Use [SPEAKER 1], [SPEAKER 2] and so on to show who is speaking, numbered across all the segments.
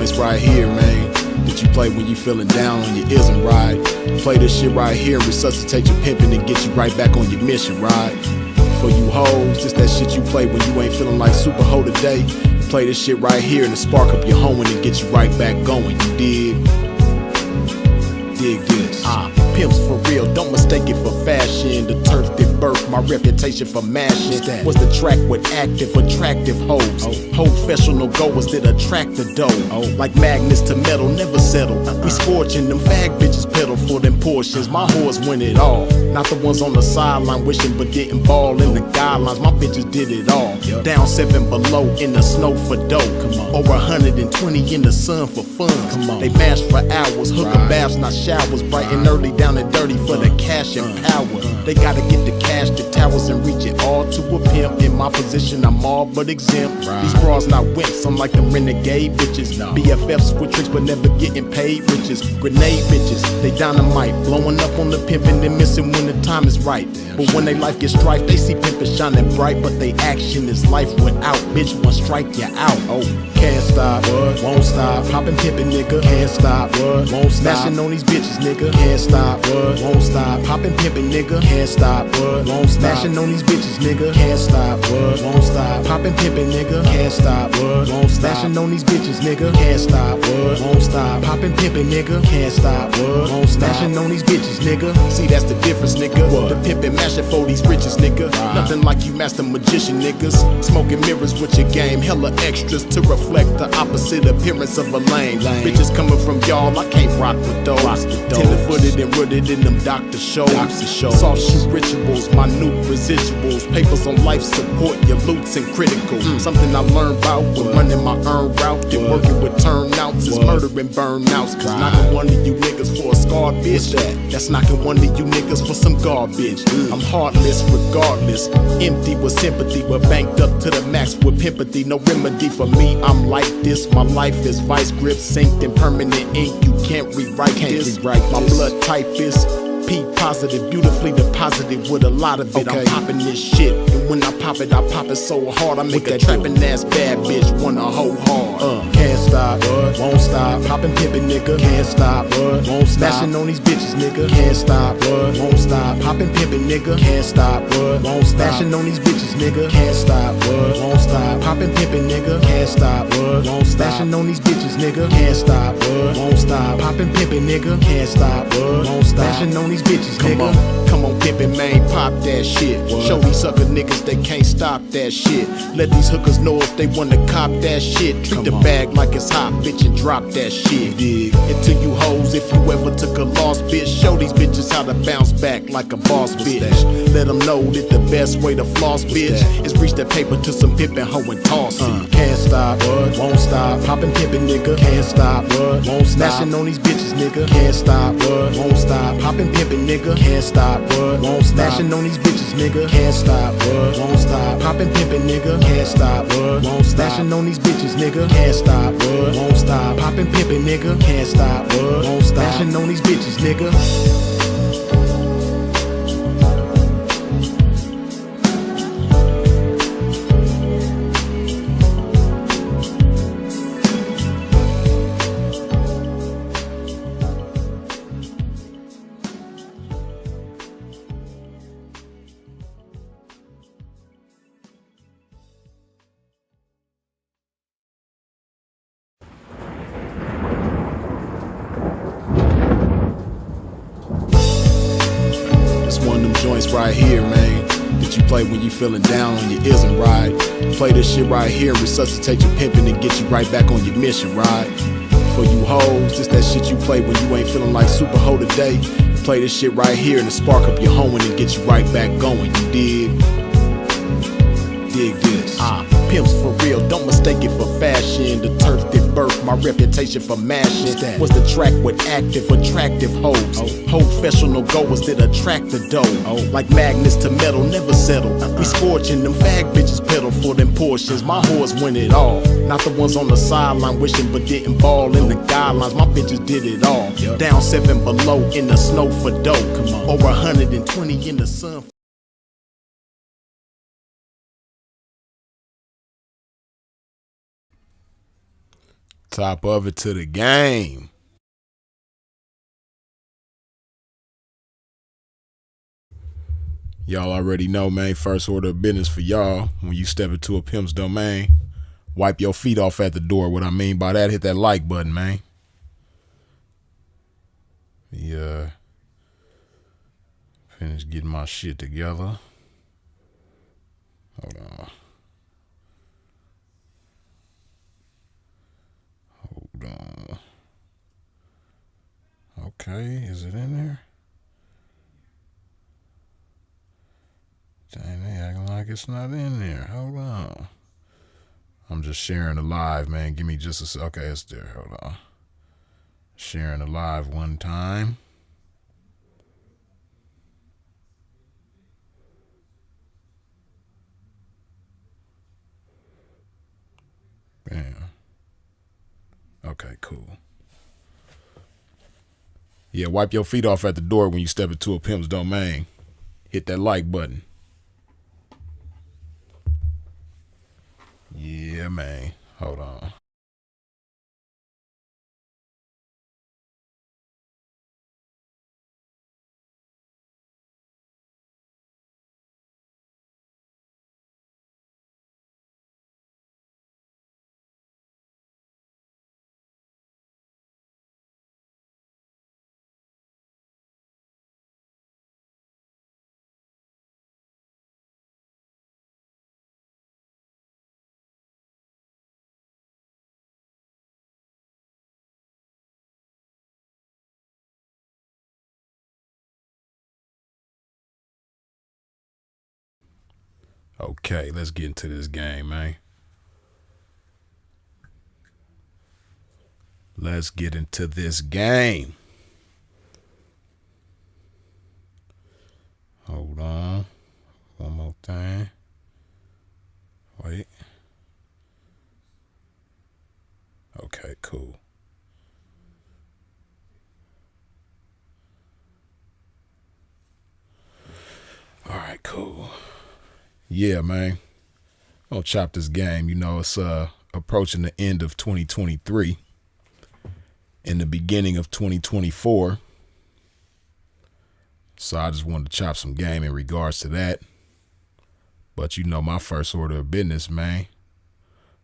[SPEAKER 1] joints right here, man, that you play when you feeling down on your isn't right. Play this shit right here and resuscitate your pimpin' and get you right back on your mission, right? For you hoes, just that shit you play when you ain't feeling like super hoe today. Play this shit right here and to spark up your hoeing and get you right back going, you dig? Dig this. Pimps for real, don't mistake it for fashion. The turf that birthed my reputation for mashing was the track with active, attractive hoes. Professional goers that attract the dough. Like magnets to metal, never settle. We scorching them fag bitches pedal for them portions. My whores win it all. Not the ones on the sideline wishing but didn't ball in the guidelines. My bitches did it all. Down 7 below in the snow for dough. Over 120 in the sun for fun. They mash for hours, hooker baths, not showers. Bright and early, down and dirty for the cash and power. They gotta get the cash, the towers, and reach it all to a pimp. In my position, I'm all but exempt. These bras not wimps, I'm like them renegade bitches. BFFs with tricks but never getting paid riches. Grenade bitches, they dynamite, blowing up on the pimpin' and missing when the time is right. But when they life gets strife, they see pimpin' shining bright, but they action is life without. Bitch, one strike you out. Can't stop, won't stop. Poppin' pimpin', nigga, can't stop, won't stop. Smashing on these bitches, nigga, can't stop, won't stop. Poppin' pimpin', nigga, can't stop, won't stop. Smashing on these bitches, nigga, can't stop, won't stop. Poppin' pimpin', nigga, can't stop, won't stop. Smashing on these bitches, nigga, can't stop, won't stop. Poppin' pimpin', nigga, can't stop, won't stop. Smashing on these bitches, nigga. See, that's the difference, nigga. The pimpin' mashing for these riches, nigga. Nothing like you master magician, niggas. Smoking mirrors with your game, hella extras to reflect the opposite appearance of a lame. Bitches coming from y'all, I can't rock with those. Tender-footed and rooted in them doctor shows. Soft shoe rituals, minute residuals. Papers on life support, your loots and critical. Something I learned about when running my earned route and working with turnouts is murdering burnouts. Cause knocking one of you niggas for a scarred bitch, that's knocking one of you niggas for some garbage. I'm heartless regardless, empty with sympathy, but banked up to the max with pimpathy. No remedy for me, I'm like this. My life is vice grip, synced in permanent ink. You can't rewrite this. My blood type is P positive, beautifully deposited with a lot of it. I'm popping this shit, and when I pop it so hard I make a trapping ass bad bitch wanna hoe hard. Can't stop, won't stop. Poppin' pimpin', nigga, can't stop, won't stop. Smashing on these bitches, nigga, can't stop, won't stop. Poppin' pimpin', nigga, can't stop, won't stop. Smashing on these bitches, nigga, can't stop, won't stop. Poppin' pimpin', nigga, can't stop, won't stop. Smashing on these bitches, nigga, can't stop, won't stop. Poppin' pimpin', nigga, can't stop, won't stop. Smashing on these bitches, nigga. Come on, pimpin', man, pop that shit. Show these sucker niggas they can't stop that shit. Let these hookers know if they wanna cop that shit. Treat the bag like it's hot, bitch, and drop that shit. Dig. And to you hoes, if you ever took a loss, bitch, show these bitches how to bounce back like a boss, bitch. Let them know that the best way to floss, bitch, is reach that paper to some pimpin' hoe and toss it. Can't stop, won't stop. Poppin' pimpin', nigga, can't stop, won't stop. Smashing on these bitches, nigga, can't stop, won't stop. Poppin' pimpin', nigga, can't stop, won't stop. Smashing on these bitches, nigga, can't stop, won't stop. Poppin' pimpin', nigga, can't stop, won't stop. Smashing on these bitches, nigga, can't stop, won't stop. Poppin' pimpin', nigga, can't stop, won't stop. Smashing on these bitches, nigga. One of them joints right here, man, that you play when you feeling down on your isn't right. Play this shit right here and resuscitate your pimpin' and get you right back on your mission, right? For you hoes, just that shit you play when you ain't feeling like super hoe today. Play this shit right here and to spark up your hoeing and get you right back going, you dig? Dig this. Pimps for real, don't mistake it for fashion. The turf that birthed my reputation for mashing was the track with active, attractive hoes. Professional goers that attract the dough. Like magnets to metal, never settle. We scorching them fag bitches pedal for them portions. My whores win it all. Not the ones on the sideline wishing but didn't ball in the guidelines. My bitches did it all. Down 7 below in the snow for dough. Over 120 in the sun. Top of it to the game. Y'all already know, man, first order of business for y'all when you step into a pimp's domain. Wipe your feet off at the door. What I mean by that, hit that like button, man. Yeah. Finish getting my shit together. Hold on. Hold on. Okay, is it in there? Dang, they acting like it's not in there. Hold on. I'm just sharing the live, man. Give me just a second. Okay, it's there. Hold on. Sharing the live one time. Bam. Okay, cool. Yeah, wipe your feet off at the door when you step into a pimp's domain. Hit that like button. Yeah, man. Hold on. Okay, let's get into this game, man. Let's get into this game. Hold on. One more thing. Wait. Okay, cool. All right, cool. Yeah, man. I'll chop this game. You know, it's approaching the end of 2023 and the beginning of 2024. So I just wanted to chop some game in regards to that. But you know, my first order of business, man.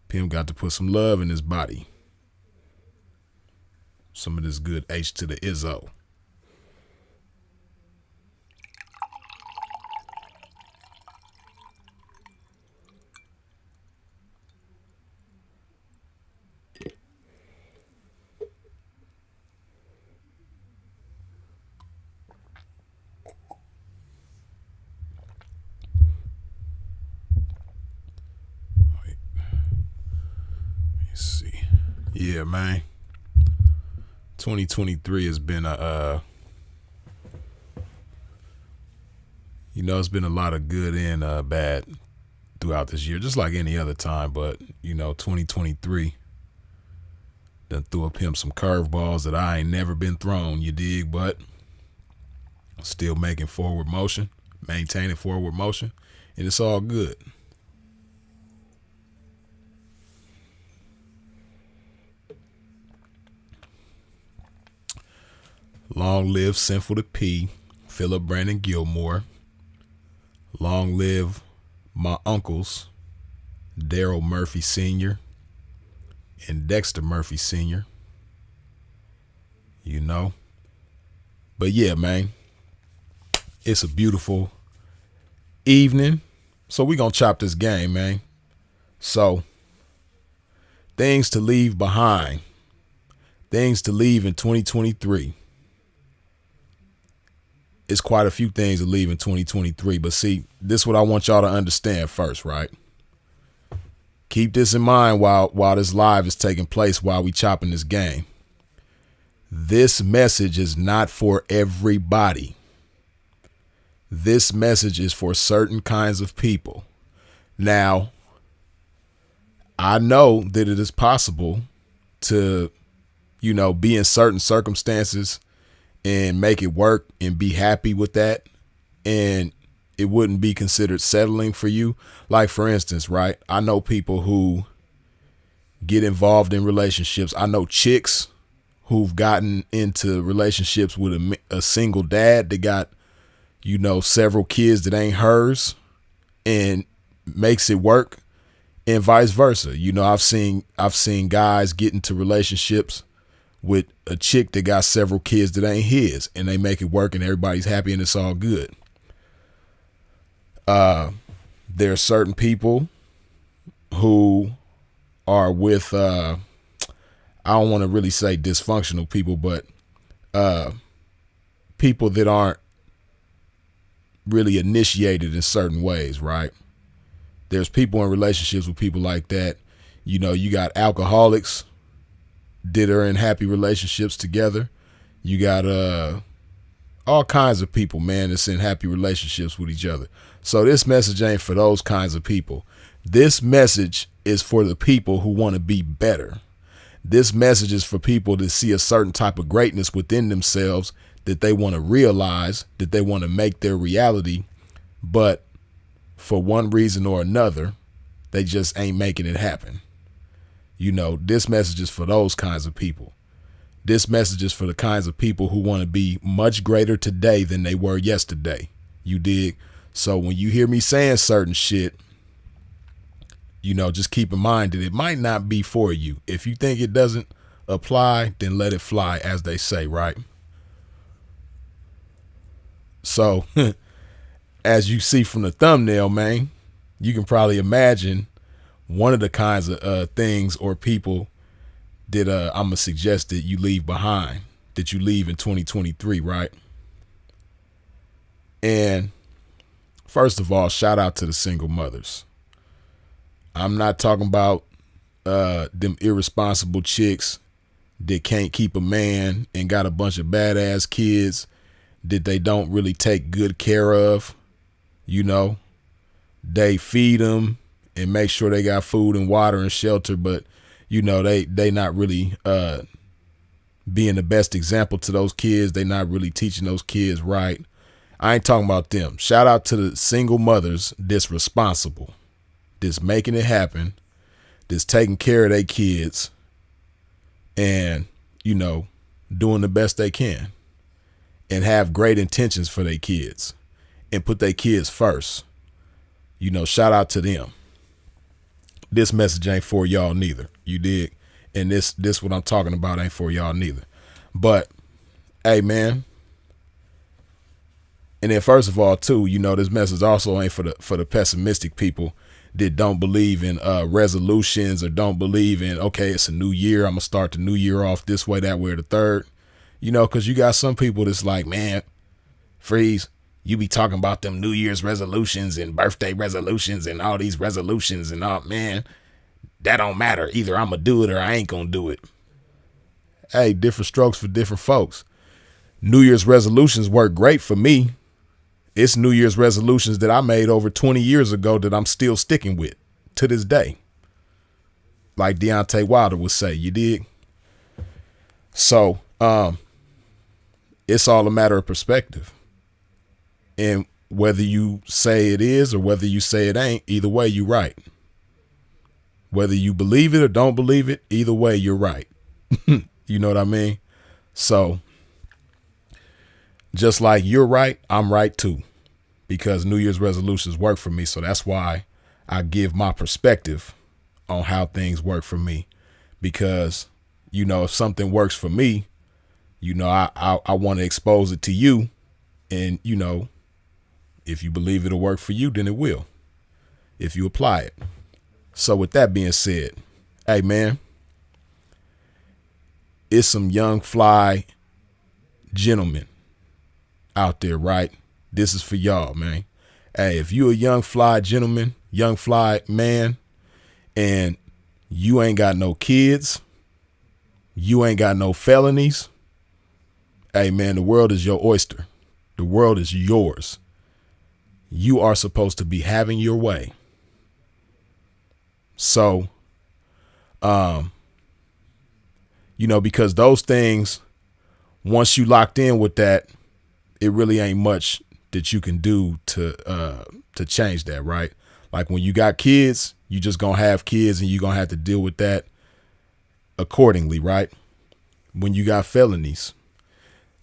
[SPEAKER 1] Pimp got to put some love in his body. Some of this good H to the Izzo. See. Yeah, man. 2023 has been it's been a lot of good and bad throughout this year, just like any other time. But 2023 done threw a pimp some curveballs that I ain't never been thrown. You dig? But still making forward motion, maintaining forward motion, and it's all good. Long live Sinful to P, Philip Brandon Gilmore. Long live my uncles, Daryl Murphy Sr. and Dexter Murphy Sr. But yeah, man, it's a beautiful evening. So we gonna chop this game, man. So, things to leave behind. Things to leave in 2023. It's quite a few things to leave in 2023. But see, this is what I want y'all to understand first, right? Keep this in mind while this live is taking place, while we chopping this game. This message is not for everybody. This message is for certain kinds of people. Now, I know that it is possible to, be in certain circumstances and make it work and be happy with that, and it wouldn't be considered settling for you. Like, for instance, right, I know people who, get involved in relationships. I know chicks who've gotten into relationships with a single dad that got, several kids that ain't hers and makes it work, and vice versa. I've seen guys get into relationships with a chick that got several kids that ain't his, and they make it work and everybody's happy and it's all good. There are certain people who are with I don't want to really say dysfunctional people, but people that aren't really initiated in certain ways, right? There's people in relationships with people like that. You got alcoholics that are in happy relationships together. You got all kinds of people, man, that's in happy relationships with each other. So this message ain't for those kinds of people. This message is for the people who want to be better. This message is for people that see a certain type of greatness within themselves that they want to realize, that they want to make their reality, but for one reason or another, they just ain't making it happen. This message is for those kinds of people. This message is for the kinds of people who want to be much greater today than they were yesterday. You dig? So when you hear me saying certain shit, just keep in mind that it might not be for you. If you think it doesn't apply, then let it fly, as they say, right? So as you see from the thumbnail, man, you can probably imagine one of the kinds of things or people that I'm going to suggest that you leave behind, that you leave in 2023, right? And first of all, shout out to the single mothers. I'm not talking about them irresponsible chicks that can't keep a man and got a bunch of badass kids that they don't really take good care of. They feed them and make sure they got food and water and shelter, but they not really being the best example to those kids. They not really teaching those kids right. I ain't talking about them. Shout out to the single mothers that's responsible, that's making it happen, that's taking care of their kids and, doing the best they can and have great intentions for their kids and put their kids first. Shout out to them. This message ain't for y'all neither. You dig? And this what I'm talking about ain't for y'all neither. But hey, man. And then first of all, too, this message also ain't for the pessimistic people that don't believe in resolutions or don't believe in, okay, it's a new year, I'm gonna start the new year off this way, that way, or the third. Because you got some people that's like, man, Freeze, you be talking about them New Year's resolutions and birthday resolutions and all these resolutions and all, man, that don't matter. Either I'm gonna do it or I ain't gonna do it. Hey, different strokes for different folks. New Year's resolutions work great for me. It's New Year's resolutions that I made over 20 years ago that I'm still sticking with to this day. Like Deontay Wilder would say, you dig? So, it's all a matter of perspective. And whether you say it is or whether you say it ain't, either way, you're right. Whether you believe it or don't believe it, either way, you're right. You know what I mean? So just like you're right, I'm right too, because New Year's resolutions work for me. So that's why I give my perspective on how things work for me, because, if something works for me, I want to expose it to you. And, if you believe it'll work for you, then it will, if you apply it. So with that being said, hey, man, it's some young fly gentlemen out there, right? This is for y'all, man. Hey, if you a young fly gentleman, young fly man, and you ain't got no kids, you ain't got no felonies, hey, man, the world is your oyster. The world is yours. You are supposed to be having your way. So, because those things, once you locked in with that, it really ain't much that you can do to change that, right? Like when you got kids, you just gonna have kids and you gonna have to deal with that. accordingly, right? When you got felonies,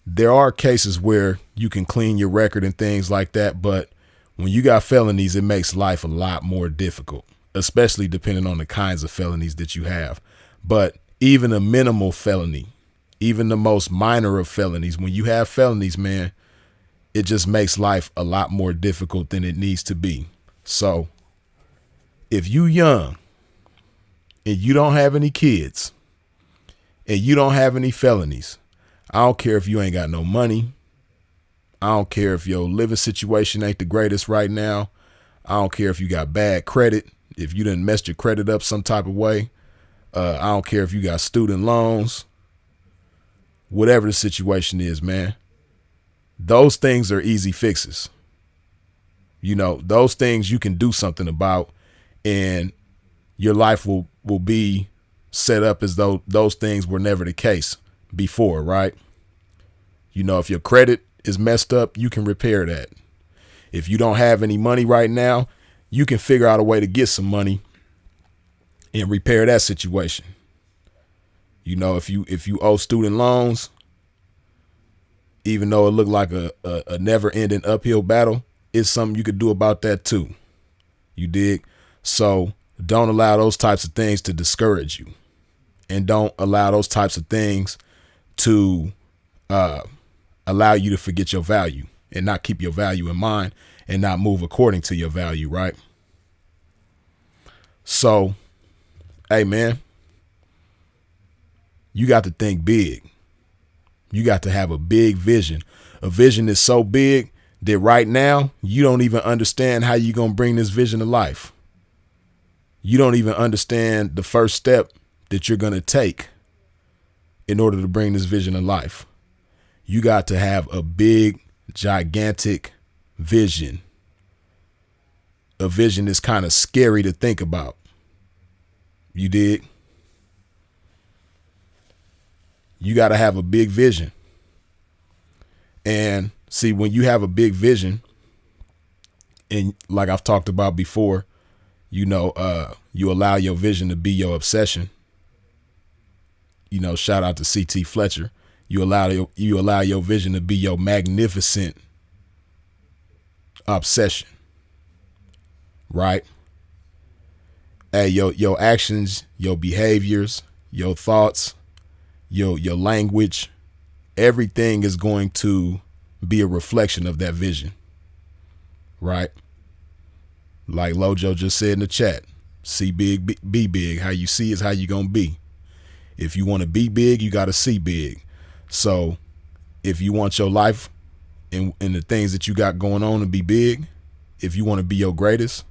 [SPEAKER 1] there are cases where you can clean your record and things like that. But when you got felonies, it makes life a lot more difficult, especially depending on the kinds of felonies that you have. But even a minimal felony, even the most minor of felonies, when you have felonies, man, it just makes life a lot more difficult than it needs to be. So if you young and you don't have any kids and you don't have any felonies, I don't care if you ain't got no money. I don't care if your living situation ain't the greatest right now. I don't care if you got bad credit, if you done messed your credit up some type of way. I don't care if you got student loans, whatever the situation is, man. Those things are easy fixes. You know, those things you can do something about, and your life will be set up as though those things were never the case before, right? You know, if your credit is messed up, you can repair that. If you don't have any money right now, you can figure out a way to get some money and repair that situation. You know, if you owe student loans, even though it looked like a never ending uphill battle, it's something you could do about that too. You dig? So don't allow those types of things to discourage you, and don't allow those types of things to allow you to forget your value and not keep your value in mind and not move according to your value, right? So, hey, man, you got to think big. You got to have a big vision. A vision that's so big that right now you don't even understand how you're going to bring this vision to life. You don't even understand the first step that you're going to take in order to bring this vision to life. You got to have a big, gigantic vision. A vision that's kind of scary to think about. You dig? You got to have a big vision. And see, when you have a big vision, and like I've talked about before, you know, you allow your vision to be your obsession. You know, shout out to C.T. Fletcher. You allow your vision to be your magnificent obsession, right? Hey, your actions, your behaviors, your thoughts, your language, everything is going to be a reflection of that vision, right? Like Lojo just said in the chat, see big, be big. How you see is how you gonna be. If you want to be big, you got to see big. So if you want your life and the things that you got going on to be big, if you want to be your greatest,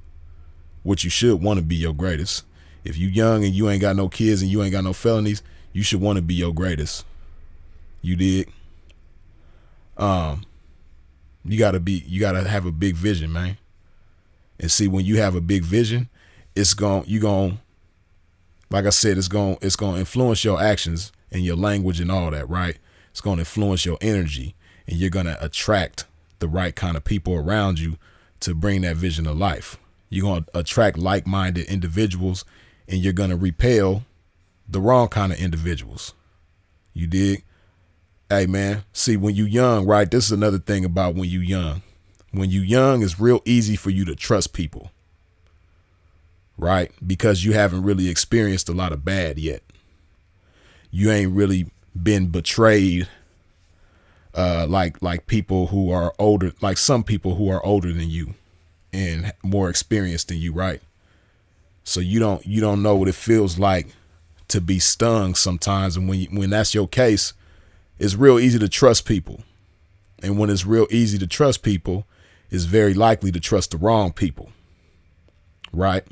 [SPEAKER 1] which you should want to be your greatest. If you young and you ain't got no kids and you ain't got no felonies, you should want to be your greatest. You dig? You gotta have a big vision, man. And see, when you have a big vision, like I said, it's going to influence your actions and your language and all that, right? It's going to influence your energy, and you're going to attract the right kind of people around you to bring that vision to life. You're going to attract like-minded individuals, and you're going to repel the wrong kind of individuals. You dig? Hey, man, see, when you young, right, this is another thing about when you young. When you young, it's real easy for you to trust people, right? Because you haven't really experienced a lot of bad yet. You ain't really been betrayed like people who are older, like some people who are older than you and more experienced than you, right? So you don't know what it feels like to be stung sometimes. And when that's your case, it's real easy to trust people. And when it's real easy to trust people, it's very likely to trust the wrong people, right?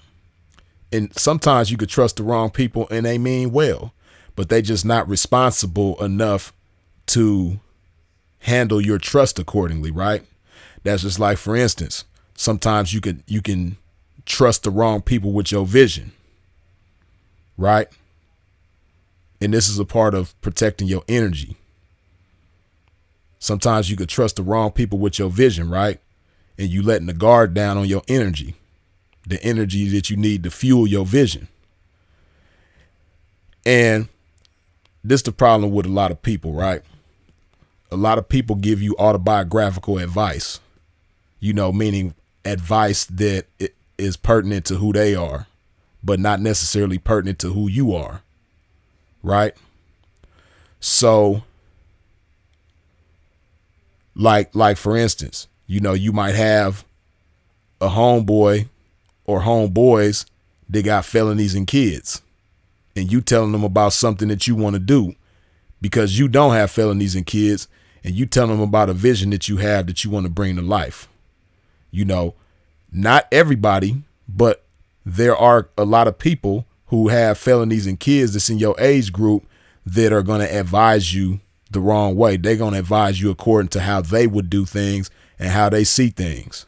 [SPEAKER 1] And sometimes you could trust the wrong people and they mean well, but they just not responsible enough to handle your trust accordingly, right? That's just like, for instance, sometimes you can trust the wrong people with your vision, right? And this is a part of protecting your energy. Sometimes you could trust the wrong people with your vision, right? And you letting the guard down on your energy, the energy that you need to fuel your vision. And this the problem with a lot of people, right? A lot of people give you autobiographical advice, meaning advice that is pertinent to who they are, but not necessarily pertinent to who you are, right? So, like for instance, you might have a homeboy or homeboys that got felonies and kids, and you telling them about something that you want to do because you don't have felonies and kids, and you tell them about a vision that you have that you want to bring to life. Not everybody, but there are a lot of people who have felonies and kids that's in your age group that are going to advise you the wrong way. They're going to advise you according to how they would do things and how they see things.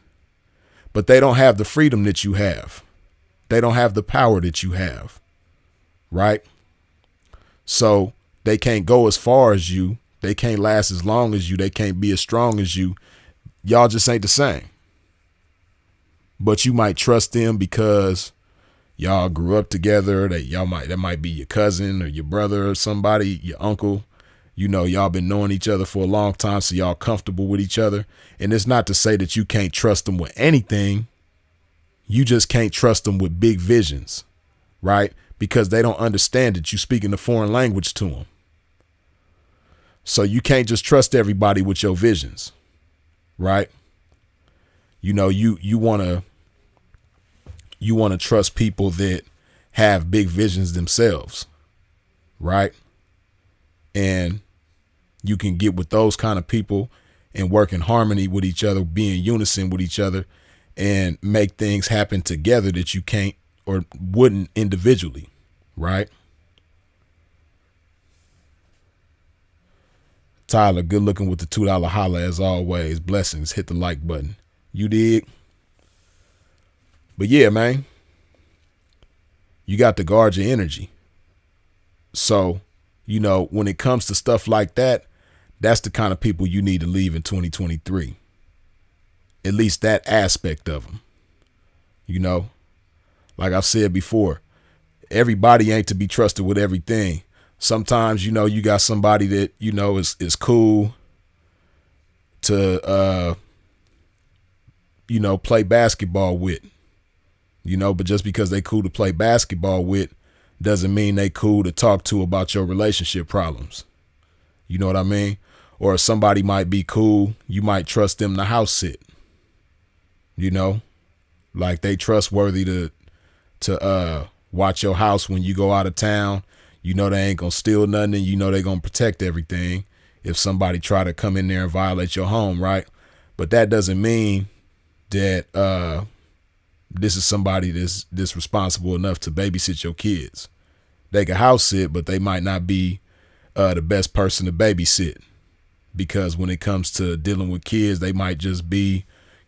[SPEAKER 1] But they don't have the freedom that you have. They don't have the power that you have. Right? So they can't go as far as you. They can't last as long as you. They can't be as strong as you. Y'all just ain't the same. But you might trust them because y'all grew up together. That might be your cousin or your brother or somebody, your uncle. Y'all been knowing each other for a long time, so y'all comfortable with each other. And it's not to say that you can't trust them with anything. You just can't trust them with big visions, right? Because they don't understand that you speaking a foreign language to them. So you can't just trust everybody with your visions, right? You want to trust people that have big visions themselves, right? And you can get with those kind of people and work in harmony with each other, be in unison with each other, and make things happen together that you can't or wouldn't individually, right? Tyler, good looking with the $2 holla as always. Blessings. Hit the like button. You dig? But yeah, man, you got to guard your energy. So, when it comes to stuff like that, that's the kind of people you need to leave in 2023. At least that aspect of them. Like I've said before, everybody ain't to be trusted with everything. Sometimes, you got somebody that, is cool to, play basketball with, but just because they cool to play basketball with doesn't mean they cool to talk to about your relationship problems. You know what I mean? Or somebody might be cool. You might trust them to house sit, like they trustworthy to watch your house when you go out of town. They ain't gonna steal nothing, and they gonna protect everything if somebody try to come in there and violate your home, right? But that doesn't mean that this is somebody that's responsible enough to babysit your kids. They can house sit, but they might not be the best person to babysit, because when it comes to dealing with kids, they might just be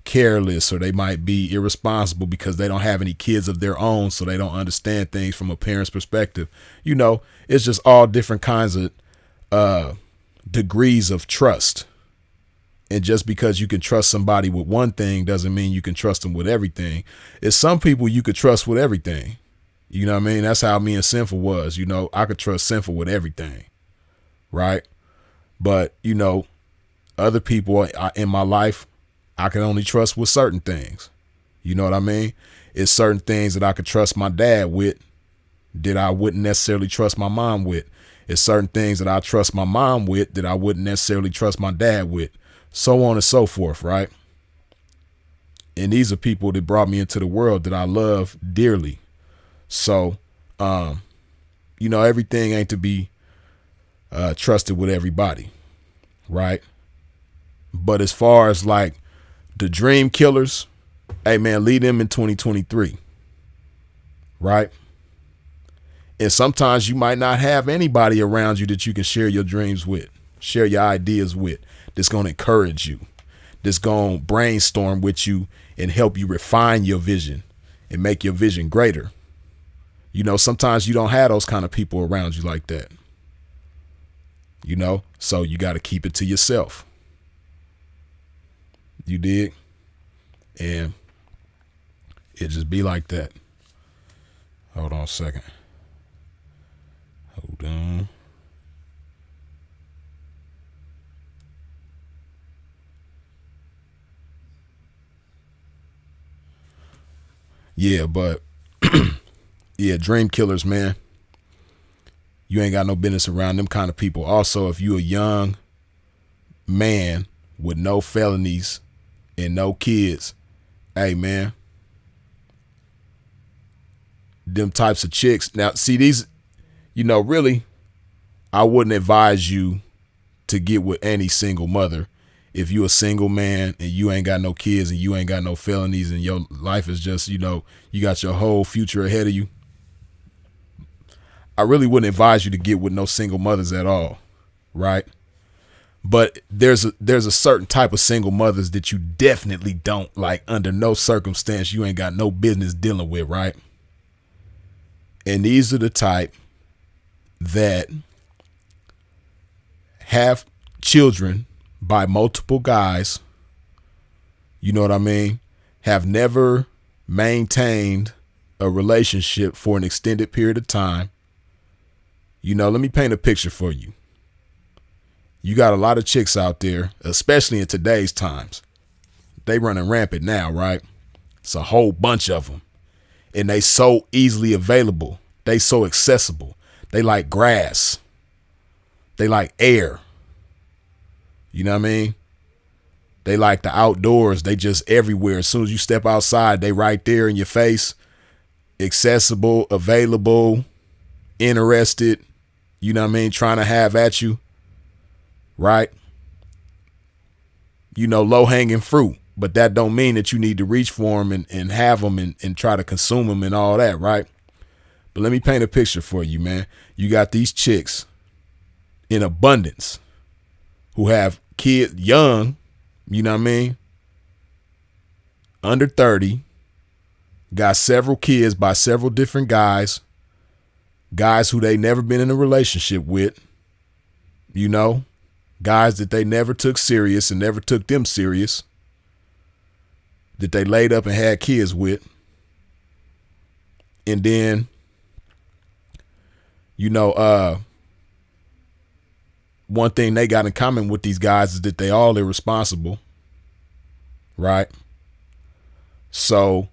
[SPEAKER 1] careless, or they might be irresponsible because they don't have any kids of their own, so they don't understand things from a parent's perspective. It's just all different kinds of degrees of trust. And just because you can trust somebody with one thing doesn't mean you can trust them with everything. It's some people you could trust with everything. You know what I mean? That's how me and Sinful was. I could trust Sinful with everything, right? But, other people in my life, I can only trust with certain things. You know what I mean? It's certain things that I could trust my dad with that I wouldn't necessarily trust my mom with. It's certain things that I trust my mom with that I wouldn't necessarily trust my dad with. So on and so forth, right? And these are people that brought me into the world that I love dearly. So, everything ain't to be trusted with everybody, right? But as far as like the dream killers, hey man, lead them in 2023, right? And sometimes you might not have anybody around you that you can share your dreams with, share your ideas with, that's going to encourage you, that's going to brainstorm with you and help you refine your vision and make your vision greater. Sometimes you don't have those kind of people around you like that, so you got to keep it to yourself. You dig? And it just be like that. Hold on a second. Hold on. Yeah, but yeah, dream killers, man. You ain't got no business around them kind of people. Also, if you a young man with no felonies and no kids, hey man, them types of chicks. Now, see these, really, I wouldn't advise you to get with any single mother. If you a single man and you ain't got no kids and you ain't got no felonies and your life is just, you got your whole future ahead of you, I really wouldn't advise you to get with no single mothers at all, right? But there's a certain type of single mothers that you definitely don't like, under no circumstance you ain't got no business dealing with, right? And these are the type that have children by multiple guys, you know what I mean? Have never maintained a relationship for an extended period of time. Let me paint a picture for you. You got a lot of chicks out there, especially in today's times. They running rampant now, right? It's a whole bunch of them. And they so easily available. They so accessible. They like grass. They like air. You know what I mean? They like the outdoors. They just everywhere. As soon as you step outside, they right there in your face. Accessible, available, interested. You know what I mean? Trying to have at you. Right? Low hanging fruit. But that don't mean that you need to reach for them and have them and try to consume them and all that, right? But let me paint a picture for you, man. You got these chicks in abundance who have kids young, you know what I mean? Under 30, got several kids by several different guys who they never been in a relationship with, guys that they never took serious and never took them serious, that they laid up and had kids with. And then, one thing they got in common with these guys is that they all irresponsible, right? So,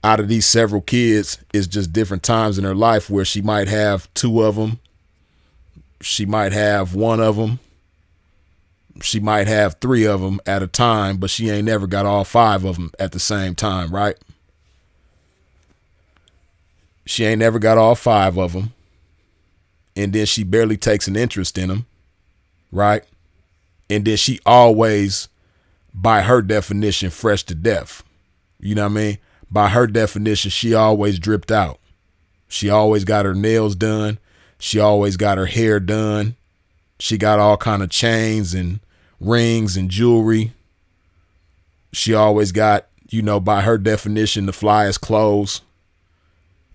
[SPEAKER 1] out of these several kids, it's just different times in her life where she might have two of them. She might have one of them. She might have three of them at a time, but she ain't never got all five of them at the same time, right? She ain't never got all five of them. And then she barely takes an interest in them, right? And then she always, by her definition, fresh to death. You know what I mean? By her definition, she always dripped out. She always got her nails done. She always got her hair done. She got all kind of chains and rings and jewelry. She always got, by her definition, the flyest clothes.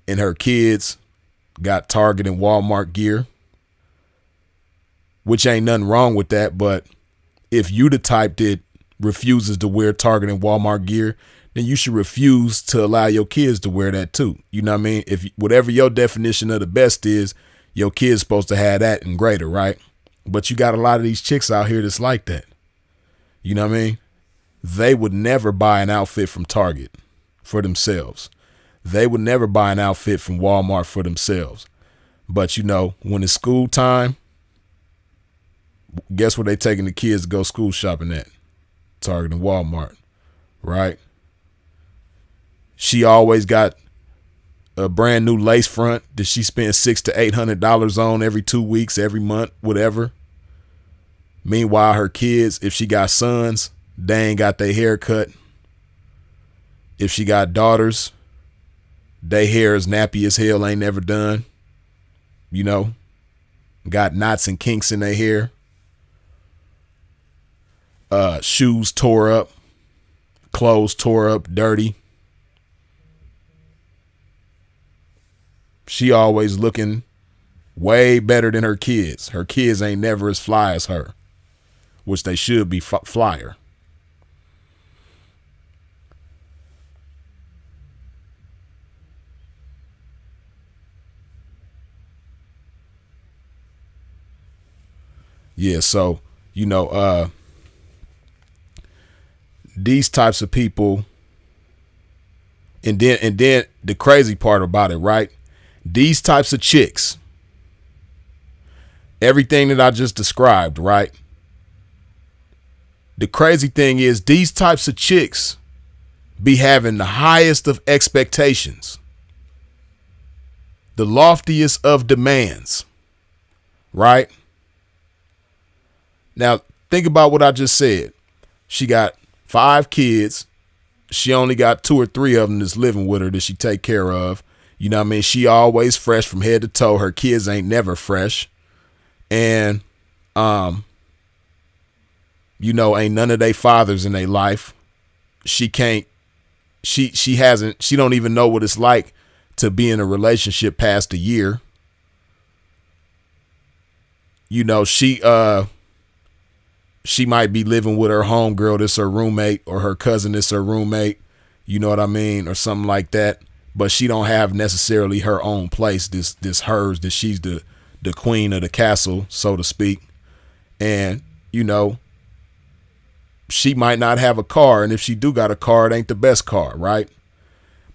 [SPEAKER 1] And her kids got Target and Walmart gear, which ain't nothing wrong with that. But if you the type that refuses to wear Target and Walmart gear, then you should refuse to allow your kids to wear that too. You know what I mean? If whatever your definition of the best is, your kid's supposed to have that and greater, right? But you got a lot of these chicks out here that's like that. You know what I mean? They would never buy an outfit from Target for themselves. They would never buy an outfit from Walmart for themselves. But when it's school time, guess where they taking the kids to go school shopping at? Target and Walmart, right? She always got a brand new lace front that she spends $600 to $800 on every 2 weeks, every month, whatever. Meanwhile, her kids, if she got sons, they ain't got their hair cut. If she got daughters, they hair is nappy as hell, ain't never done. Got knots and kinks in their hair. Shoes tore up, clothes tore up, dirty. She always looking way better than her kids. Her kids ain't never as fly as her, which they should be flyer. Yeah, so, these types of people, And then the crazy part about it, right? These types of chicks, everything that I just described, right? The crazy thing is these types of chicks be having the highest of expectations, the loftiest of demands, right? Now, think about what I just said. She got 5 kids. She only got 2 or 3 of them that's living with her that she take care of. You know what I mean? She always fresh from head to toe. Her kids ain't never fresh. And, you know, ain't none of they fathers in their life. She don't even know what it's like to be in a relationship past a year. You know, she might be living with her homegirl that's her roommate, or her cousin that's her roommate, you know what I mean, or something like that. But she don't have necessarily her own place, this hers, that she's the queen of the castle, so to speak. And, you know, she might not have a car, and if she do got a car, it ain't the best car, right?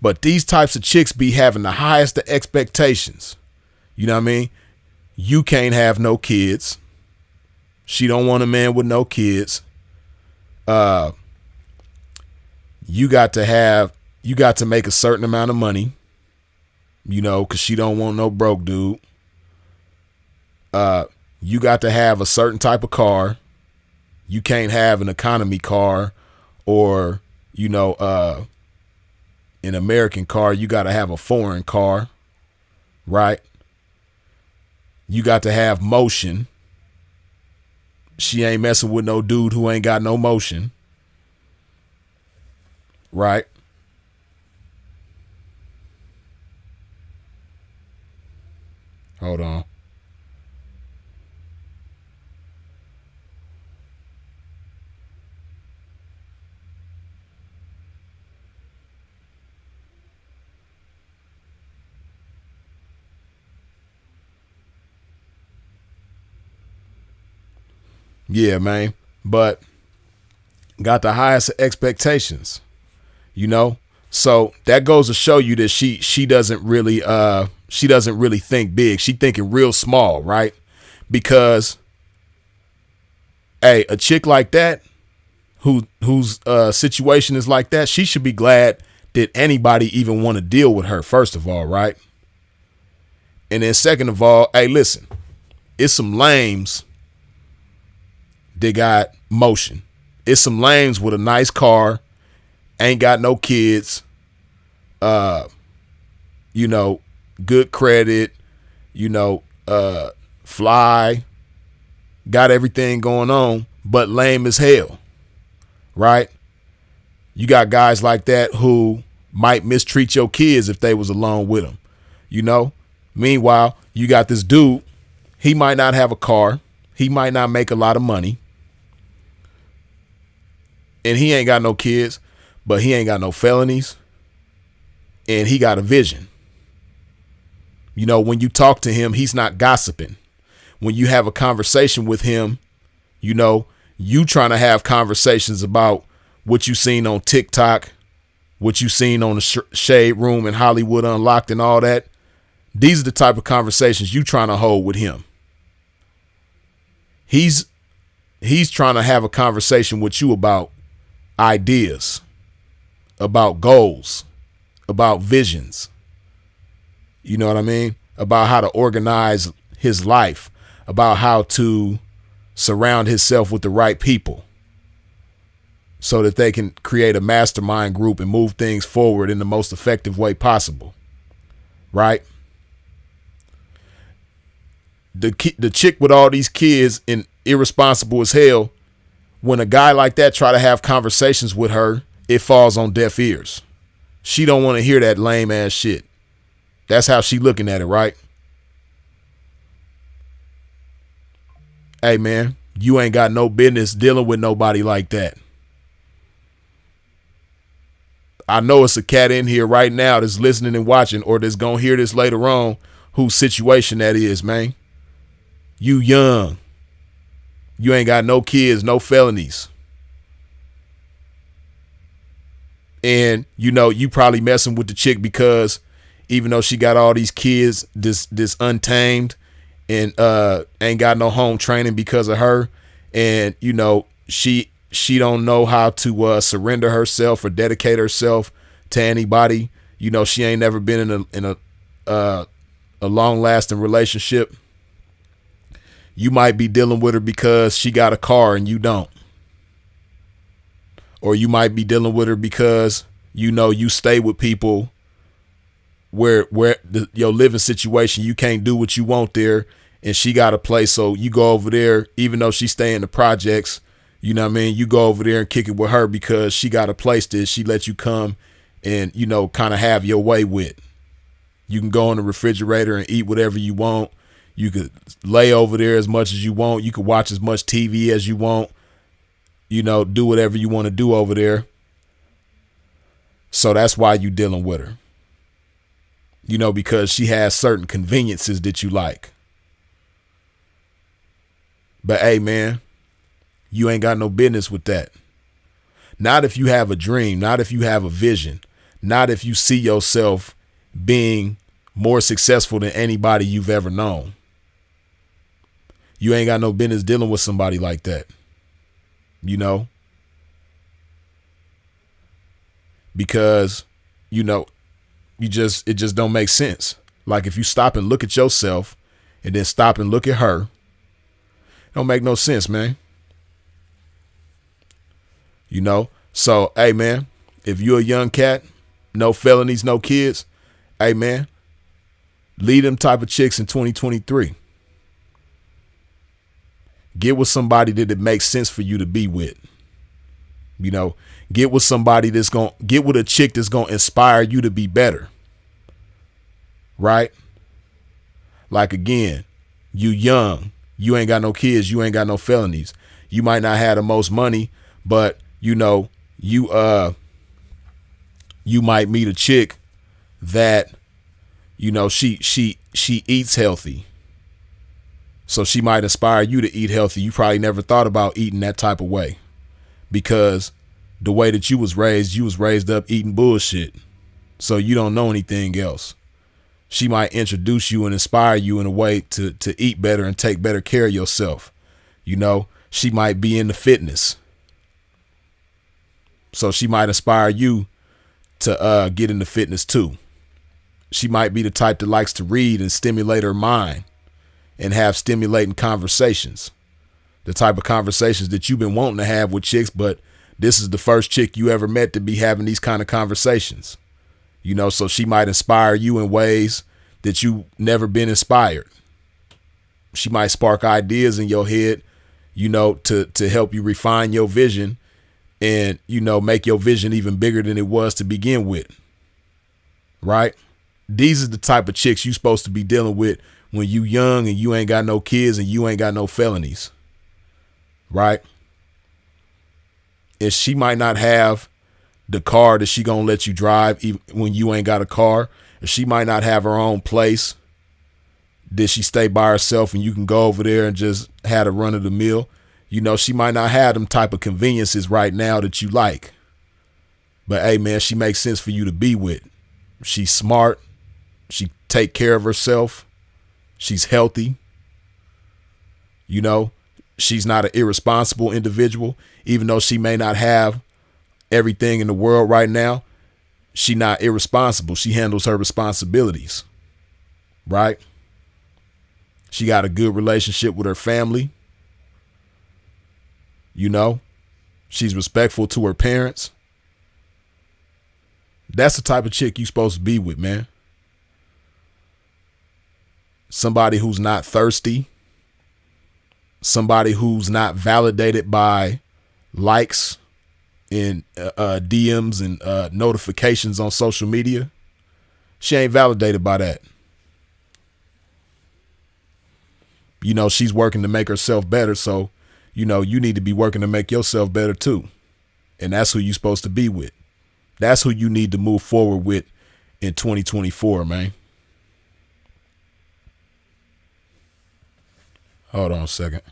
[SPEAKER 1] But these types of chicks be having the highest of expectations. You know what I mean? You can't have no kids. She don't want a man with no kids. You got to make a certain amount of money, you know, because she don't want no broke dude. You got to have a certain type of car. You can't have an economy car or, you know, an American car. You got to have a foreign car, right? You got to have motion. She ain't messing with no dude who ain't got no motion, right? Hold on. Yeah, man. But got the highest expectations, you know? So that goes to show you that she doesn't really think big. She thinking real small, right? Because hey, a chick like that whose situation is like that, she should be glad that anybody even want to deal with her, first of all, right? And then second of all, hey, listen, it's some lames that got motion. It's some lames with a nice car, ain't got no kids, you know, good credit, you know, fly, got everything going on, but lame as hell, right? You got guys like that who might mistreat your kids if they was alone with them, you know? Meanwhile, you got this dude, he might not have a car, he might not make a lot of money, and he ain't got no kids, but he ain't got no felonies, and he got a vision. You know, when you talk to him, he's not gossiping. When you have a conversation with him, you know, you trying to have conversations about what you seen on TikTok, what you seen on the Shade Room and Hollywood Unlocked and all that. These are the type of conversations you trying to hold with him. He's trying to have a conversation with you about ideas, about goals, about visions. You know what I mean? About how to organize his life, about how to surround himself with the right people so that they can create a mastermind group and move things forward in the most effective way possible. Right? The chick with all these kids and irresponsible as hell, when a guy like that try to have conversations with her, it falls on deaf ears. She don't want to hear that lame ass shit. That's how she looking at it, right? Hey, man, you ain't got no business dealing with nobody like that. I know it's a cat in here right now that's listening and watching, or that's going to hear this later on, whose situation that is, man. You young. You ain't got no kids, no felonies. And you probably messing with the chick because even though she got all these kids, this untamed, and ain't got no home training because of her, and she don't know how to surrender herself or dedicate herself to anybody. She ain't never been in a long lasting relationship. You might be dealing with her because she got a car and you don't. Or you might be dealing with her because you stay with people where your living situation, you can't do what you want there, and she got a place, so you go over there even though she stay in the projects. You know what I mean? You go over there and kick it with her because she got a place that she let you come and kind of have your way with. You can go in the refrigerator and eat whatever you want. You could lay over there as much as you want. You could watch as much TV as you want. Do whatever you want to do over there. So that's why you dealing with her. Because she has certain conveniences that you like. But hey, man, you ain't got no business with that. Not if you have a dream, not if you have a vision, not if you see yourself being more successful than anybody you've ever known. You ain't got no business dealing with somebody like that. Because, it just don't make sense. Like if you stop and look at yourself and then stop and look at her, it don't make no sense, man. So, hey, man, if you're a young cat, no felonies, no kids, hey, man, lead them type of chicks in 2023. Get with somebody that it makes sense for you to be with. Get with somebody get with a chick that's going to inspire you to be better. Right? Like, again, you young, you ain't got no kids, you ain't got no felonies. You might not have the most money, but you might meet a chick that, she eats healthy. So she might inspire you to eat healthy. You probably never thought about eating that type of way because the way that you was raised up eating bullshit. So you don't know anything else. She might introduce you and inspire you in a way to eat better and take better care of yourself. She might be into fitness. So she might inspire you to get into fitness too. She might be the type that likes to read and stimulate her mind and have stimulating conversations. The type of conversations that you've been wanting to have with chicks, but this is the first chick you ever met to be having these kind of conversations. So she might inspire you in ways that you never been inspired. She might spark ideas in your head, to help you refine your vision and, make your vision even bigger than it was to begin with. Right? These are the type of chicks you supposed to be dealing with when you young and you ain't got no kids and you ain't got no felonies. Right? And she might not have the car that she gonna let you drive even when you ain't got a car. Or she might not have her own place. Did she stay by herself and you can go over there and just have a run of the mill? She might not have them type of conveniences right now that you like. But hey, man, she makes sense for you to be with. She's smart. She take care of herself. She's healthy. She's not an irresponsible individual, even though she may not have everything in the world right now. She not irresponsible. She handles her responsibilities. Right? She got a good relationship with her family. She's respectful to her parents. That's the type of chick you supposed to be with, man. Somebody who's not thirsty. Somebody who's not validated by likes and DMs and notifications on social media. She ain't validated by that. She's working to make herself better. So, you need to be working to make yourself better too. And that's who you're supposed to be with. That's who you need to move forward with in 2024, man. Hold on a second.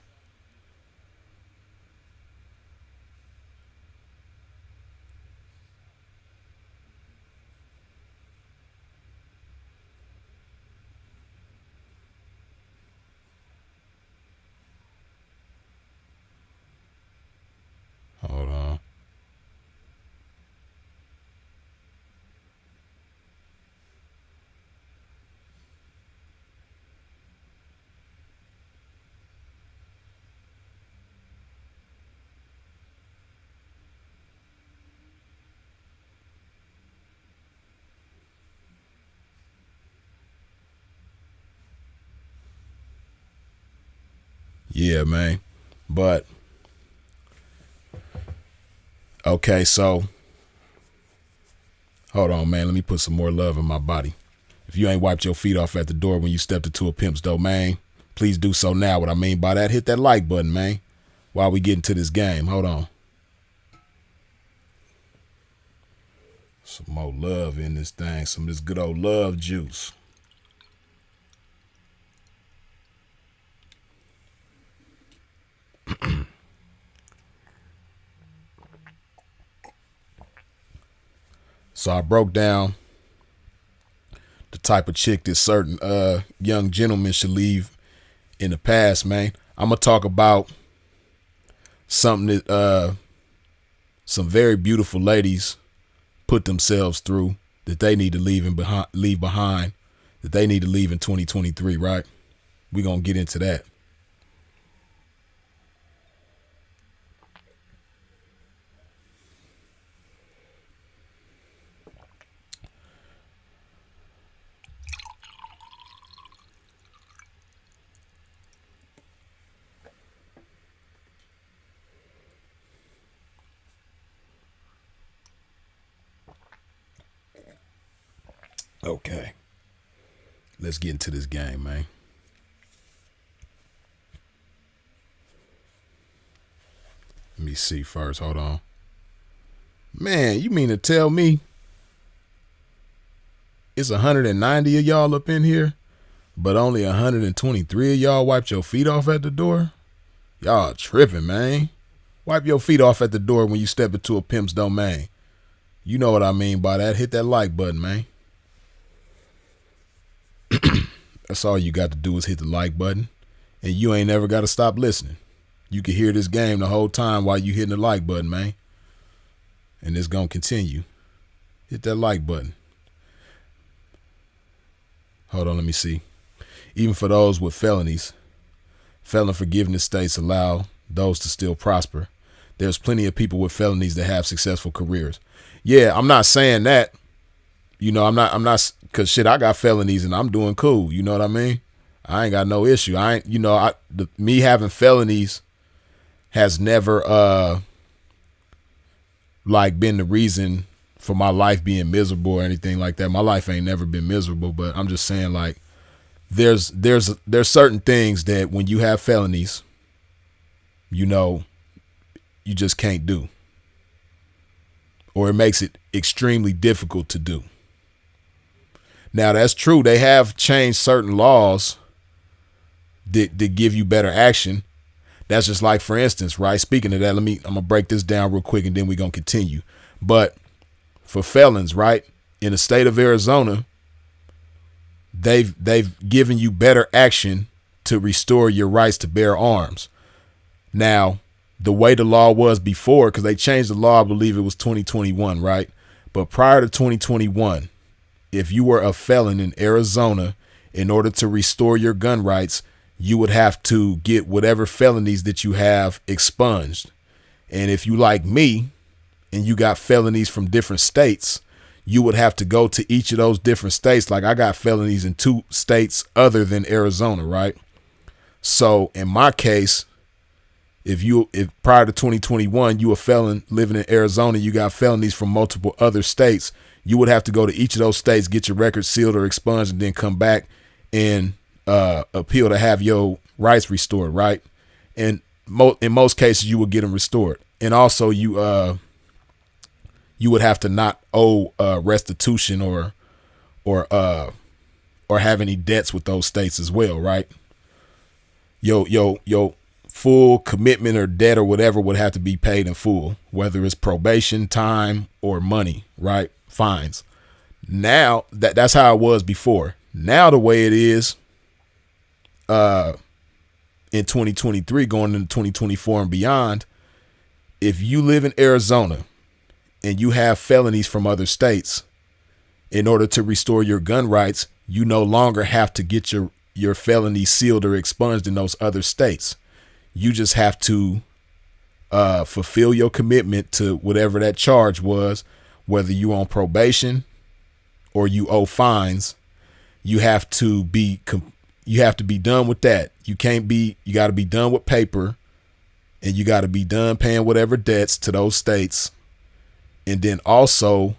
[SPEAKER 1] Yeah, man. But okay, so hold on, man. Let me put some more love in my body. If you ain't wiped your feet off at the door when you stepped into a pimp's domain, please do so now. What I mean by that, hit that like button, man. While we get into this game, hold on. Some more love in this thing. Some of this good old love juice. So I broke down the type of chick that certain young gentlemen should leave in the past, man. I'm going to talk about something that some very beautiful ladies put themselves through that they need to leave behind, that they need to leave in 2023, right? We're going to get into that. Okay. Let's get into this game, man. Let me see first. Hold on. Man, you mean to tell me it's 190 of y'all up in here, but only 123 of y'all wiped your feet off at the door? Y'all tripping, man. Wipe your feet off at the door when you step into a pimp's domain. You know what I mean by that. Hit that like button, man. That's all you got to do is hit the like button, and you ain't never got to stop listening. You can hear this game the whole time while you hitting the like button, man. And it's going to continue. Hit that like button. Hold on, let me see. Even for those with felonies, felon forgiveness states allow those to still prosper. There's plenty of people with felonies that have successful careers. Yeah, I'm not saying that. You know, I'm not, cause shit, I got felonies and I'm doing cool. You know what I mean? I ain't got no issue. Me having felonies has never, been the reason for my life being miserable or anything like that. My life ain't never been miserable, but I'm just saying, like, there's certain things that when you have felonies, you know, you just can't do, or it makes it extremely difficult to do. Now, that's true. They have changed certain laws that give you better action. That's just like, for instance, right? Speaking of that, I'm going to break this down real quick and then we're going to continue. But for felons, right, in the state of Arizona, they've given you better action to restore your rights to bear arms. Now, the way the law was before, because they changed the law, I believe it was 2021, right? But prior to 2021, if you were a felon in Arizona, in order to restore your gun rights, you would have to get whatever felonies that you have expunged. And if you, like me, and you got felonies from different states, you would have to go to each of those different states. Like, I got felonies in 2 states other than Arizona, right? So in my case, if prior to 2021, you a felon living in Arizona, you got felonies from multiple other states, you would have to go to each of those states, get your record sealed or expunged, and then come back and appeal to have your rights restored, right? And in most cases, you would get them restored. And also, you would have to not owe restitution or have any debts with those states as well, right? Yo, full commitment or debt or whatever would have to be paid in full, whether it's probation, time, or money, right? Fines. Now that's how it was before. Now the way it is in 2023 going into 2024 and beyond, if you live in Arizona and you have felonies from other states, in order to restore your gun rights, you no longer have to get your felony sealed or expunged in those other states. You just have to fulfill your commitment to whatever that charge was, whether you on probation or you owe fines. You have to be, you have to be done with that. You got to be done with paper, and you got to be done paying whatever debts to those states. And then also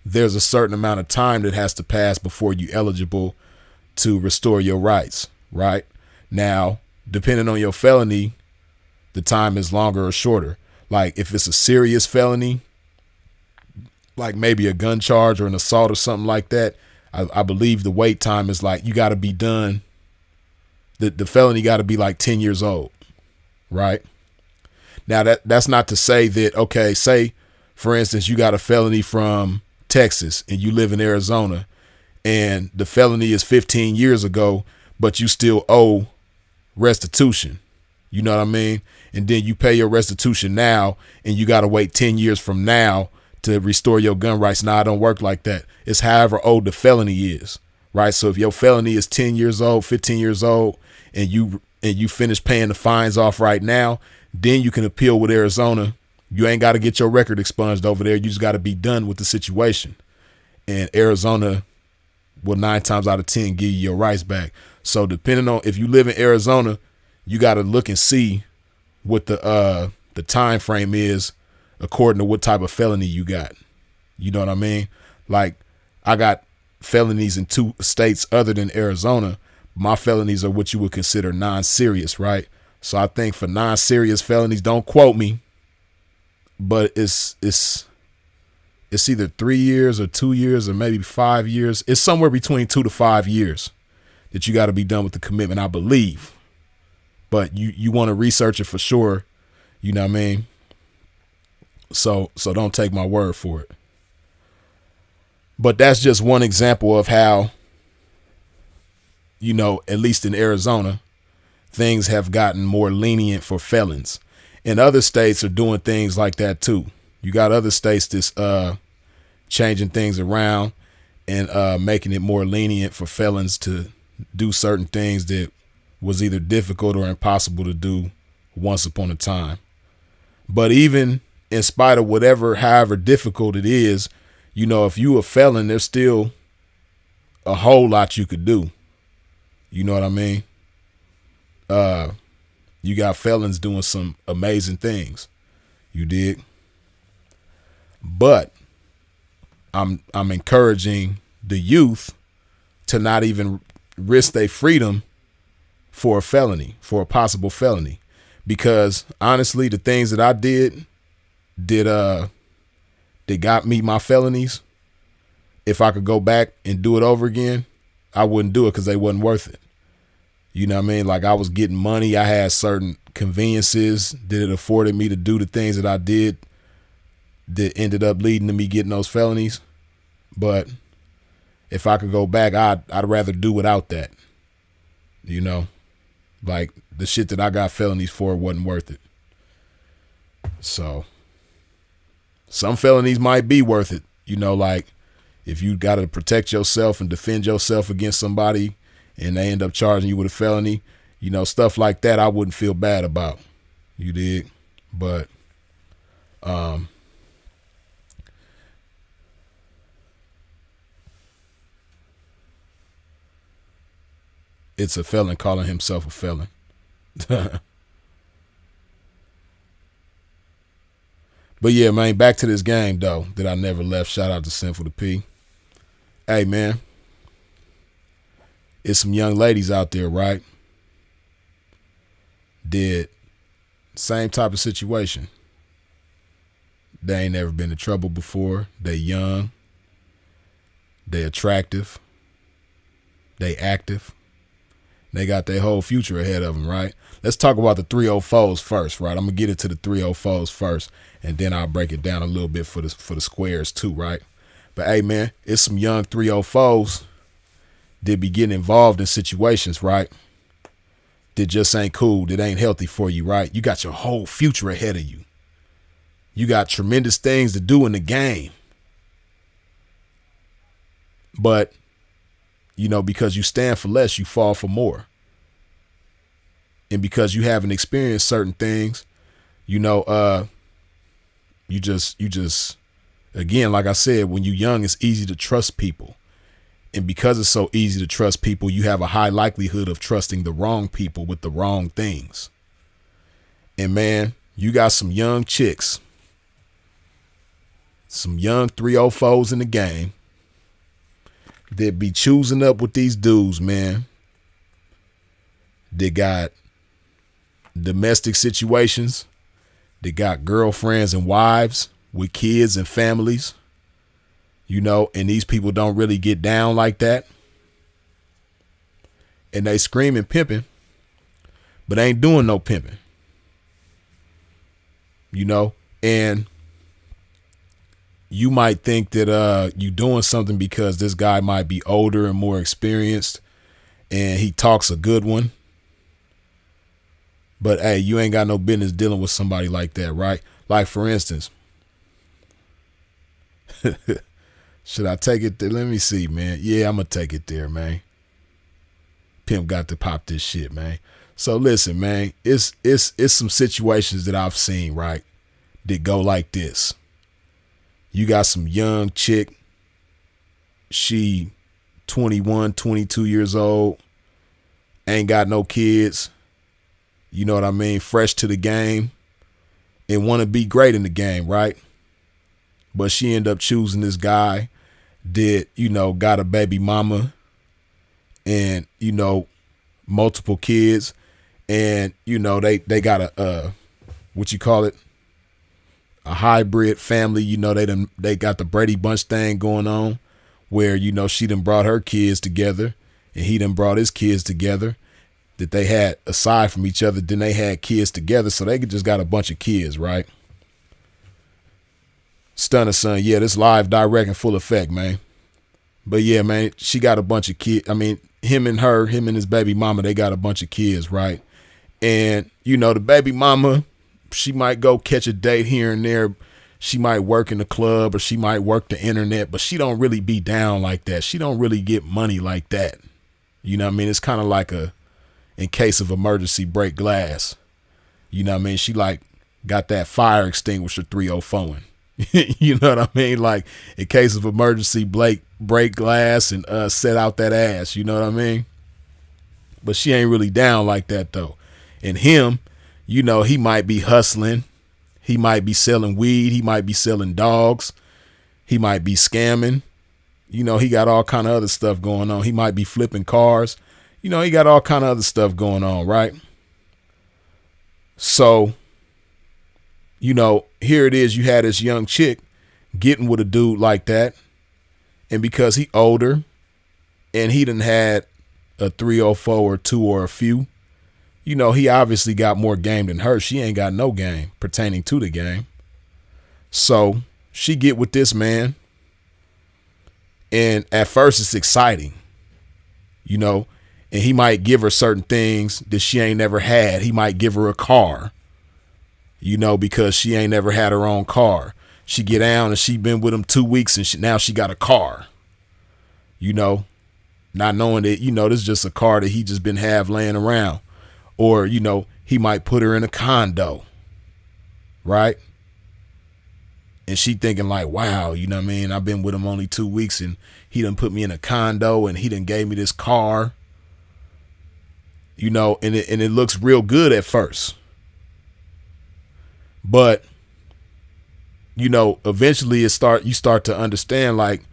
[SPEAKER 1] there's a certain amount of time that has to pass before you're eligible to restore your rights, right? Now, depending on your felony, the time is longer or shorter. Like if it's a serious felony, like maybe a gun charge or an assault or something like that, I believe the wait time is like you got to be done. The felony got to be like 10 years old, right? Now that's not to say that, okay, say for instance, you got a felony from Texas and you live in Arizona and the felony is 15 years ago, but you still owe restitution. You know what I mean? And then you pay your restitution now and you got to wait 10 years from now to restore your gun rights. Now, it don't work like that. It's however old the felony is, right? So if your felony is 10 years old, 15 years old, and you finish paying the fines off right now, then you can appeal with Arizona. You ain't got to get your record expunged over there. You just got to be done with the situation. And Arizona will 9 times out of 10 give you your rights back. So depending on if you live in Arizona, you got to look and see what the time frame is according to what type of felony you got. You know what I mean? Like I got felonies in 2 states other than Arizona. My felonies are what you would consider non-serious, right? So I think for non-serious felonies, don't quote me, but it's either 3 years or 2 years or maybe 5 years. It's somewhere between 2 to 5 years that you got to be done with the commitment, I believe. But you want to research it for sure. You know what I mean? So don't take my word for it. But that's just one example of how, you know, at least in Arizona, things have gotten more lenient for felons. And other states are doing things like that too. You got other states that's changing things around and making it more lenient for felons to do certain things that was either difficult or impossible to do once upon a time. But even in spite of however difficult it is, you know, if you a felon, there's still a whole lot you could do. You know what I mean? You got felons doing some amazing things. You dig? But I'm encouraging the youth to not even risk their freedom for a felony, for a possible felony. Because honestly, the things that I did that got me my felonies, if I could go back and do it over again, I wouldn't do it because they wasn't worth it. You know what I mean? Like I was getting money. I had certain conveniences that it afforded me to do the things that I did that ended up leading to me getting those felonies. But if I could go back, I'd rather do without that. You know, like the shit that I got felonies for wasn't worth it. So some felonies might be worth it. You know, like if you got to protect yourself and defend yourself against somebody and they end up charging you with a felony, you know, stuff like that I wouldn't feel bad about. You dig? But it's a felon calling himself a felon. But yeah, man, back to this game though that I never left. Shout out to Sinful to P. Hey man, it's some young ladies out there, right? Did same type of situation. They ain't never been in trouble before. They young. They attractive. They active. They got their whole future ahead of them, right? Let's talk about the 304s first, right? I'm going to get into the 304s first, and then I'll break it down a little bit for the squares too, right? But hey, man, it's some young 304s that be getting involved in situations, right, that just ain't cool, that ain't healthy for you, right? You got your whole future ahead of you. You got tremendous things to do in the game. But you know, because you stand for less, you fall for more. And because you haven't experienced certain things, you know, you just, again, like I said, when you're young, it's easy to trust people. And because it's so easy to trust people, you have a high likelihood of trusting the wrong people with the wrong things. And man, you got some young chicks, some young 304s in the game that be choosing up with these dudes, man. They got domestic situations. They got girlfriends and wives with kids and families, you know, and these people don't really get down like that. And they screaming pimping, but ain't doing no pimping, you know. And you might think that you doing something because this guy might be older and more experienced and he talks a good one. But hey, you ain't got no business dealing with somebody like that, right? Like, for instance, should I take it there? Let me see, man. Yeah, I'm going to take it there, man. Pimp got to pop this shit, man. So listen, man, it's some situations that I've seen, right, that go like this. You got some young chick. She 21, 22 years old. Ain't got no kids. You know what I mean? Fresh to the game and want to be great in the game, right? But she ended up choosing this guy that, you know, got a baby mama and, you know, multiple kids. And, you know, they got a, what you call it? A hybrid family. You know, they got the Brady Bunch thing going on where, you know, she done brought her kids together and he done brought his kids together. That they had aside from each other, then they had kids together, so they just got a bunch of kids, right? Stunner son, yeah, this live, direct, and full effect, man. But yeah, man, she got a bunch of kids. I mean, him and his baby mama, they got a bunch of kids, right? And, you know, the baby mama, she might go catch a date here and there. She might work in the club or she might work the internet, but she don't really be down like that. She don't really get money like that. You know what I mean? It's kind of like in case of emergency, break glass. You know what I mean? She like got that fire extinguisher 304ing. You know what I mean? Like in case of emergency, break glass and set out that ass. You know what I mean? But she ain't really down like that though. And him, you know, he might be hustling. He might be selling weed. He might be selling dogs. He might be scamming. You know, he got all kind of other stuff going on. He might be flipping cars. You know, he got all kind of other stuff going on, right? So, you know, here it is. You had this young chick getting with a dude like that. And because he older and he done had a 304 or 2 or a few, you know, he obviously got more game than her. She ain't got no game pertaining to the game. So she get with this man. And at first it's exciting, you know. And he might give her certain things that she ain't never had. He might give her a car, you know, because she ain't never had her own car. She get down and she been with him 2 weeks and now she got a car, you know, not knowing that, you know, this is just a car that he just been laying around. Or, you know, he might put her in a condo, right? And she thinking like, wow, you know what I mean? I've been with him only 2 weeks and he done put me in a condo and he done gave me this car. You know, and it looks real good at first. But, you know, eventually you start to understand like,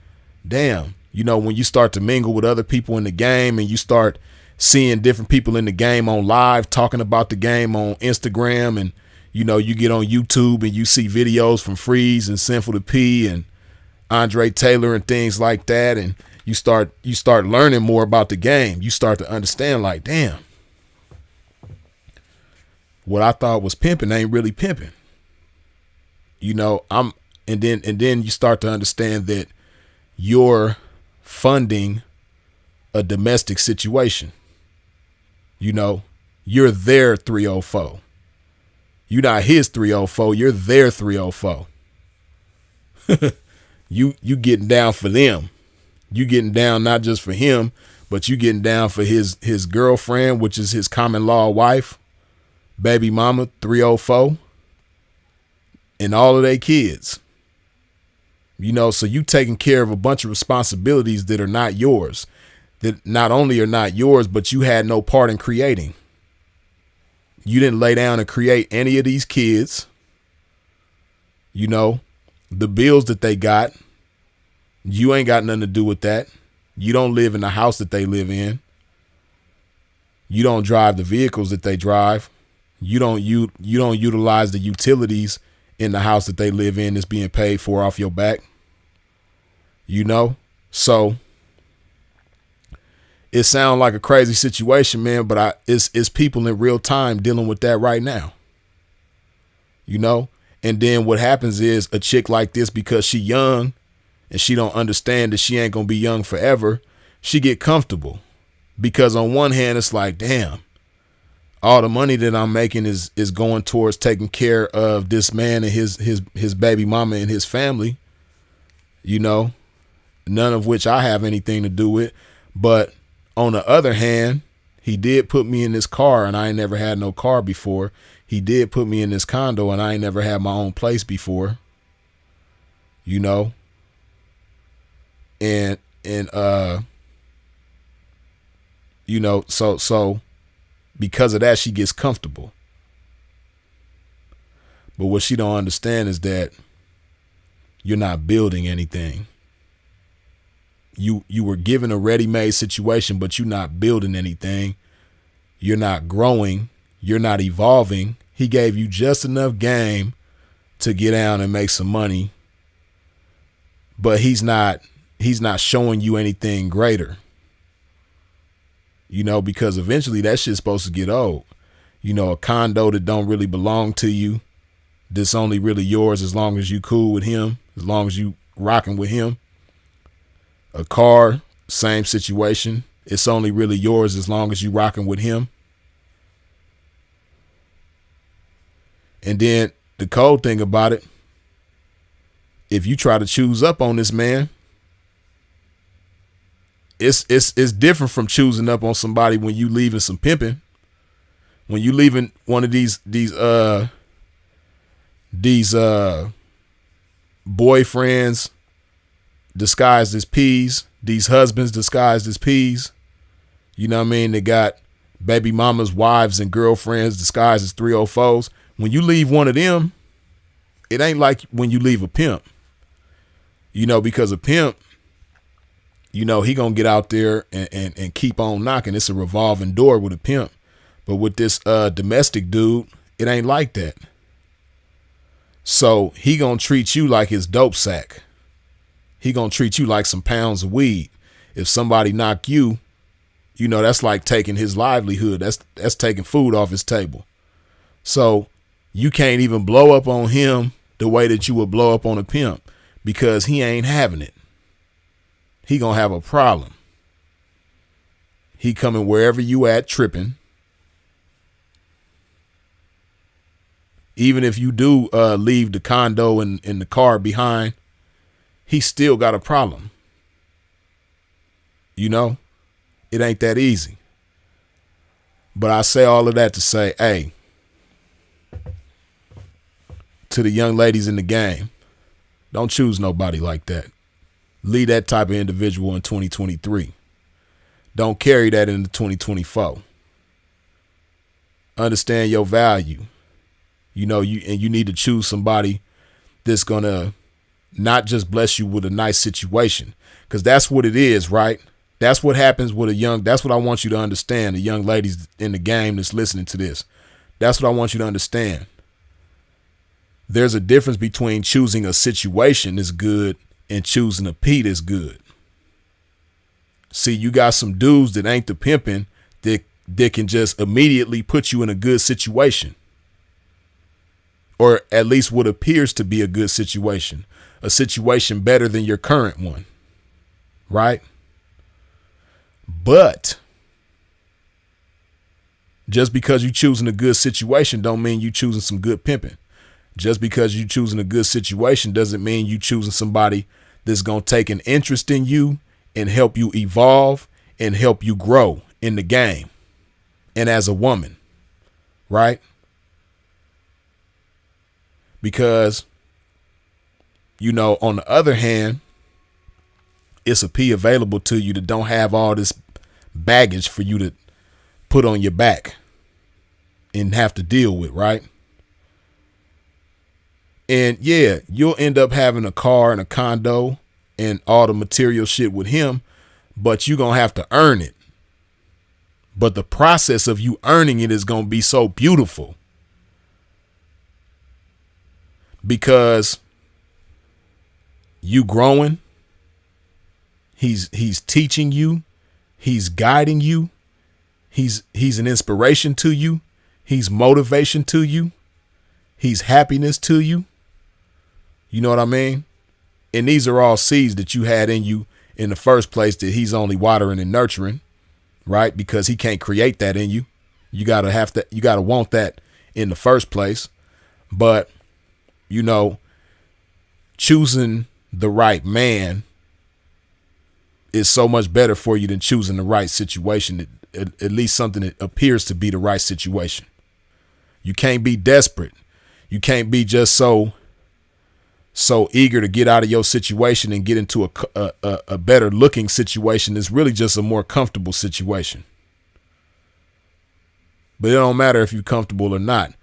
[SPEAKER 1] damn, you know, when you start to mingle with other people in the game and you start seeing different people in the game on live, talking about the game on Instagram, and, you know, you get on YouTube and you see videos from Freeze and Sinful to P and Andre Taylor and things like that. And you start learning more about the game. You start to understand like, damn, what I thought was pimping ain't really pimping. You know, and then you start to understand that you're funding a domestic situation. You know, you're their 304. You're not his 304, you're their 304. You getting down for them. You getting down not just for him, but you getting down for his girlfriend, which is his common law wife, baby mama 304, and all of their kids. So you taking care of a bunch of responsibilities that are not yours, that not only are not yours, but you had no part in creating. You didn't lay down and create any of these kids. The bills that they got, you ain't got nothing to do with that. You don't live in the house that they live in. You don't drive the vehicles that they drive. You don't utilize the utilities in the house that they live in that's being paid for off your back. So it sounds like a crazy situation, man, but it's people in real time dealing with that right now. And then what happens is a chick like this, because she young and she don't understand that she ain't gonna be young forever, she get comfortable. Because on one hand, it's like, damn, all the money that I'm making is going towards taking care of this man and his baby mama and his family, none of which I have anything to do with. But on the other hand, he did put me in this car and I ain't never had no car before. He did put me in this condo and I ain't never had my own place before, so because of that, she gets comfortable. But what she don't understand is that you're not building anything. You were given a ready-made situation, but you're not building anything. You're not growing. You're not evolving. He gave you just enough game to get down and make some money, but he's not showing you anything greater. Because eventually that shit's supposed to get old. A condo that don't really belong to you, that's only really yours as long as you cool with him, as long as you rocking with him. A car, same situation. It's only really yours as long as you rocking with him. And then the cold thing about it, if you try to choose up on this man, it's different from choosing up on somebody when you leaving some pimping. When you leaving one of these boyfriends disguised as peas, these husbands disguised as peas. They got baby mamas, wives, and girlfriends disguised as 304s. When you leave one of them, it ain't like when you leave a pimp. Because a pimp, he gonna get out there and keep on knocking. It's a revolving door with a pimp. But with this domestic dude, it ain't like that. So he gonna treat you like his dope sack. He gonna treat you like some pounds of weed. If somebody knock you, that's like taking his livelihood. That's taking food off his table. So you can't even blow up on him the way that you would blow up on a pimp, because he ain't having it. He gonna have a problem. He coming wherever you at tripping. Even if you do leave the condo and the car behind, he still got a problem. It ain't that easy. But I say all of that to say, hey, to the young ladies in the game, don't choose nobody like that. Leave that type of individual in 2023. Don't carry that into 2024. Understand your value. You need to choose somebody that's gonna not just bless you with a nice situation, because that's what it is, right? That's what happens with that's what I want you to understand, the young ladies in the game that's listening to this. That's what I want you to understand. There's a difference between choosing a situation that's good and choosing a P that's good. See, you got some dudes that ain't the pimping that can just immediately put you in a good situation. Or at least what appears to be a good situation. A situation better than your current one. Right? But just because you choosing a good situation don't mean you choosing some good pimping. Just because you choosing a good situation doesn't mean you choosing somebody that's going to take an interest in you and help you evolve and help you grow in the game and as a woman, right? Because, On the other hand, it's a P available to you that don't have all this baggage for you to put on your back and have to deal with, right? And yeah, you'll end up having a car and a condo and all the material shit with him, but you're going to have to earn it. But the process of you earning it is going to be so beautiful, because you growing, he's teaching you, he's guiding you, he's an inspiration to you, he's motivation to you, he's happiness to you. You know what I mean? And these are all seeds that you had in you in the first place that he's only watering and nurturing, right? Because he can't create that in you. You gotta want that in the first place. But, choosing the right man is so much better for you than choosing the right situation, at least something that appears to be the right situation. You can't be desperate. You can't be just so eager to get out of your situation and get into a better looking situation. It's really just a more comfortable situation. But it don't matter if you're comfortable or not.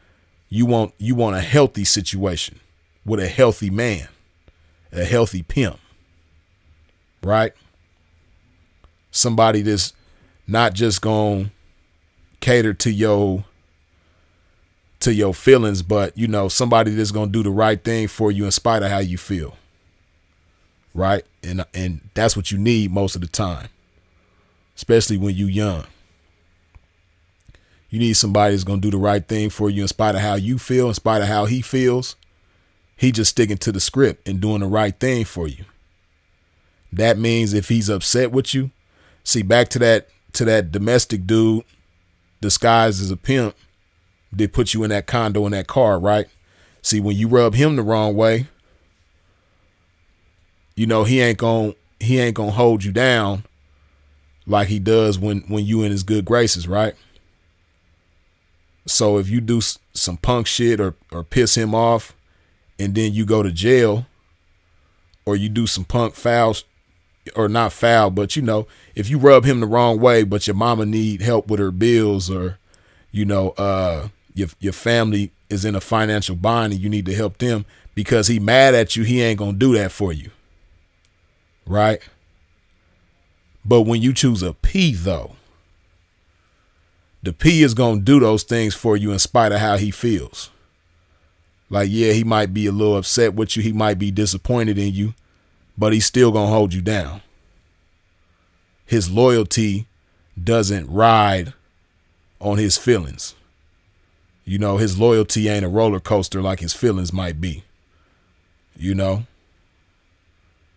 [SPEAKER 1] You want a healthy situation with a healthy man, a healthy pimp, right? Somebody that's not just gonna cater to your feelings, but somebody that's gonna do the right thing for you in spite of how you feel, right? And that's what you need most of the time, especially when you're young. You need somebody that's gonna do the right thing for you in spite of how you feel, in spite of how he feels. He just sticking to the script and doing the right thing for you. That means if he's upset with you, see, back to that domestic dude disguised as a pimp, they put you in that condo in that car, right? See, when you rub him the wrong way, he ain't gonna hold you down like he does when you in his good graces, right? So if you do some punk shit or piss him off, and then you go to jail, or you do some punk fouls, or not foul, but if you rub him the wrong way, but your mama need help with her bills, or your family is in a financial bind and you need to help them because he mad at you, he ain't gonna do that for you, right? But when you choose a P, though, the P is gonna do those things for you in spite of how he feels. Like, yeah, he might be a little upset with you, he might be disappointed in you, but he's still gonna hold you down. His loyalty doesn't ride on his feelings. His loyalty ain't a roller coaster like his feelings might be.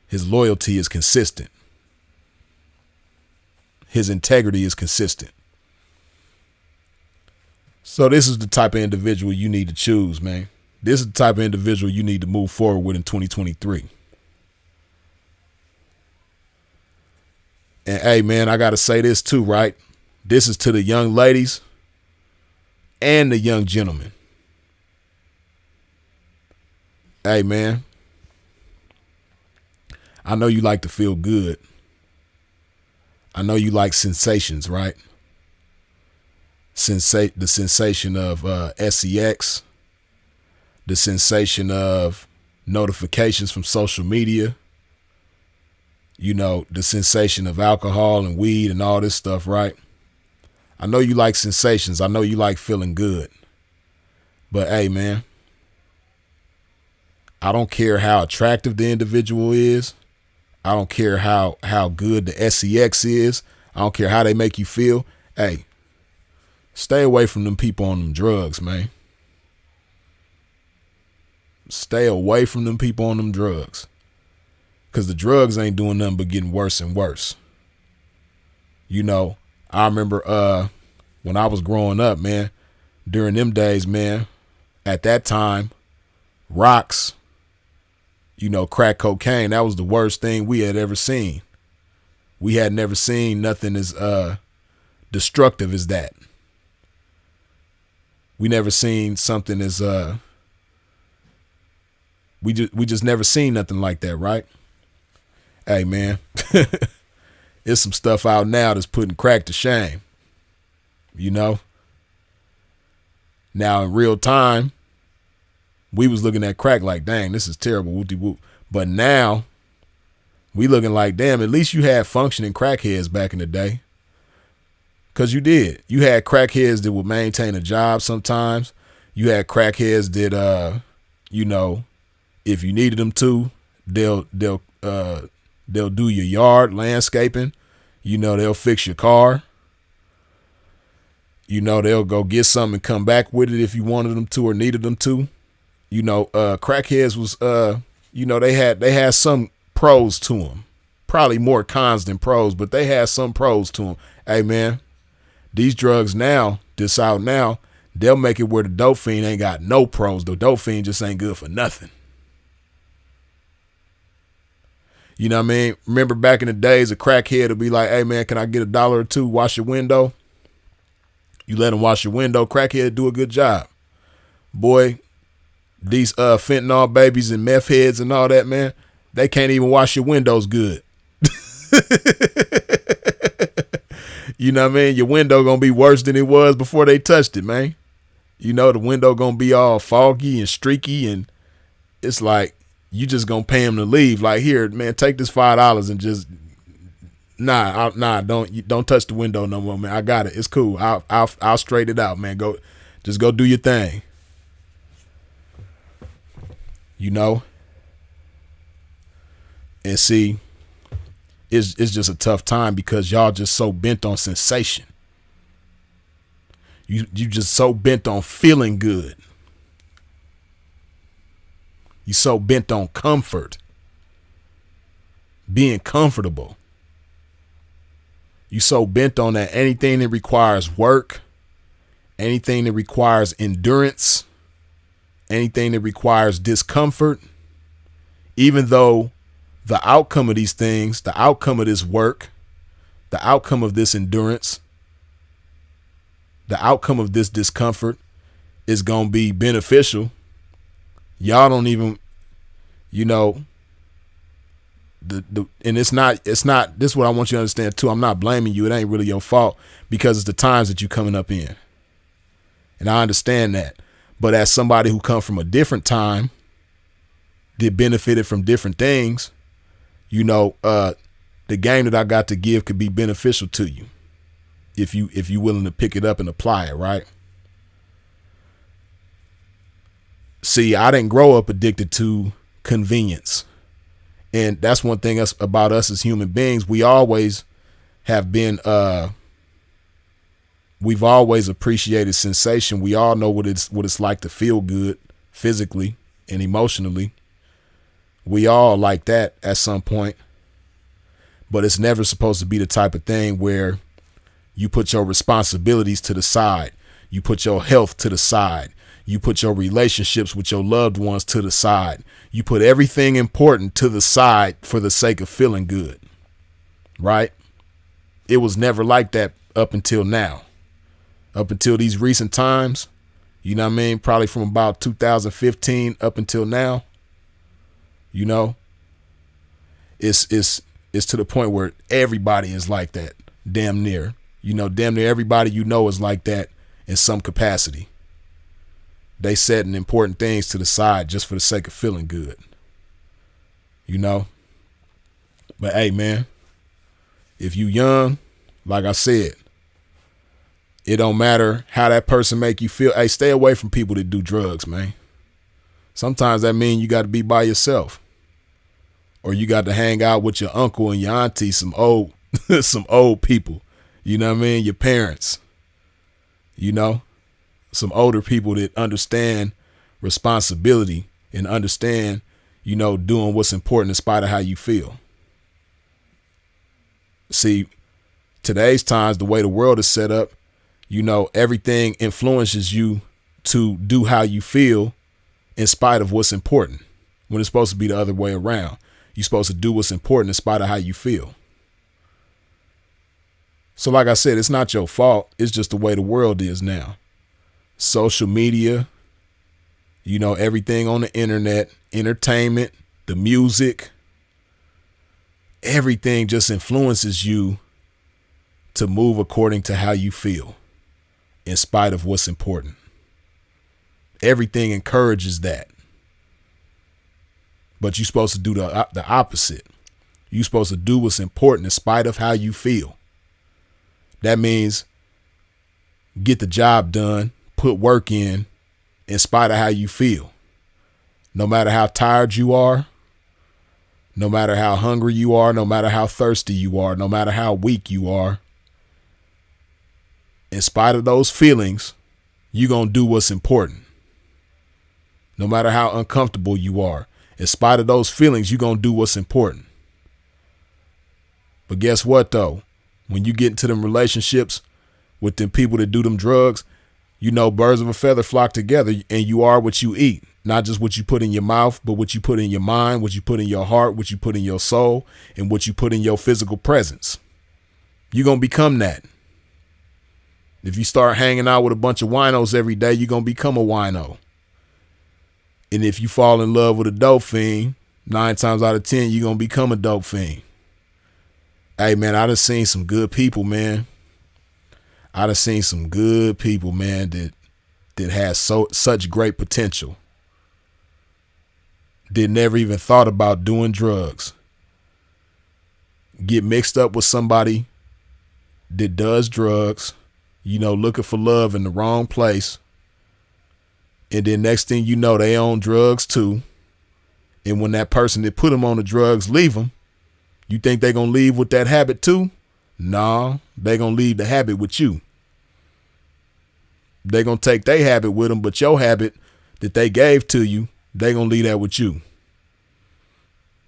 [SPEAKER 1] His loyalty is consistent. His integrity is consistent. So this is the type of individual you need to choose, man. This is the type of individual you need to move forward with in 2023. And hey, man, I got to say this too, right? This is to the young ladies and the young gentlemen. Hey, man, I know you like to feel good. I know you like sensations, right? The sensation of sex, the sensation of notifications from social media, the sensation of alcohol and weed and all this stuff, right? I know you like sensations. I know you like feeling good. But hey, man, I don't care how attractive the individual is. I don't care how good the sex is. I don't care how they make you feel. Hey, stay away from them people on them drugs, man. Stay away from them people on them drugs. Because the drugs ain't doing nothing but getting worse and worse. I remember when I was growing up, man, during them days, man, at that time, rocks, crack cocaine, that was the worst thing we had ever seen. We had never seen nothing as destructive as that. We never seen something as We just never seen nothing like that, right? Hey man, there's some stuff out now that's putting crack to shame. You know? Now in real time, we was looking at crack like, dang, this is terrible, whoop-de-whoop. But now, we looking like, damn, at least you had functioning crackheads back in the day. Because you did. You had crackheads that would maintain a job sometimes. You had crackheads that, you know, if you needed them to, they'll do your yard, landscaping. You know, they'll fix your car. You know, they'll go get something and come back with it if you wanted them to or needed them to. You know, crackheads was, you know, they had some pros to them. Probably more cons than pros, but they had some pros to them. Hey, man, these drugs now, this out now, they'll make it where the dope fiend ain't got no pros. The dope fiend just ain't good for nothing. You know what I mean? Remember back in the days, a crackhead would be like, hey, man, can I get $1 or $2? Wash your window. You let them wash your window. Crackhead do a good job. Boy, these fentanyl babies and meth heads and all that, man, they can't even wash your windows good. You know what I mean? Your window gonna be worse than it was before they touched it, man. You know, the window gonna be all foggy and streaky, and it's like you just gonna pay them to leave. Like, here, man, take this $5 and just don't touch the window no more, man. I got it. It's cool. I'll straight it out, man. Just go do your thing. You know? And see, it's just a tough time because y'all just so bent on sensation. You just so bent on feeling good. You so bent on comfort. Being comfortable. You so bent on that anything that requires work, anything that requires endurance, anything that requires discomfort, even though the outcome of these things, the outcome of this work, the outcome of this endurance, the outcome of this discomfort is going to be beneficial. Y'all don't even, you know, and it's not, this is what I want you to understand too. I'm not blaming you. It ain't really your fault because it's the times that you coming up in. And I understand that. But as somebody who come from a different time, that benefited from different things, you know, the game that I got to give could be beneficial to you if you willing to pick it up and apply it, right? See, I didn't grow up addicted to convenience. And that's one thing about us as human beings. We always have been, we've always appreciated sensation. We all know what it's like to feel good physically and emotionally. We all like that at some point, but it's never supposed to be the type of thing where you put your responsibilities to the side. You put your health to the side. You put your relationships with your loved ones to the side. You put everything important to the side for the sake of feeling good, right? It was never like that up until now, up until these recent times, you know what I mean? Probably from about 2015 up until now. You know, it's to the point where everybody is like that, damn near. You know, damn near everybody you know is like that in some capacity. They setting important things to the side just for the sake of feeling good. You know? But hey, man, if you young, like I said, it don't matter how that person make you feel. Hey, stay away from people that do drugs, man. Sometimes that means you got to be by yourself. Or you got to hang out with your uncle and your auntie, some old people. You know what I mean? Your parents. You know? Some older people that understand responsibility and understand, you know, doing what's important in spite of how you feel. See, today's times, the way the world is set up, you know, everything influences you to do how you feel in spite of what's important, when it's supposed to be the other way around. You're supposed to do what's important in spite of how you feel. So like I said, it's not your fault. It's just the way the world is now. Social media, You know, everything on the internet, entertainment, the music, everything just influences you to move according to how you feel in spite of what's important. Everything encourages that. But you're supposed to do the opposite. You're supposed to do what's important in spite of how you feel. That means get the job done, put work in spite of how you feel. No matter how tired you are, no matter how hungry you are, no matter how thirsty you are, no matter how weak you are, in spite of those feelings, you're going to do what's important. No matter how uncomfortable you are, in spite of those feelings, you're going to do what's important. But guess what, though? When you get into them relationships with them people that do them drugs, you know, birds of a feather flock together, and you are what you eat. Not just what you put in your mouth, but what you put in your mind, what you put in your heart, what you put in your soul, and what you put in your physical presence. You're going to become that. If you start hanging out with a bunch of winos every day, you're going to become a wino. And if you fall in love with a dope fiend, 9 times out of 10, you're going to become a dope fiend. Hey, man, I done seen some good people, man. I done seen some good people, man, that has such great potential. That never even thought about doing drugs. Get mixed up with somebody that does drugs, you know, looking for love in the wrong place. And then next thing you know, they on drugs too. And when that person that put them on the drugs leave them, you think they going to leave with that habit too? Nah, they going to leave the habit with you. They going to take their habit with them, but your habit that they gave to you, they going to leave that with you.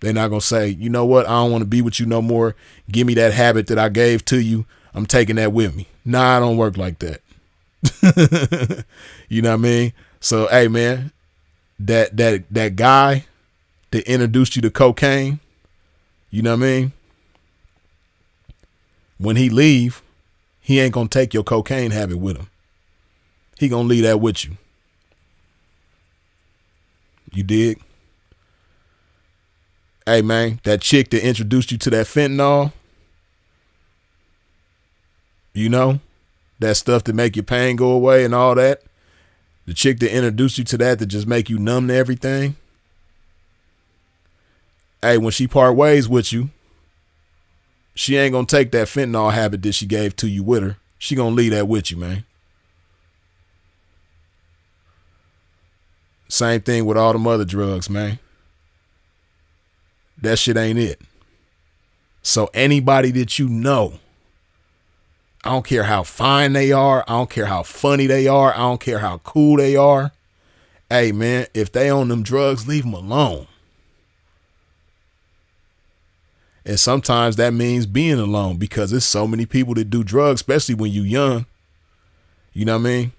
[SPEAKER 1] They're not going to say, you know what, I don't want to be with you no more. Give me that habit that I gave to you. I'm taking that with me. Nah, I don't work like that. You know what I mean? So, hey, man, that guy that introduced you to cocaine, you know what I mean? When he leave, he ain't going to take your cocaine habit with him. He going to leave that with you. You dig? Hey, man, that chick that introduced you to that fentanyl, you know, that stuff that make your pain go away and all that. The chick that introduced you to that just make you numb to everything. Hey, when she part ways with you, she ain't going to take that fentanyl habit that she gave to you with her. She going to leave that with you, man. Same thing with all them other drugs, man. That shit ain't it. So anybody that you know, I don't care how fine they are. I don't care how funny they are. I don't care how cool they are. Hey, man, if they on them drugs, leave them alone. And sometimes that means being alone because there's so many people that do drugs, especially when you young. You know what I mean?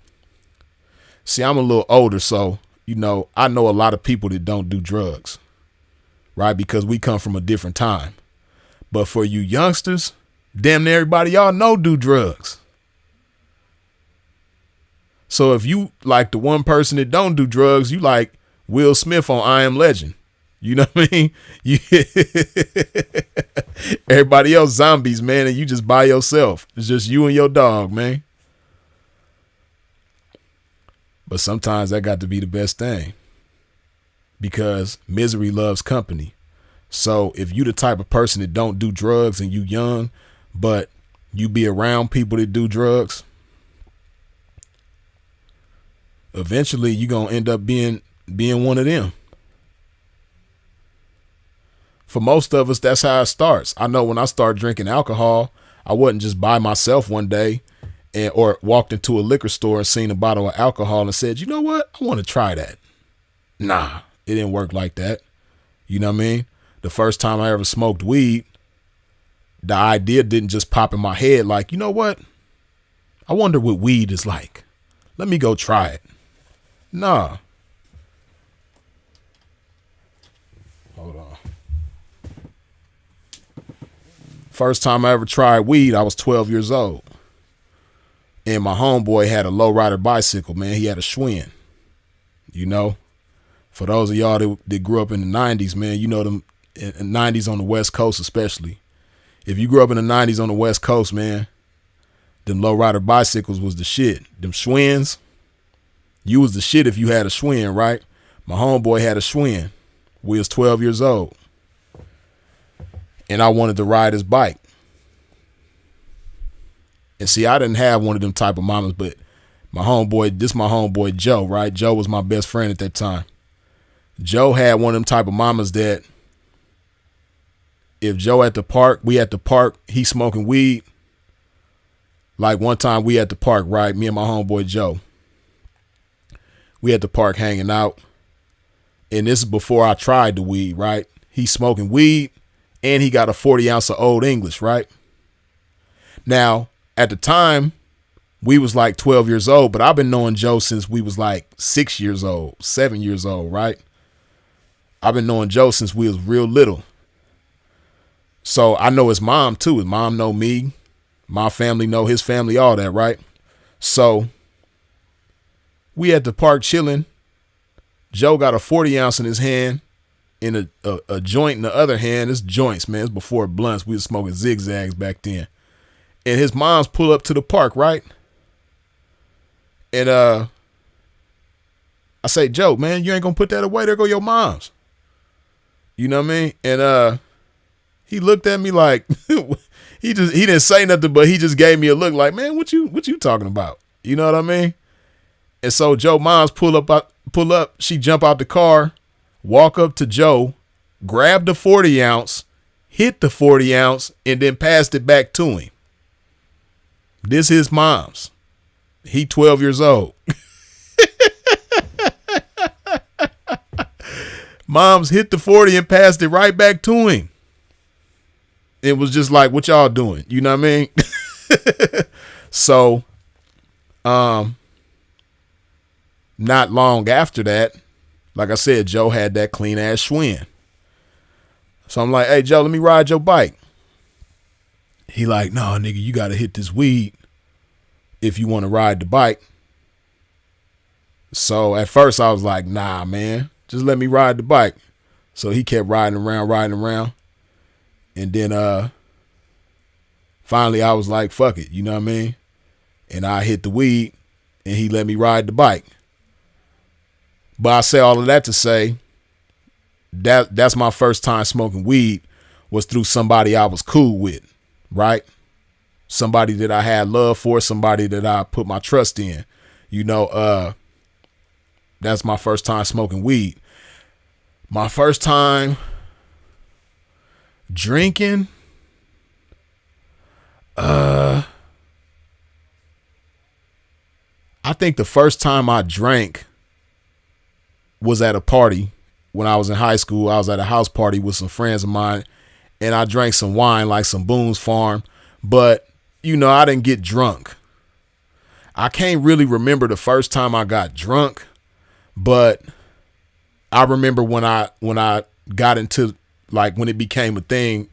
[SPEAKER 1] See, I'm a little older, so, you know, I know a lot of people that don't do drugs, right? Because we come from a different time. But for you youngsters, damn near everybody y'all know do drugs. So if you like the one person that don't do drugs, you like Will Smith on I Am Legend. You know what I mean? Everybody else zombies, man, and you just by yourself. It's just you and your dog, man. But sometimes that got to be the best thing because misery loves company. So if you the type of person that don't do drugs and you young, but you be around people that do drugs, eventually you're going to end up being one of them. For most of us, that's how it starts. I know when I started drinking alcohol, I wasn't just by myself one day or walked into a liquor store and seen a bottle of alcohol and said, you know what? I want to try that. Nah, it didn't work like that. You know what I mean? The first time I ever smoked weed, the idea didn't just pop in my head like, you know what? I wonder what weed is like. Let me go try it. Nah. Hold on. First time I ever tried weed, I was 12 years old. And my homeboy had a lowrider bicycle, man. He had a Schwinn, you know. For those of y'all that grew up in the 90s, man, you know them in 90s on the West Coast especially. If you grew up in the 90s on the West Coast, man, them lowrider bicycles was the shit. Them Schwinn's, you was the shit if you had a Schwinn, right? My homeboy had a Schwinn. We was 12 years old. And I wanted to ride his bike. And see, I didn't have one of them type of mamas, but my homeboy Joe, right? Joe was my best friend at that time. Joe had one of them type of mamas that if Joe at the park, we at the park, he smoking weed. Like one time we at the park, right? Me and my homeboy Joe. We at the park hanging out. And this is before I tried the weed, right? He's smoking weed and he got a 40 ounce of Old English, right? Now, at the time, we was like 12 years old, but I've been knowing Joe since we was like 6 years old, 7 years old, right? I've been knowing Joe since we was real little. So I know his mom too. His mom know me. My family know his family, all that, right? So we at the park chilling. Joe got a 40 ounce in his hand and a joint in the other hand. It's joints, man. It's before blunts. We was smoking zigzags back then. And his mom's pull up to the park, right? And I say, Joe, man, you ain't gonna put that away. There go your mom's. You know what I mean? And he looked at me like he didn't say nothing, but he just gave me a look like, man, what you talking about? You know what I mean? And so Joe mom's pull up, she jump out the car, walk up to Joe, grab the 40 ounce, hit the 40 ounce, and then passed it back to him. This his mom's. He 12 years old. Mom's hit the 40 and passed it right back to him. It was just like, what y'all doing? You know what I mean? So, not long after that, like I said, Joe had that clean ass Schwinn. So I'm like, hey, Joe, let me ride your bike. He like, no, nigga, you got to hit this weed if you want to ride the bike. So at first I was like, nah, man, just let me ride the bike. So he kept riding around. And then finally I was like, fuck it, you know what I mean? And I hit the weed and he let me ride the bike. But I say all of that to say that's my first time smoking weed was through somebody I was cool with, right? Somebody that I had love for, somebody that I put my trust in. You know, that's my first time smoking weed. My first time drinking, I think the first time I drank was at a party when I was in high school. I was at a house party with some friends of mine and I drank some wine, like some Boone's Farm, but you know, I didn't get drunk. I can't really remember the first time I got drunk, but I remember when I got into, like, when it became a thing,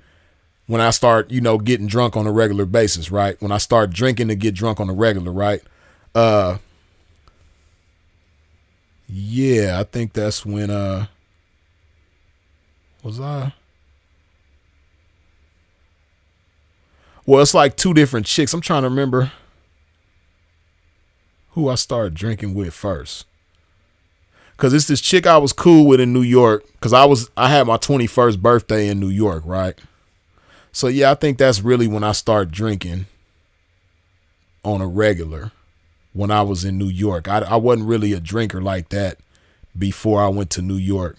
[SPEAKER 1] when I start, you know, getting drunk on a regular basis, right? When I start drinking to get drunk on a regular, right? Yeah, I think that's when, was I? Well, it's like two different chicks. I'm trying to remember who I started drinking with first. Cause it's this chick I was cool with in New York. Cause I had my 21st birthday in New York, right? So yeah, I think that's really when I started drinking on a regular, when I was in New York. I wasn't really a drinker like that before I went to New York,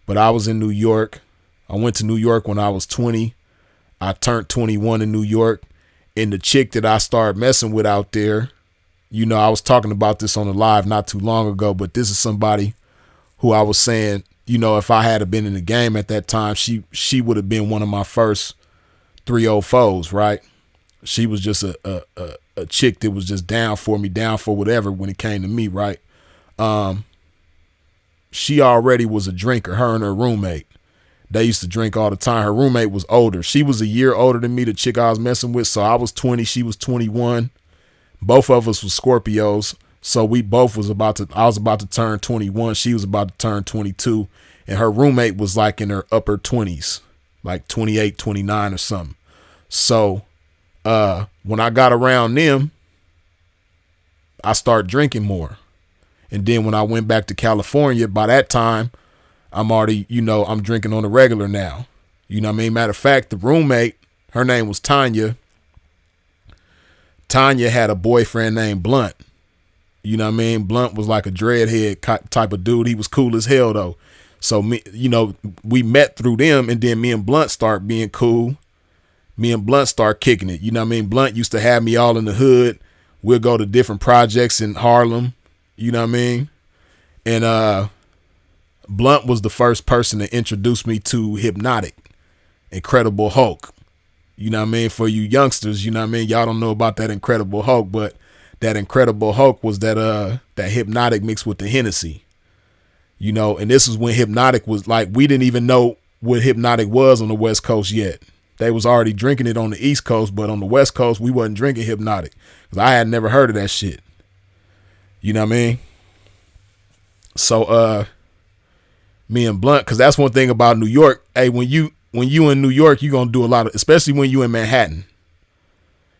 [SPEAKER 1] but I was in New York. I went to New York when I was 20. I turned 21 in New York, and the chick that I started messing with out there, you know, I was talking about this on the live not too long ago, but this is somebody who I was saying, you know, if I had been in the game at that time, she would have been one of my first 304s, right? She was just a chick that was just down for me, down for whatever when it came to me, right? She already was a drinker, her and her roommate. They used to drink all the time. Her roommate was older. She was a year older than me, the chick I was messing with. So I was 20, she was 21. Both of us were Scorpios. So we both I was about to turn 21. She was about to turn 22. And her roommate was like in her upper 20s, like 28, 29 or something. So when I got around them, I started drinking more. And then when I went back to California, by that time, I'm already, I'm drinking on the regular now. You know what I mean? Matter of fact, the roommate, her name was Tanya. Tanya had a boyfriend named Blunt. You know what I mean? Blunt was like a dreadhead type of dude. He was cool as hell though. So we met through them, and then me and Blunt start being cool. Me and Blunt start kicking it. You know what I mean? Blunt used to have me all in the hood. We'll go to different projects in Harlem. You know what I mean? And Blunt was the first person to introduce me to Hypnotic, Incredible Hulk. You know what I mean? For you youngsters, you know what I mean? Y'all don't know about that Incredible Hulk, but that Incredible Hulk was that Hypnotic mixed with the Hennessy. And this is when Hypnotic was like, we didn't even know what Hypnotic was on the West Coast yet. They was already drinking it on the East Coast, but on the West Coast, we wasn't drinking Hypnotic because I had never heard of that shit. You know what I mean? So me and Blunt, because that's one thing about New York. Hey, when you in New York, you're going to do a lot of, especially when you in Manhattan.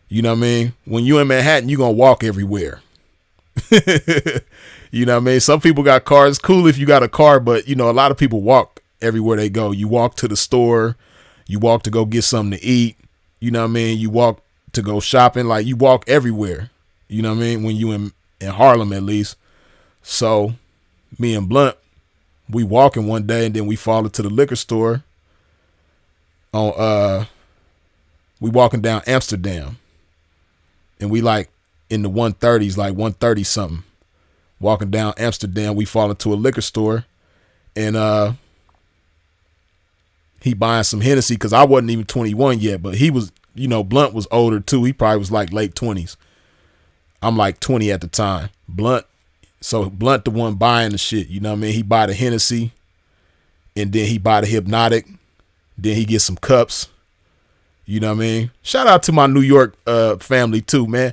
[SPEAKER 1] You know what I mean? When you in Manhattan, you're going to walk everywhere. You know what I mean? Some people got cars. It's cool if you got a car, but, a lot of people walk everywhere they go. You walk to the store. You walk to go get something to eat. You know what I mean? You walk to go shopping. Like, you walk everywhere. You know what I mean? When you in Harlem, at least. So me and Blunt, we walking one day, and then we fall into the liquor store. We walking down Amsterdam, and we like in the 130s, like 130 something. Walking down Amsterdam, we fall into a liquor store, and he buying some Hennessy because I wasn't even 21 yet, but he was, Blunt was older too. He probably was like late 20s. I'm like 20 at the time. Blunt the one buying the shit, you know what I mean? He buy the Hennessy, and then he buy the Hypnotic, then he get some cups, you know what I mean? Shout out to my New York family too, man.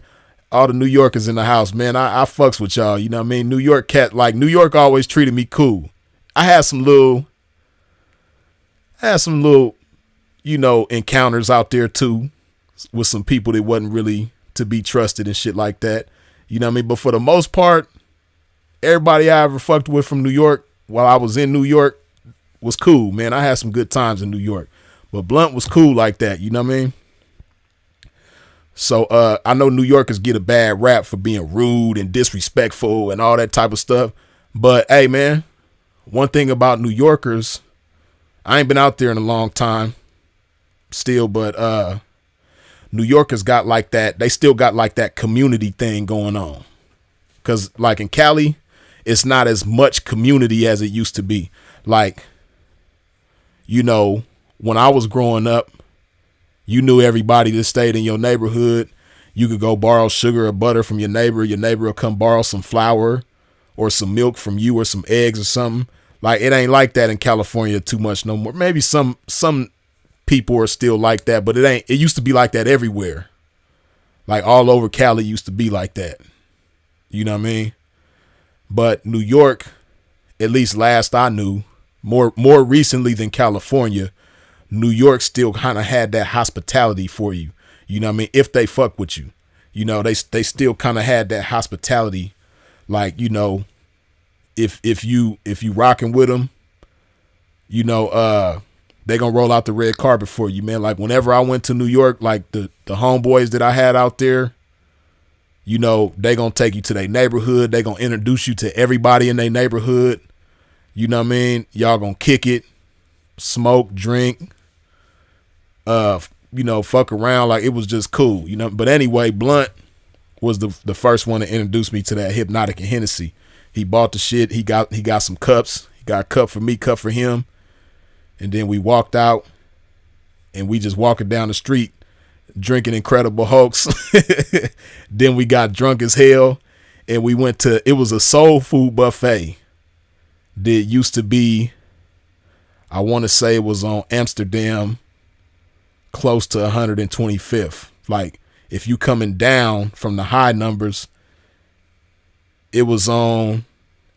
[SPEAKER 1] All the New Yorkers in the house, man. I fucks with y'all, you know what I mean? New York New York always treated me cool. I had some little, encounters out there too with some people that wasn't really to be trusted and shit like that. You know what I mean? But for the most part, everybody I ever fucked with from New York while I was in New York was cool, man. I had some good times in New York. But Blunt was cool like that, you know what I mean? So I know New Yorkers get a bad rap for being rude and disrespectful and all that type of stuff. But hey, man, one thing about New Yorkers, I ain't been out there in a long time still, but New Yorkers got like that. They still got like that community thing going on. Because like in Cali, it's not as much community as it used to be. Like, when I was growing up, you knew everybody that stayed in your neighborhood. You could go borrow sugar or butter from your neighbor. Your neighbor will come borrow some flour or some milk from you or some eggs or something. Like, it ain't like that in California too much no more. Maybe some people are still like that, but it used to be like that everywhere. Like all over Cali used to be like that. You know what I mean? But New York, at least last I knew, more recently than California, New York still kind of had that hospitality for you. You know what I mean? If they fuck with you, they still kind of had that hospitality. Like, if you rocking with them, they gonna roll out the red carpet for you, man. Like whenever I went to New York, like the homeboys that I had out there, they gonna take you to their neighborhood. They gonna introduce you to everybody in their neighborhood. You know what I mean? Y'all gonna kick it, smoke, drink, fuck around. Like it was just cool, But anyway, Blunt was the first one to introduce me to that Hypnotic and Hennessy. He bought the shit. He got some cups. He got a cup for me, cup for him. And then we walked out, and we just walking down the street, drinking Incredible Hulks. Then we got drunk as hell, and we went to, it was a soul food buffet that used to be, I want to say it was on Amsterdam, close to 125th. Like if you coming down from the high numbers, It was on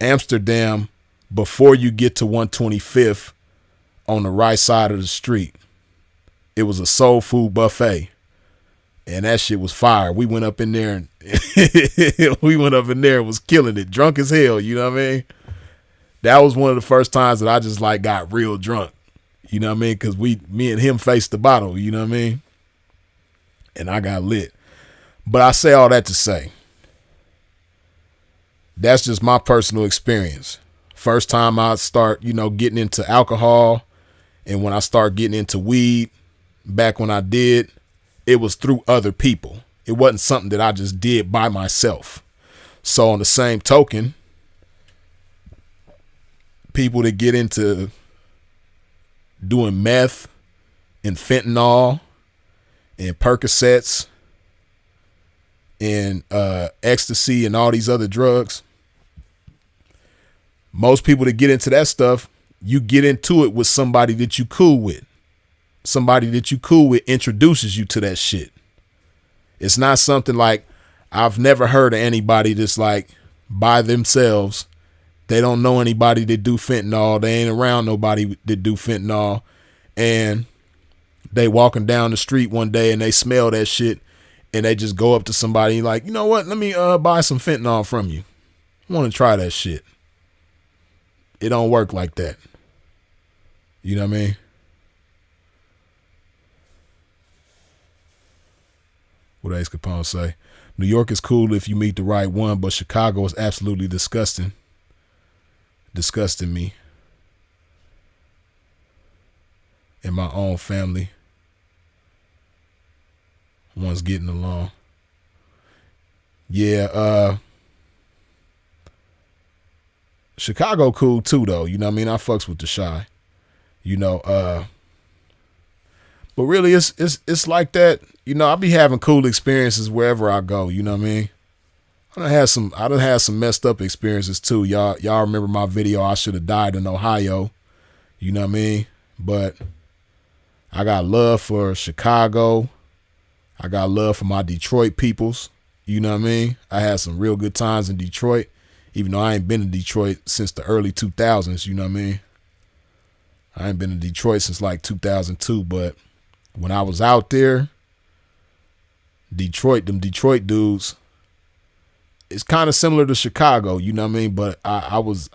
[SPEAKER 1] Amsterdam before you get to 125th on the right side of the street. It was a soul food buffet. And that shit was fire. We went up in there and was killing it, drunk as hell, you know what I mean? That was one of the first times that I just like got real drunk. You know what I mean? Because me and him faced the bottle, you know what I mean? And I got lit. But I say all that to say, that's just my personal experience. First time I start, getting into alcohol, and when I start getting into weed, back when I did, it was through other people. It wasn't something that I just did by myself. So on the same token, people that get into doing meth and fentanyl and Percocets and ecstasy and all these other drugs, most people that get into that stuff, you get into it with somebody that you cool with. Somebody that you cool with introduces you to that shit. It's not something like, I've never heard of anybody that's like by themselves. They don't know anybody that do fentanyl. They ain't around nobody that do fentanyl. And they walking down the street one day and they smell that shit and they just go up to somebody like, you know what? Let me buy some fentanyl from you. I want to try that shit. It don't work like that. You know what I mean? What Ace Capone say? New York is cool if you meet the right one, but Chicago is absolutely disgusting. Disgusting me and my own family. One's getting along. Yeah, Chicago cool too though. You know what I mean? I fucks with the Shy. But really it's like that. I be having cool experiences wherever I go, you know what I mean? I done had some messed up experiences too. Y'all remember my video, I should have died in Ohio. You know what I mean? But I got love for Chicago. I got love for my Detroit peoples. You know what I mean? I had some real good times in Detroit, even though I ain't been in Detroit since the early 2000s, you know what I mean? I ain't been in Detroit since like 2002, but when I was out there, them Detroit dudes, it's kind of similar to Chicago, you know what I mean? But I was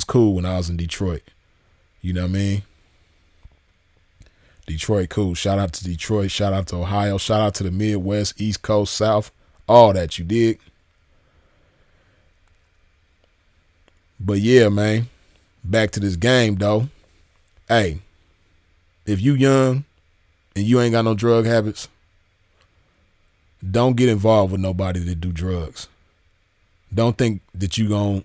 [SPEAKER 1] cool when I was in Detroit. You know what I mean? Detroit cool. Shout out to Detroit. Shout out to Ohio. Shout out to the Midwest, East Coast, South, all that, you dig? But yeah, man, back to this game though. Hey, if you young and you ain't got no drug habits, don't get involved with nobody that do drugs. Don't think that you gonna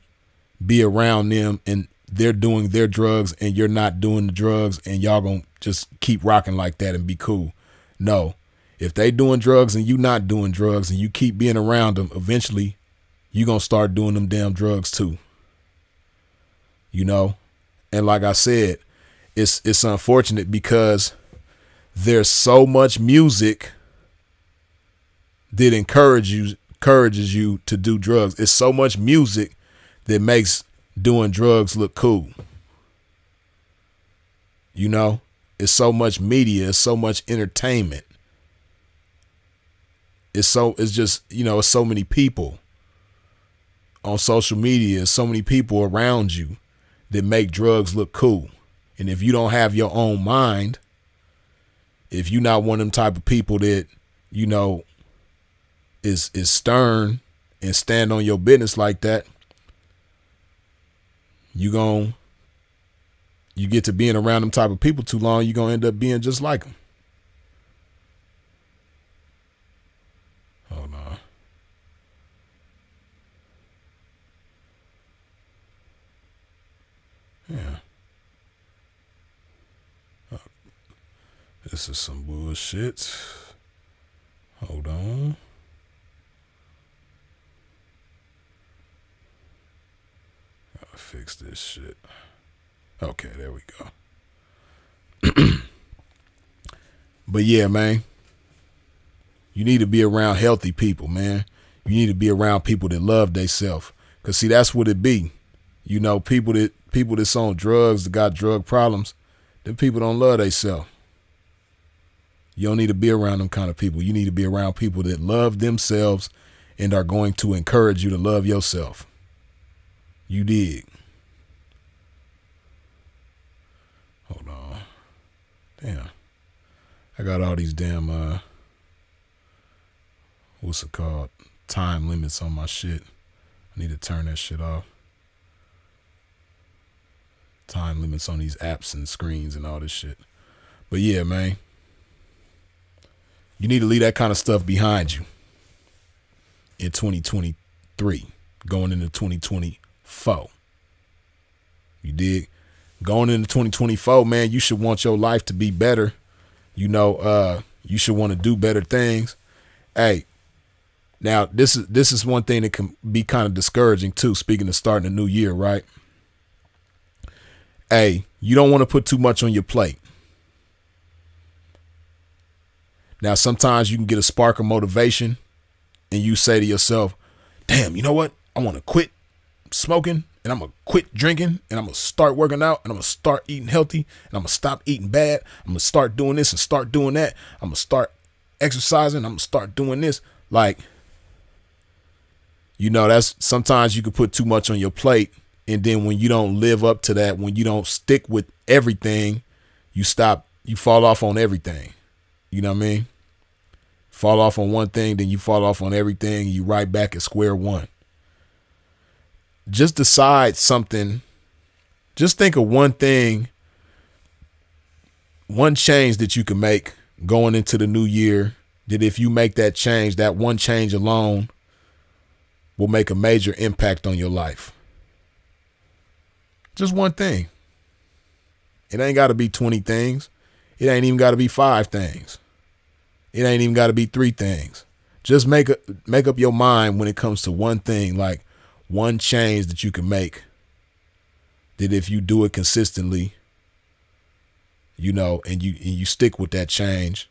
[SPEAKER 1] be around them and they're doing their drugs and you're not doing the drugs and y'all gonna just keep rocking like that and be cool. No. If they doing drugs and you not doing drugs and you keep being around them, eventually you gonna start doing them damn drugs too. And like I said, it's unfortunate because there's so much music that encourages you to do drugs. It's so much music that makes doing drugs look cool. It's so much media, it's so much entertainment. It's so many people on social media, so many people around you that make drugs look cool. And if you don't have your own mind, if you're not one of them type of people that, is stern and stand on your business like that, you get to being around them type of people too long, you're gonna end up being just like them. Hold on. Yeah. This is some bullshit. Hold on. Gotta fix this shit. Okay, there we go. But yeah, man, you need to be around healthy people, man. You need to be around people that love theyself. Cause see, that's what it be. You know, people that's on drugs, that got drug problems, them people don't love theyself. You don't need to be around them kind of people. You need to be around people that love themselves and are going to encourage you to love yourself. You dig? Hold on. Damn. I got all these damn, what's it called? Time limits on my shit. I need to turn that shit off. Time limits on these apps and screens and all this shit. But yeah, man. You need to leave that kind of stuff behind you in 2023, going into 2024. You dig? Going into 2024, man, you should want your life to be better. You know, you should want to do better things. Hey, now this is one thing that can be kind of discouraging too, speaking of starting a new year, right? Hey, you don't want to put too much on your plate. Now, sometimes you can get a spark of motivation and you say to yourself, damn, you know what? I want to quit smoking and I'm going to quit drinking and I'm going to start working out and I'm going to start eating healthy and I'm going to stop eating bad. I'm going to start doing this and start doing that. I'm going to start exercising. I'm going to start doing this. Like, you know, that's sometimes you can put too much on your plate. And then when you don't live up to that, when you don't stick with everything, you fall off on everything. You know what I mean? Fall off on one thing, then you fall off on everything. You right back at square one. Just decide something. Just think of one thing, one change that you can make going into the new year, that if you make that change, that one change alone will make a major impact on your life. Just one thing. It ain't got to be 20 things. It ain't even got to be 5 things. It ain't even got to be 3 things. Just make up your mind when it comes to one thing, like one change that you can make, that if you do it consistently, you know, and you stick with that change,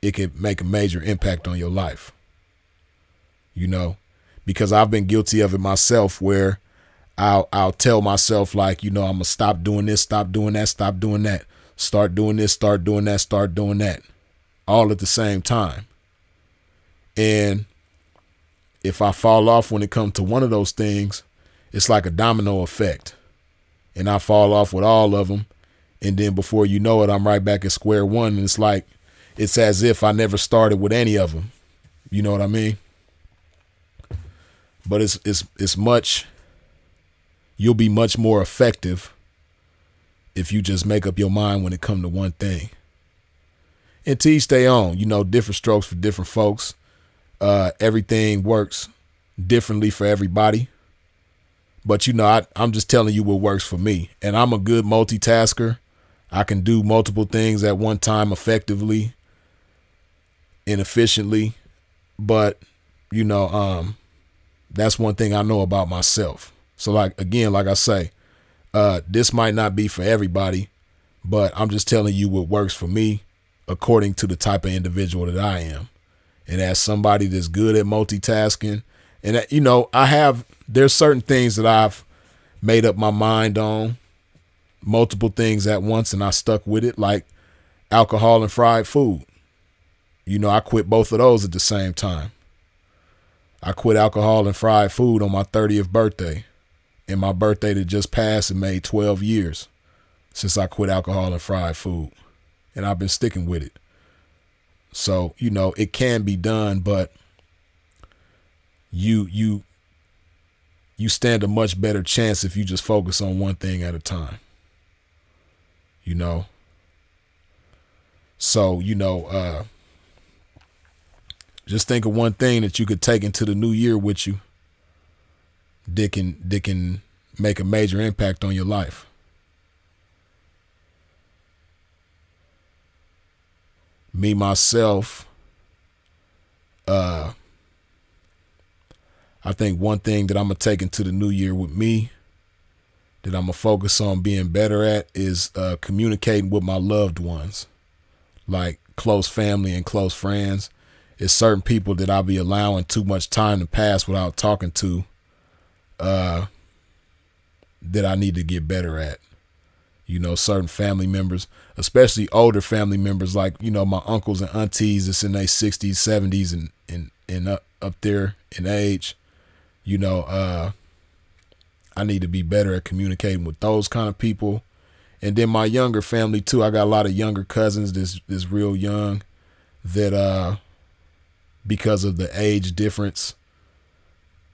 [SPEAKER 1] it could make a major impact on your life. You know, because I've been guilty of it myself, where I'll tell myself, like, you know, I'm going to stop doing this, stop doing that, stop doing that, start doing this, start doing that, start doing that, all at the same time. And if I fall off when it comes to one of those things, it's like a domino effect. And I fall off with all of them. And then before you know it, I'm right back at square one. And it's like, it's as if I never started with any of them. You know what I mean? But it's much, you'll be much more effective if you just make up your mind when it comes to one thing. And to each their own, you know, different strokes for different folks. Everything works differently for everybody. But, you know, I'm just telling you what works for me. And I'm a good multitasker. I can do multiple things at one time effectively and efficiently. But, you know, that's one thing I know about myself. So, like, again, like I say, this might not be for everybody, but I'm just telling you what works for me according to the type of individual that I am. And as somebody that's good at multitasking, and, you know, there's certain things that I've made up my mind on, multiple things at once, and I stuck with it, like alcohol and fried food. You know, I quit both of those at the same time. I quit alcohol and fried food on my 30th birthday. And my birthday that just passed, it made 12 years since I quit alcohol and fried food. And I've been sticking with it. So, you know, it can be done, but you stand a much better chance if you just focus on one thing at a time. You know? So, you know, just think of one thing that you could take into the new year with you that can make a major impact on your life. Me, myself, I think one thing that I'm going to take into the new year with me, that I'm going to focus on being better at, is communicating with my loved ones, like close family and close friends, it's certain people that I'll be allowing too much time to pass without talking to, that I need to get better at. You know, certain family members, especially older family members, like, you know, my uncles and aunties that's in their 60s, 70s, and up there in age. You know, I need to be better at communicating with those kind of people. And then my younger family too. I got a lot of younger cousins that's real young that because of the age difference,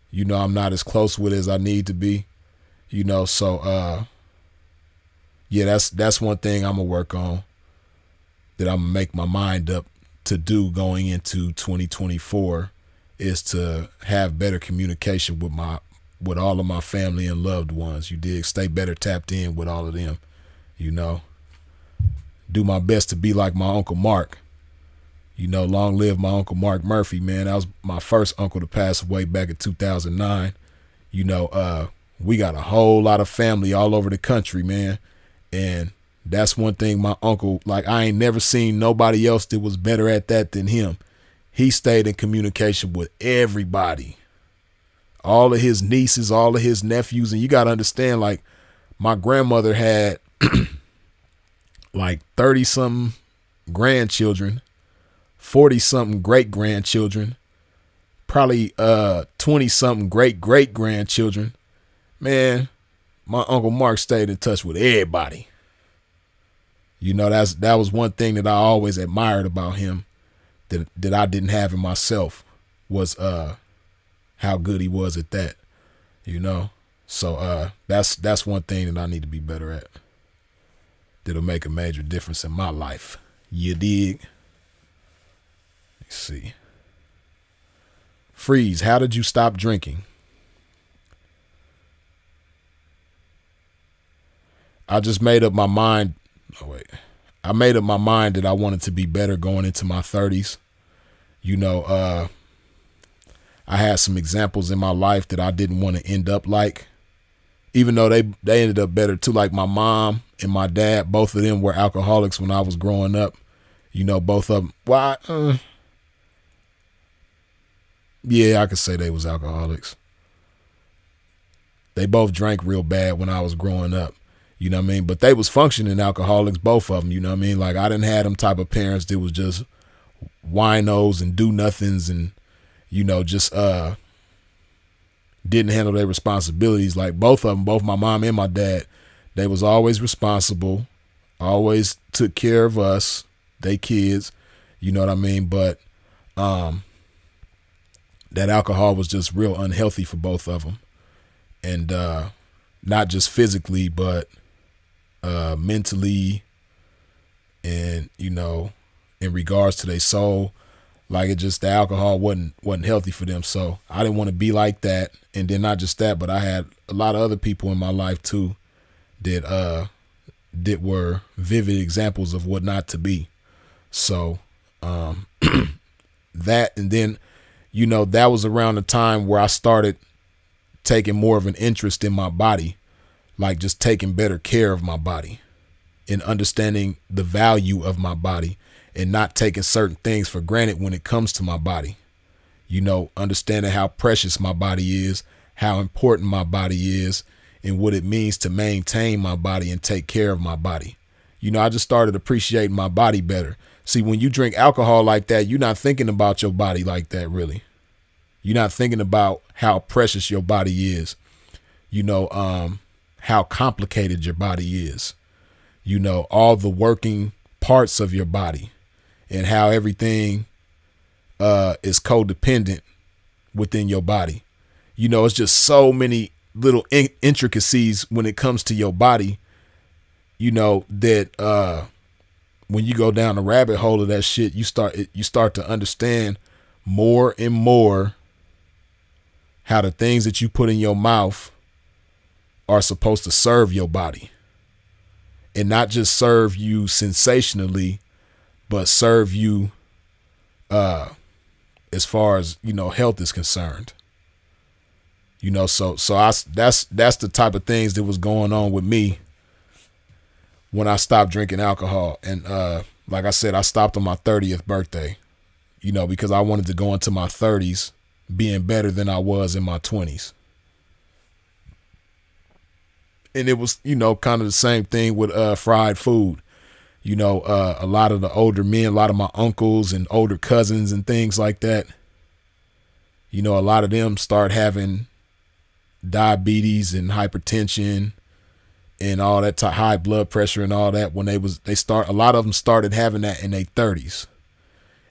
[SPEAKER 1] you know, I'm not as close with as I need to be. You know, so yeah, that's one thing I'm gonna work on, that I'm gonna make my mind up to do going into 2024, is to have better communication with all of my family and loved ones. You dig? Stay better tapped in with all of them. You know, do my best to be like my Uncle Mark. You know, long live my Uncle Mark Murphy, man. That was my first uncle to pass away back in 2009. You know, we got a whole lot of family all over the country, man. And that's one thing my uncle, like, I ain't never seen nobody else that was better at that than him. He stayed in communication with everybody. All of his nieces, all of his nephews. And you got to understand, like, my grandmother had like 30 something grandchildren, 40 something great grandchildren, probably 20 something great grandchildren. Man, my Uncle Mark stayed in touch with everybody. You know, that was one thing that I always admired about him that I didn't have in myself, was how good he was at that. You know, so that's one thing that I need to be better at, that'll make a major difference in my life. You dig? Let's see. Freeze, how did you stop drinking? I just made up my mind. I made up my mind that I wanted to be better going into my 30s. You know, I had some examples in my life that I didn't want to end up like, even though they ended up better too. Like my mom and my dad, both of them were alcoholics when I was growing up. You know, both of them. Well, yeah, I could say they was alcoholics. They both drank real bad when I was growing up. You know what I mean? But they was functioning alcoholics, both of them. You know what I mean? Like, I didn't have them type of parents that was just winos and do nothings and, you know, just didn't handle their responsibilities. Like, both of them, both my mom and my dad, they was always responsible, always took care of us, they kids. You know what I mean? But that alcohol was just real unhealthy for both of them. And not just physically, but mentally, and, you know, in regards to their soul. Like, it just, the alcohol wasn't healthy for them. So I didn't want to be like that. And then not just that, but I had a lot of other people in my life too that were vivid examples of what not to be. So that, and then, you know, that was around the time where I started taking more of an interest in my body, like just taking better care of my body and understanding the value of my body and not taking certain things for granted when it comes to my body. You know, understanding how precious my body is, how important my body is, and what it means to maintain my body and take care of my body. You know, I just started appreciating my body better. See, when you drink alcohol like that, you're not thinking about your body like that, really. You're not thinking about how precious your body is. You know, how complicated your body is. You know, all the working parts of your body and how everything is codependent within your body. You know, it's just so many little intricacies when it comes to your body, you know, that when you go down the rabbit hole of that shit, you start to understand more and more how the things that you put in your mouth are supposed to serve your body, and not just serve you sensationally, but serve you as far as, you know, health is concerned. You know, so that's the type of things that was going on with me when I stopped drinking alcohol. And like I said, I stopped on my 30th birthday. because I wanted to go into my 30s being better than I was in my 20s. And it was, kind of the same thing with fried food. A lot of the older men, a lot of my uncles and older cousins and things like that, a lot of them start having diabetes and hypertension and all that, high blood pressure and all that when a lot of them started having that in their 30s.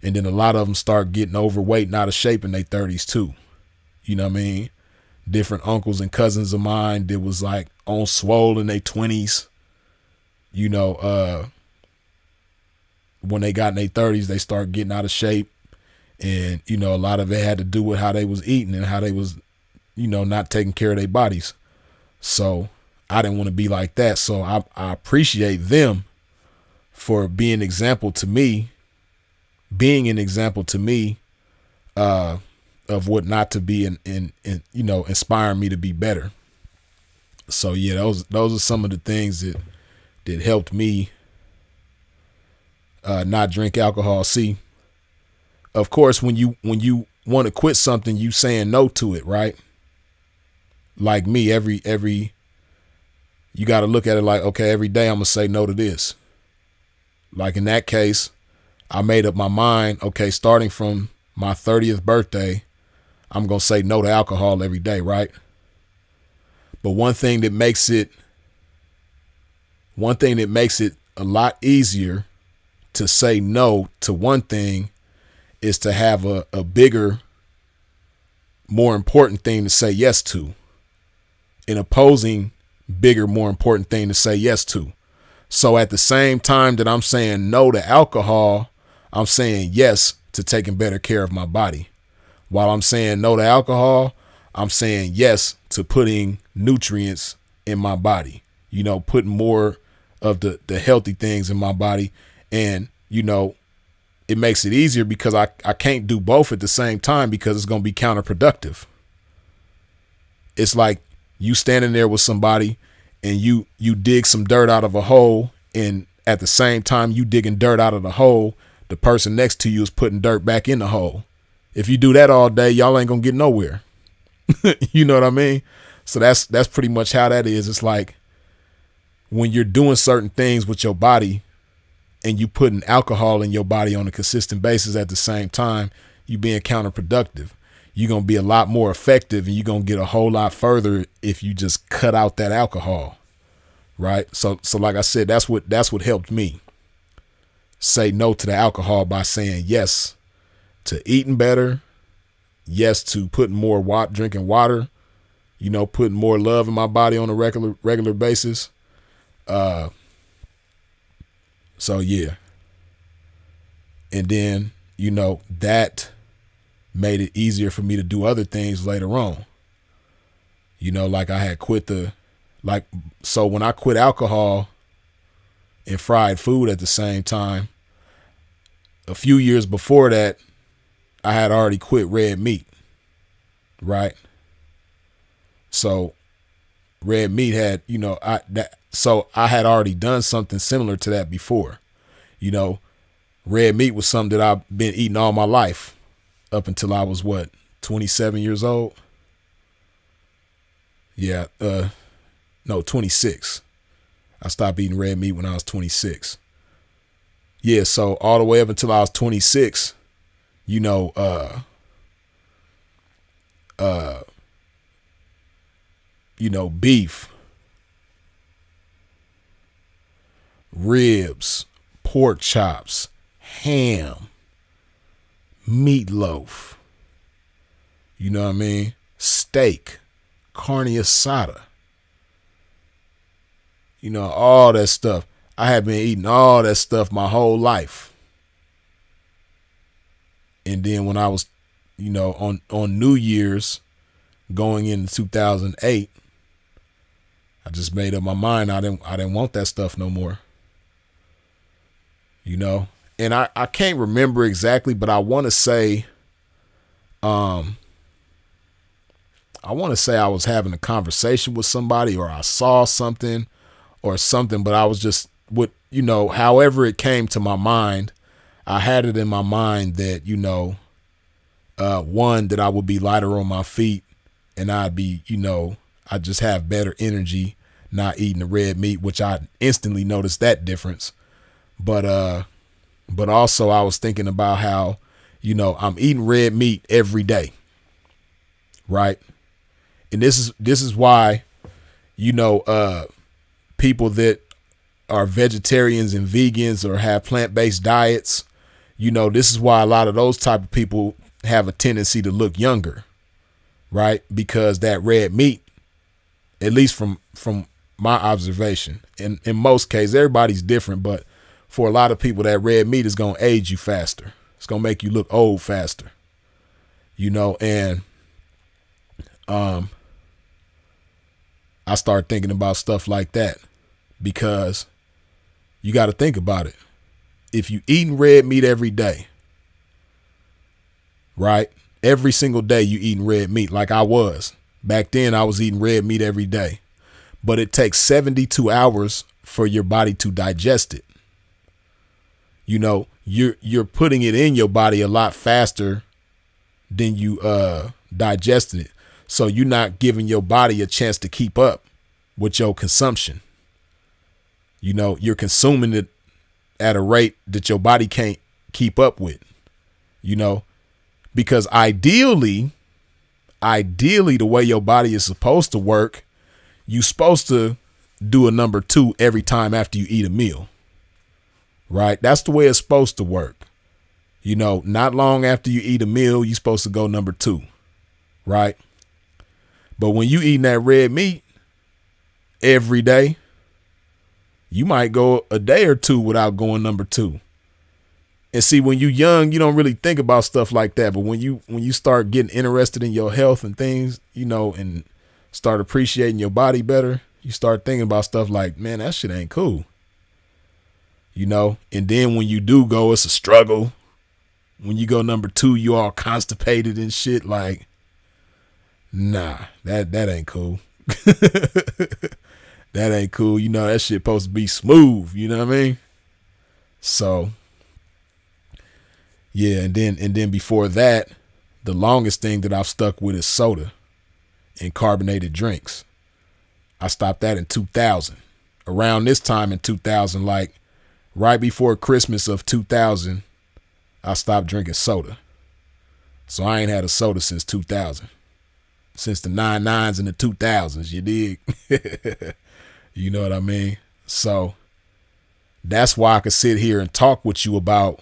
[SPEAKER 1] And then a lot of them start getting overweight and out of shape in their 30s too. You know what I mean? Different uncles and cousins of mine that was like on swole in their 20s. When they got in their 30s, they start getting out of shape. And, a lot of it had to do with how they was eating and how they was, not taking care of their bodies. So I didn't want to be like that. So I appreciate them for being an example to me of what not to be and inspiring me to be better. So yeah, those are some of the things that helped me not drink alcohol. See, of course, when you want to quit something, you saying no to it, right? Like me, every you got to look at it like, okay, every day I'm gonna say no to this. Like in that case, I made up my mind, okay, starting from my 30th birthday, I'm going to say no to alcohol every day, right? But one thing that makes it a lot easier to say no to one thing is to have a bigger, more important thing to say yes to. An opposing, bigger, more important thing to say yes to. So at the same time that I'm saying no to alcohol, I'm saying yes to taking better care of my body. While I'm saying no to alcohol, I'm saying yes to putting nutrients in my body, putting more of the healthy things in my body. And, it makes it easier because I can't do both at the same time because it's going to be counterproductive. It's like you standing there with somebody and you dig some dirt out of a hole, and at the same time you digging dirt out of the hole, the person next to you is putting dirt back in the hole. If you do that all day, y'all ain't gonna get nowhere. You know what I mean? So that's pretty much how that is. It's like when you're doing certain things with your body and you putting alcohol in your body on a consistent basis at the same time, you being counterproductive. You're gonna be a lot more effective and you're gonna get a whole lot further if you just cut out that alcohol. Right? So like I said, that's what helped me say no to the alcohol by saying yes to eating better, yes to putting more drinking water, putting more love in my body on a regular basis. So yeah. And then, that made it easier for me to do other things later on. Like I had quit so when I quit alcohol and fried food at the same time, a few years before that, I had already quit red meat, right? So red meat had, so I had already done something similar to that before. Red meat was something that I've been eating all my life up until I was 27 years old? Yeah, 26. I stopped eating red meat when I was 26. Yeah, so all the way up until I was 26, beef, ribs, pork chops, ham, meatloaf, steak, carne asada, all that stuff. I have been eating all that stuff my whole life. And then when I was, on New Year's going into 2008, I just made up my mind I didn't want that stuff no more. And I can't remember exactly, but I want to say I was having a conversation with somebody, or I saw something or something, but I was just however it came to my mind, I had it in my mind that, one, that I would be lighter on my feet, and I'd be, I just have better energy not eating the red meat, which I instantly noticed that difference. But also I was thinking about how, I'm eating red meat every day. Right. And this is why, people that are vegetarians and vegans or have plant-based diets, this is why a lot of those type of people have a tendency to look younger, right? Because that red meat, at least from my observation, in most cases, everybody's different, but for a lot of people, that red meat is going to age you faster. It's going to make you look old faster, and I start thinking about stuff like that, because you got to think about it. If you eating red meat every day, right? Every single day you eating red meat, like I was. Back then I was eating red meat every day. But it takes 72 hours for your body to digest it. You're putting it in your body a lot faster than you digesting it. So you're not giving your body a chance to keep up with your consumption. You're consuming it at a rate that your body can't keep up with, because ideally the way your body is supposed to work, you're supposed to do a number 2 every time after you eat a meal, right? That's the way it's supposed to work. Not long after you eat a meal, you're supposed to go number 2, right? But when you eating that red meat every day, you might go a day or 2 without going number 2. And see, when you're young, you don't really think about stuff like that. But when you start getting interested in your health and things, and start appreciating your body better, you start thinking about stuff like, man, that shit ain't cool. And then when you do go, it's a struggle. When you go number 2, you all constipated and shit. Like, nah, that ain't cool. That ain't cool. That shit supposed to be smooth. You know what I mean? So, yeah. And then before that, the longest thing that I've stuck with is soda and carbonated drinks. I stopped that in 2000. Around this time in 2000, like right before Christmas of 2000, I stopped drinking soda. So I ain't had a soda since 2000. Since the 99s and the 2000s, you dig? You know what I mean? So that's why I could sit here and talk with you about,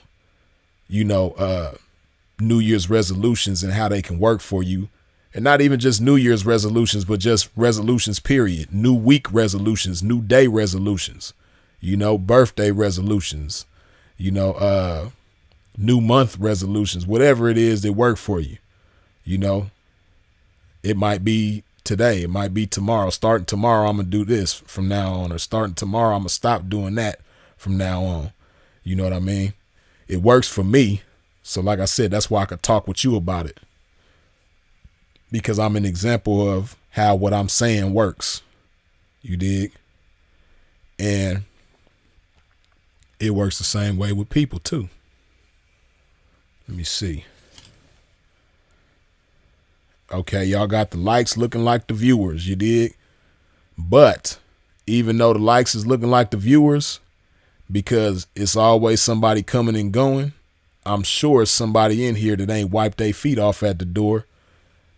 [SPEAKER 1] New Year's resolutions and how they can work for you. And not even just New Year's resolutions, but just resolutions, period. New week resolutions, new day resolutions, birthday resolutions, new month resolutions, whatever it is that work for you. It might be today. It might be tomorrow. Starting tomorrow, I'm going to do this from now on. Or starting tomorrow, I'm going to stop doing that from now on. You know what I mean? It works for me. So like I said, that's why I could talk with you about it. Because I'm an example of how what I'm saying works. You dig? And it works the same way with people too. Let me see. Okay, y'all got the likes looking like the viewers, you dig? But even though the likes is looking like the viewers, because it's always somebody coming and going, I'm sure it's somebody in here that ain't wiped their feet off at the door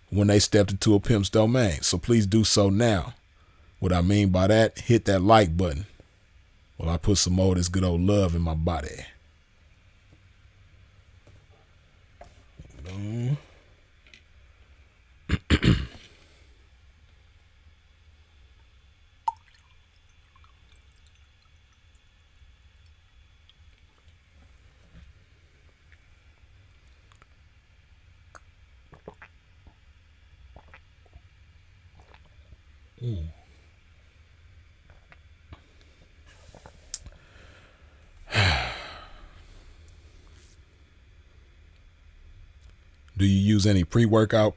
[SPEAKER 1] when they stepped into a pimp's domain. So please do so now. What I mean by that, hit that like button while I put some more of this good old love in my body. Do you use any pre-workout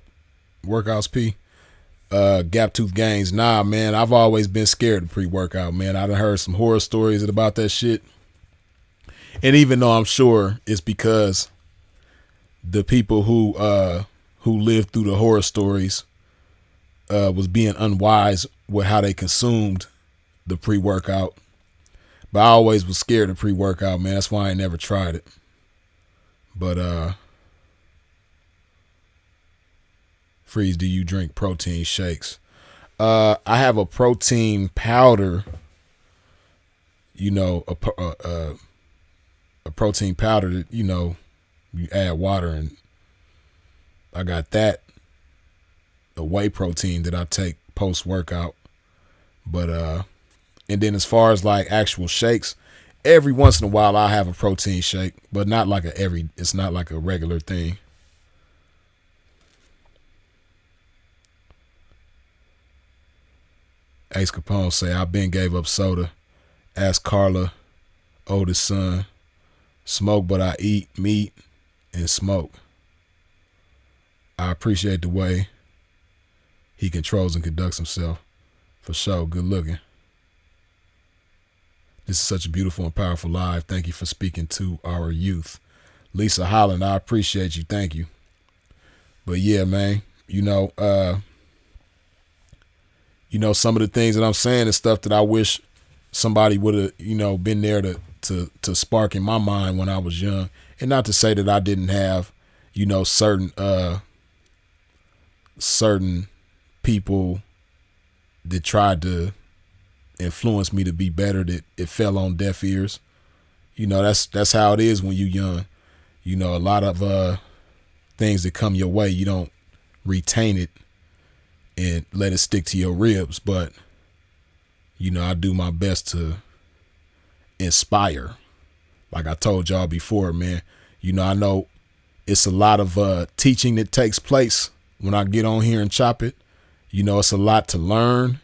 [SPEAKER 1] workouts, P? Gap tooth gains? Nah, man. I've always been scared of pre-workout, man. I done heard some horror stories about that shit. And even though I'm sure it's because the people who lived through the horror stories was being unwise with how they consumed the pre-workout. But I always was scared of pre-workout, man. That's why I ain't never tried it. But Freeze, do you drink protein shakes? I have a protein powder, you know, a protein powder that, you know, you add water, and I got that, a whey protein that I take post workout. But and then as far as like actual shakes, every once in a while I have a protein shake, but not like it's not like a regular thing. Ace Capone say, I been gave up soda. Ask Carla, oldest son. Smoke, but I eat meat and smoke. I appreciate the way he controls and conducts himself. For sure, good looking. This is such a beautiful and powerful live. Thank you for speaking to our youth. Lisa Holland, I appreciate you. Thank you. But yeah, man, you know, some of the things that I'm saying is stuff that I wish somebody would have, you know, been there to spark in my mind when I was young. And not to say that I didn't have, you know, certain people that tried to influence me to be better, that it fell on deaf ears. You know, that's how it is when you're young. You know, a lot of things that come your way, you don't retain it and let it stick to your ribs. But, you know, I do my best to inspire. Like I told y'all before, man, you know, I know it's a lot of teaching that takes place when I get on here and chop it. You know, it's a lot to learn,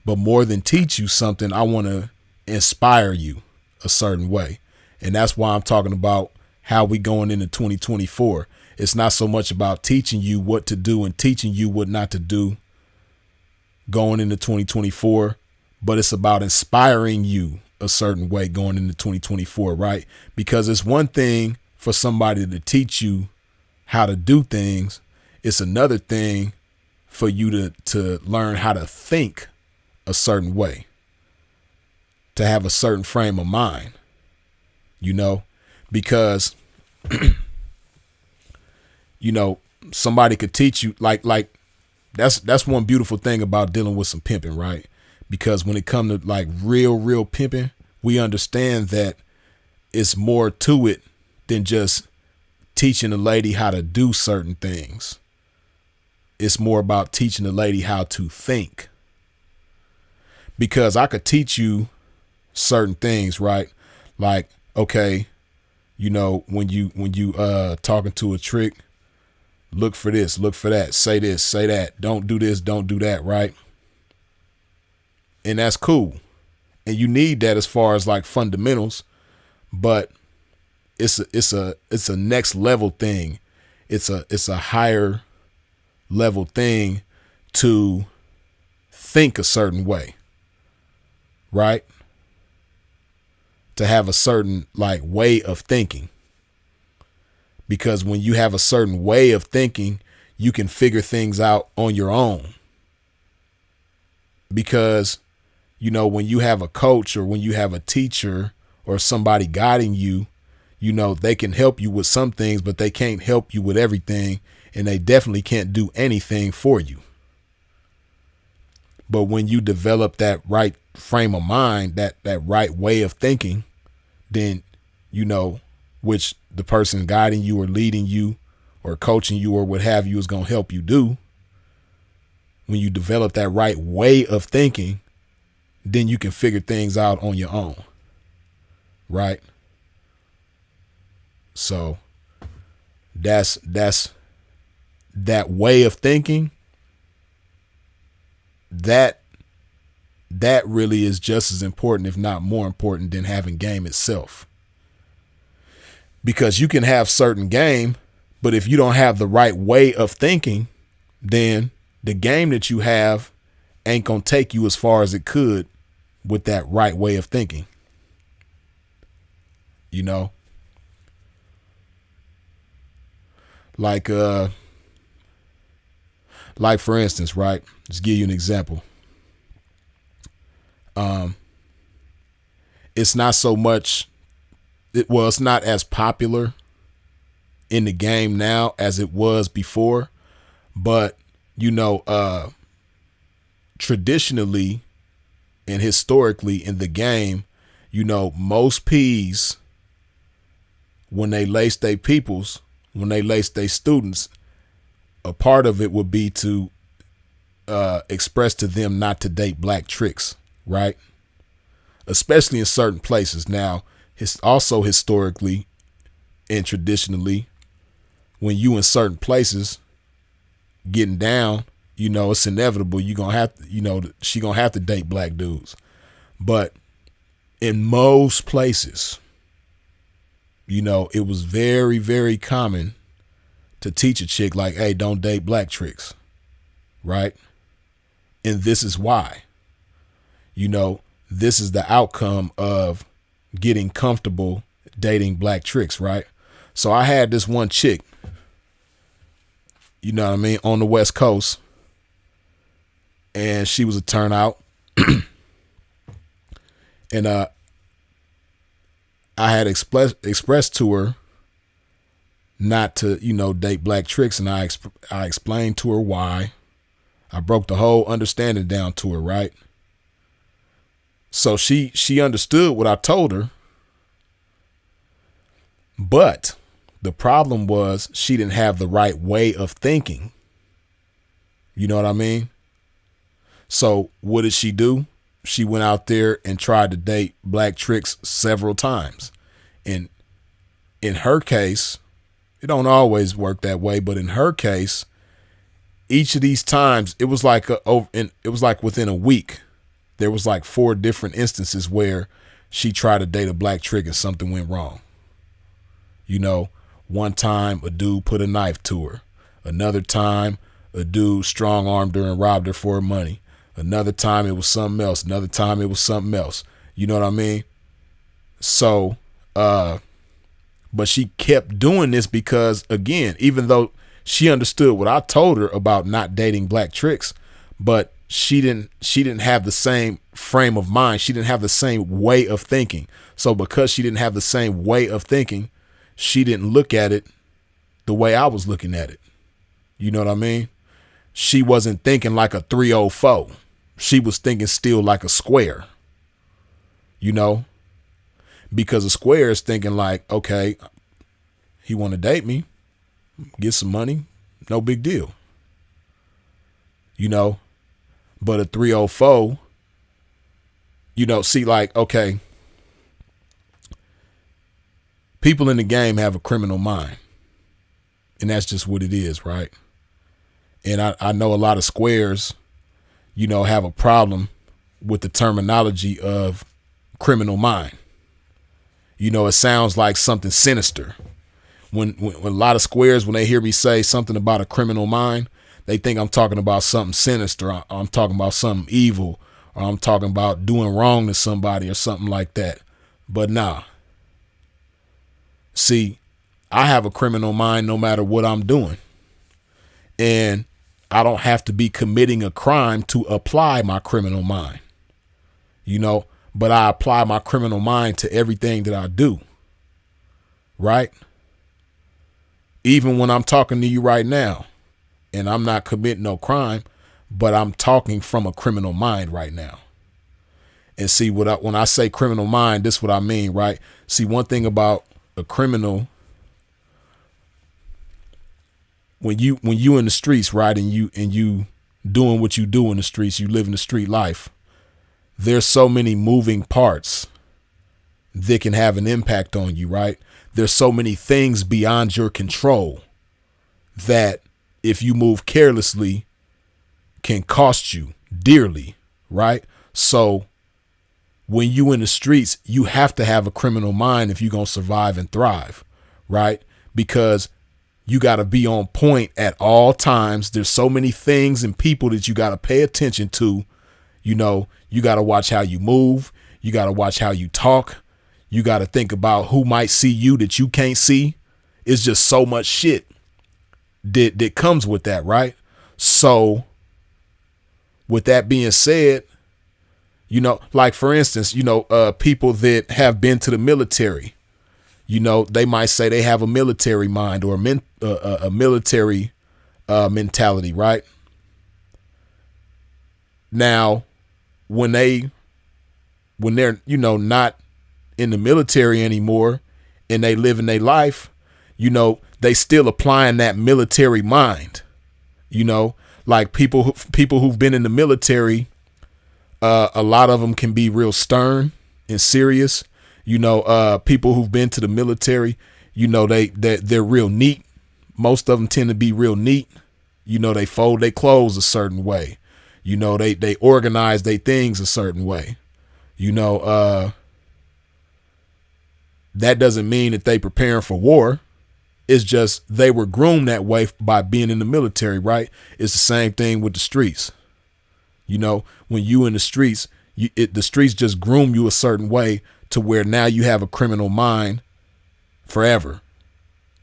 [SPEAKER 1] but more than teach you something, I want to inspire you a certain way. And that's why I'm talking about how we going into 2024. It's not so much about teaching you what to do and teaching you what not to do going into 2024, but it's about inspiring you a certain way going into 2024, right? Because it's one thing for somebody to teach you how to do things. It's another thing for you to learn how to think a certain way, to have a certain frame of mind, you know, because you know, somebody could teach you like that's one beautiful thing about dealing with some pimping, right? Because when it comes to like real pimping, we understand that it's more to it than just teaching a lady how to do certain things. It's more about teaching a lady how to think. Because I could teach you certain things, right? Like, okay, you know, when you talking to a trick, look for this, look for that, say this, say that, don't do this, don't do that, right? And that's cool. And you need that as far as like fundamentals, but it's a next level thing. It's a higher level thing to think a certain way, right? To have a certain like way of thinking. Because when you have a certain way of thinking, you can figure things out on your own. Because, you know, when you have a coach or when you have a teacher or somebody guiding you, you know, they can help you with some things, but they can't help you with everything. And they definitely can't do anything for you. But when you develop that right frame of mind, that right way of thinking, then, you know, which the person guiding you or leading you or coaching you or what have you is going to help you do. When you develop that right way of thinking, then you can figure things out on your own. Right? So that's that way of thinking. That really is just as important, if not more important, than having game itself. Because you can have certain game, but if you don't have the right way of thinking, then the game that you have ain't gonna take you as far as it could with that right way of thinking. you know? Like for instance, right? Just give you an example. It's not so much, it's not as popular in the game now as it was before, but traditionally and historically in the game, most P's, when they lace their peoples, when they lace their students, a part of it would be to express to them not to date black tricks, right? Especially in certain places. Now, also historically and traditionally, when you in certain places getting down, it's inevitable you're gonna have to, she gonna have to date black dudes. But in most places, it was very, very common to teach a chick like, hey, don't date black tricks, right? And this is why. This is the outcome of getting comfortable dating black tricks, right? So I had this one chick, on the West Coast, and she was a turnout. And I had expressed to her not to, date black tricks, and I explained to her why. I broke the whole understanding down to her, right? So she understood what I told her, but the problem was she didn't have the right way of thinking. You know what I mean? So what did she do? She went out there and tried to date black tricks several times. And in her case, it don't always work that way, but in her case, each of these times, it was like within a week, there was like 4 different instances where she tried to date a black trick and something went wrong. One time a dude put a knife to her. Another time a dude strong-armed her and robbed her for her money. Another time it was something else. Another time it was something else. You know what I mean? So, but she kept doing this because, again, even though she understood what I told her about not dating black tricks, but she didn't have the same frame of mind. She didn't have the same way of thinking. So because she didn't have the same way of thinking, she didn't look at it the way I was looking at it. You know what I mean? She wasn't thinking like a 304. She was thinking still like a square, because a square is thinking like, okay, he want to date me, get some money, no big deal, but a 304, see, like, okay, people in the game have a criminal mind, and that's just what it is, right? And I know a lot of squares, have a problem with the terminology of criminal mind. It sounds like something sinister. When a lot of squares, when they hear me say something about a criminal mind, they think I'm talking about something sinister. I'm talking about something evil, or I'm talking about doing wrong to somebody or something like that. But nah. See, I have a criminal mind no matter what I'm doing. And I don't have to be committing a crime to apply my criminal mind, but I apply my criminal mind to everything that I do. Right? Even when I'm talking to you right now, and I'm not committing no crime, but I'm talking from a criminal mind right now. And see, when I say criminal mind, this is what I mean, right? See, one thing about a criminal, when you in the streets, right, and you doing what you do in the streets, you live in the street life, there's so many moving parts that can have an impact on you, right? There's so many things beyond your control that if you move carelessly can cost you dearly, right? So when you in the streets, you have to have a criminal mind if you're going to survive and thrive, right? Because you got to be on point at all times. There's so many things and people that you got to pay attention to. You got to watch how you move. You got to watch how you talk. You got to think about who might see you that you can't see. It's just so much shit that comes with that, right? So with that being said, like for instance, people that have been to the military, they might say they have a military mind or a military mentality, right? Now, when they're, not in the military anymore and they live in their life, they still applying that military mind, like people who've been in the military. A lot of them can be real stern and serious. People who've been to the military, they're real neat. Most of them tend to be real neat. They fold their clothes a certain way. They organize their things a certain way. That doesn't mean that they preparing for war. It's just they were groomed that way by being in the military, right? It's the same thing with the streets. When you in the streets, the streets just groom you a certain way to where now you have a criminal mind forever.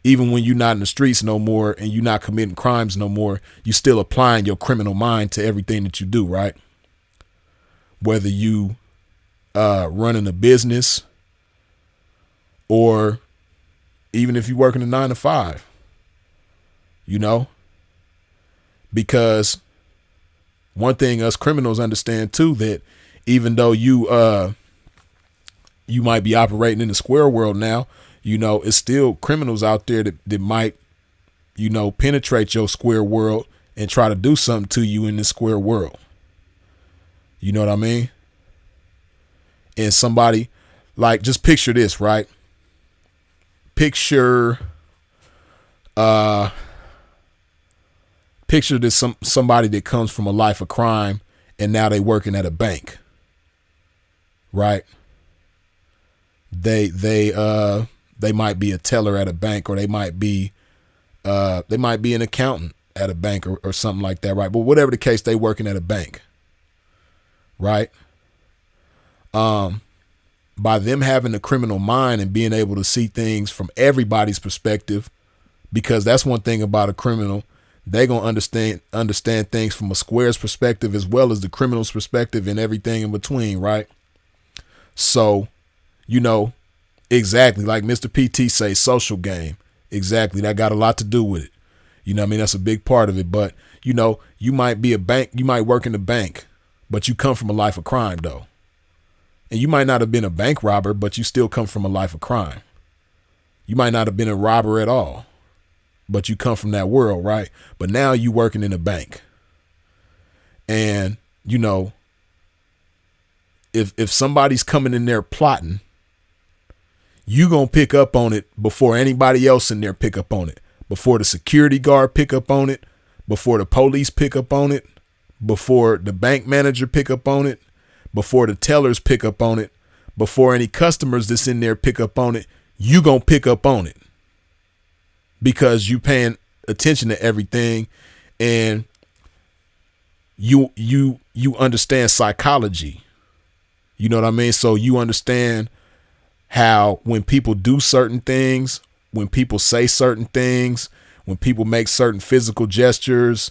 [SPEAKER 1] Even when you're not in the streets no more and you're not committing crimes no more, you still applying your criminal mind to everything that you do, right? Whether you running a business or even if you work in a 9 to 5, because one thing us criminals understand too, that even though you might be operating in the square world now, it's still criminals out there that might, penetrate your square world and try to do something to you in this square world. You know what I mean? And somebody, like, just picture this, right? Picture this somebody that comes from a life of crime and now they working at a bank, right? They might be a teller at a bank, or they might be an accountant at a bank or something like that, right? But whatever the case, they working at a bank, right? By them having a criminal mind and being able to see things from everybody's perspective, because that's one thing about a criminal. They're going to understand things from a square's perspective as well as the criminal's perspective and everything in between, right? So, exactly like Mr. PT say, social game. Exactly. That got a lot to do with it. That's a big part of it. But, you might be a bank, you might work in the bank, but you come from a life of crime though. And you might not have been a bank robber, but you still come from a life of crime. You might not have been a robber at all, but you come from that world, right? But now you working in a bank. And, if somebody's coming in there plotting, you going to pick up on it before anybody else in there pick up on it, before the security guard pick up on it, before the police pick up on it, before the bank manager pick up on it, before the tellers pick up on it, before any customers that's in there pick up on it. You going to pick up on it because you paying attention to everything, and you understand psychology. You know what I mean? So you understand how when people do certain things, when people say certain things, when people make certain physical gestures,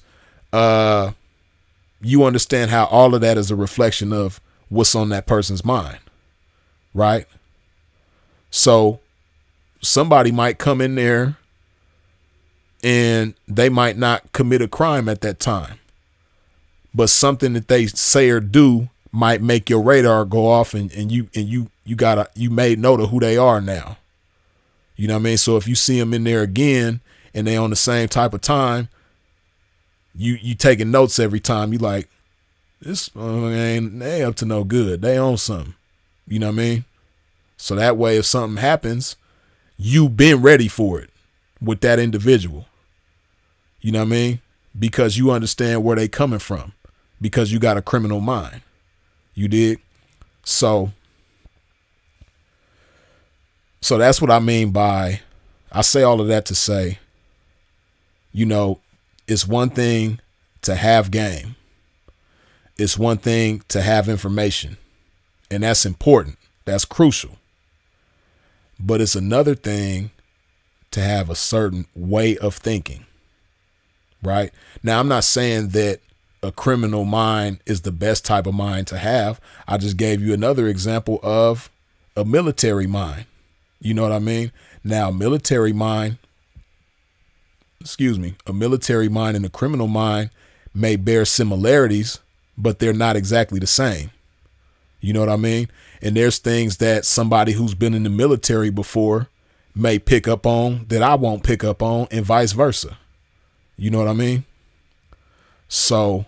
[SPEAKER 1] you understand how all of that is a reflection of what's on that person's mind, right? So somebody might come in there and they might not commit a crime at that time, but something that they say or do might make your radar go off, and you made note of who they are now. You know what I mean? So if you see them in there again and they on the same type of time, you taking notes every time. You like, this they up to no good. They own something. You know what I mean? So that way, if something happens, you've been ready for it with that individual. You know what I mean? Because you understand where they coming from, because you got a criminal mind. You dig? So that's what I mean by, I say all of that to say, it's one thing to have game. It's one thing to have information, and that's important. That's crucial. But it's another thing to have a certain way of thinking, right? Now, I'm not saying that a criminal mind is the best type of mind to have. I just gave you another example of a military mind. You know what I mean? Now, a military mind and a criminal mind may bear similarities, but they're not exactly the same. You know what I mean? And there's things that somebody who's been in the military before may pick up on that I won't pick up on, and vice versa. You know what I mean? So,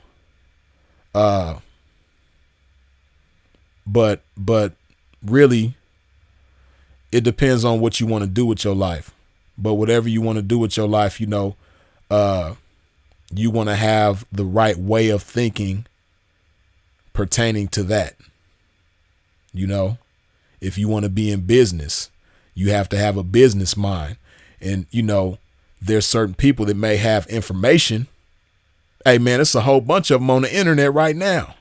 [SPEAKER 1] but really, it depends on what you want to do with your life. But whatever you want to do with your life, you want to have the right way of thinking pertaining to that. If you want to be in business, you have to have a business mind. And, there's certain people that may have information. Hey, man, it's a whole bunch of them on the internet right now.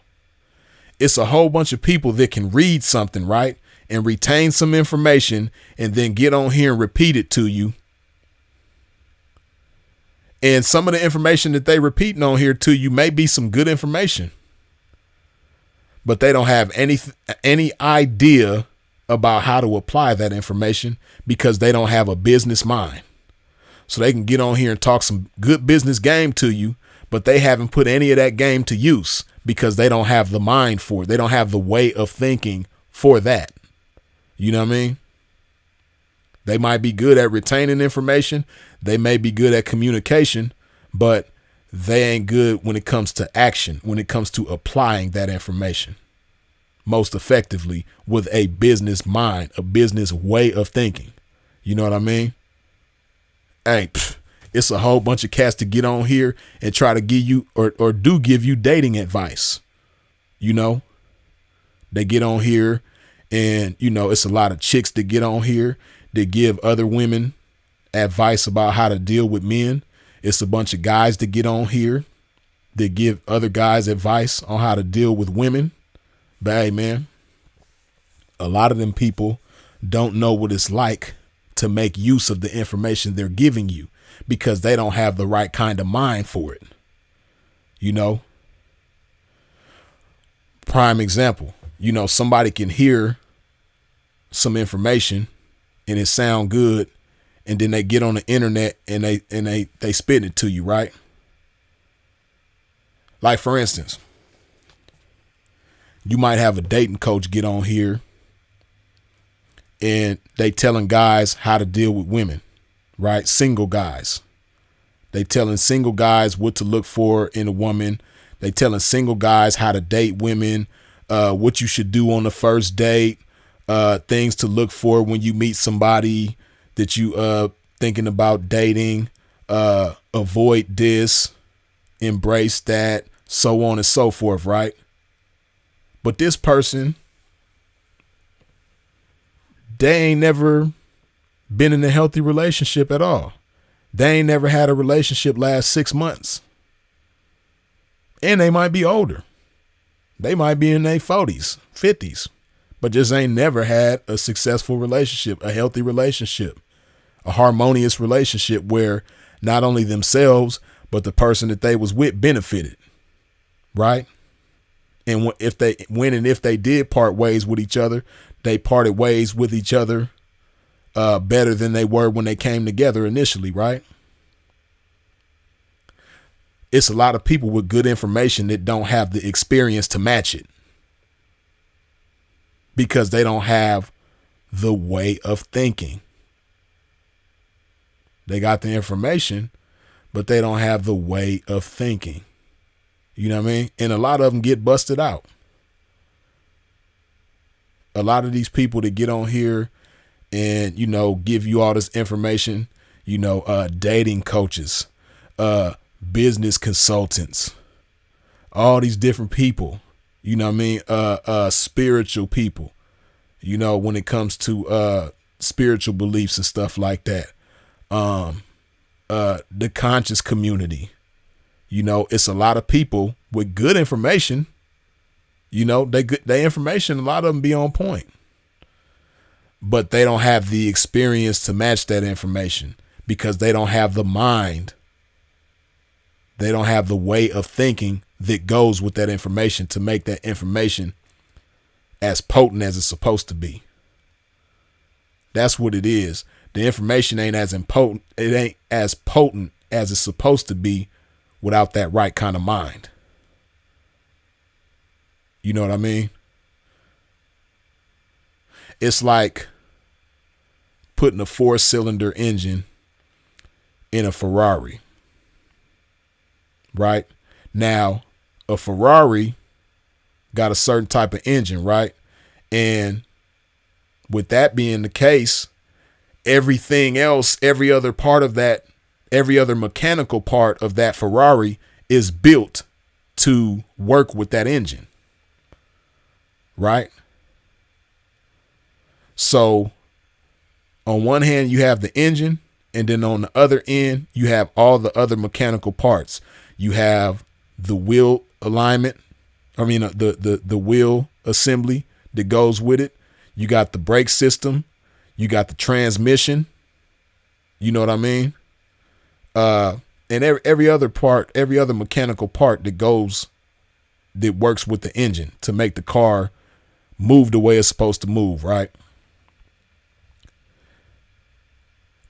[SPEAKER 1] It's a whole bunch of people that can read something, right, and retain some information and then get on here and repeat it to you. And some of the information that they repeating on here to you may be some good information, but they don't have any idea about how to apply that information because they don't have a business mind. So they can get on here and talk some good business game to you, but they haven't put any of that game to use because they don't have the mind for it. They don't have the way of thinking for that. You know what I mean? They might be good at retaining information. They may be good at communication, but they ain't good when it comes to action, when it comes to applying that information most effectively with a business mind, a business way of thinking. You know what I mean? Hey, it's a whole bunch of cats to get on here and try to give you or do give you dating advice. They get on here and, it's a lot of chicks that get on here that give other women advice about how to deal with men. It's a bunch of guys that get on here that give other guys advice on how to deal with women. But hey, man, a lot of them people don't know what it's like to make use of the information they're giving you because they don't have the right kind of mind for it. Prime example, somebody can hear some information and it sound good, and then they get on the internet and they spit it to you, right? Like, for instance, you might have a dating coach get on here and they telling guys how to deal with women, right? Single guys. They telling single guys what to look for in a woman. They telling single guys how to date women, what you should do on the first date, things to look for when you meet somebody that you thinking about dating, avoid this, embrace that, so on and so forth, right? But this person, they ain't never been in a healthy relationship at all. They ain't never had a relationship last 6 months. And they might be older. They might be in their 40s, 50s, but just ain't never had a successful relationship, a healthy relationship, a harmonious relationship where not only themselves, but the person that they was with benefited. Right? And if they did part ways with each other, they parted ways with each other better than they were when they came together initially, right? It's a lot of people with good information that don't have the experience to match it because they don't have the way of thinking. They got the information, but they don't have the way of thinking. You know what I mean? And a lot of them get busted out. A lot of these people that get on here and, give you all this information, dating coaches, business consultants, all these different people, spiritual people, when it comes to spiritual beliefs and stuff like that. The conscious community. It's a lot of people with good information. Their information, a lot of them be on point. but they don't have the experience to match that information because they don't have the mind. They don't have the way of thinking that goes with that information to make that information as potent as it's supposed to be. That's what it is. The information ain't as potent. It ain't as potent as it's supposed to be without that right kind of mind. You know what I mean? It's like putting a 4-cylinder engine in a Ferrari. Right? Now, a Ferrari got a certain type of engine, right? And with that being the case, everything else, every other part of that, every other mechanical part of that Ferrari is built to work with that engine. Right? So on one hand, you have the engine, and then on the other end, you have all the other mechanical parts. You have the wheel alignment. The wheel assembly that goes with it. You got the brake system. You got the transmission. You know what I mean? And every other part, every other mechanical part that works with the engine to make the car move the way it's supposed to move, right?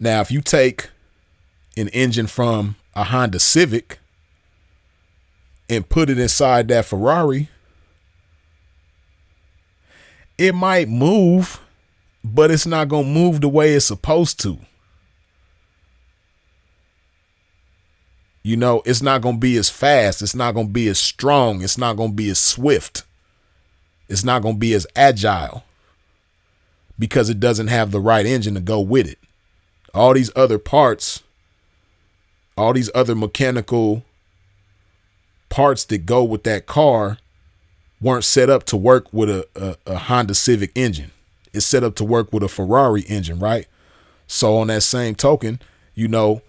[SPEAKER 1] Now, if you take an engine from a Honda Civic and put it inside that Ferrari, it might move, but it's not going to move the way it's supposed to. You know, it's not going to be as fast. It's not going to be as strong. It's not going to be as swift. It's not going to be as agile because it doesn't have the right engine to go with it. All these other parts, all these other mechanical parts that go with that car weren't set up to work with a Honda Civic engine. It's set up to work with a Ferrari engine, right? So on that same token, you know,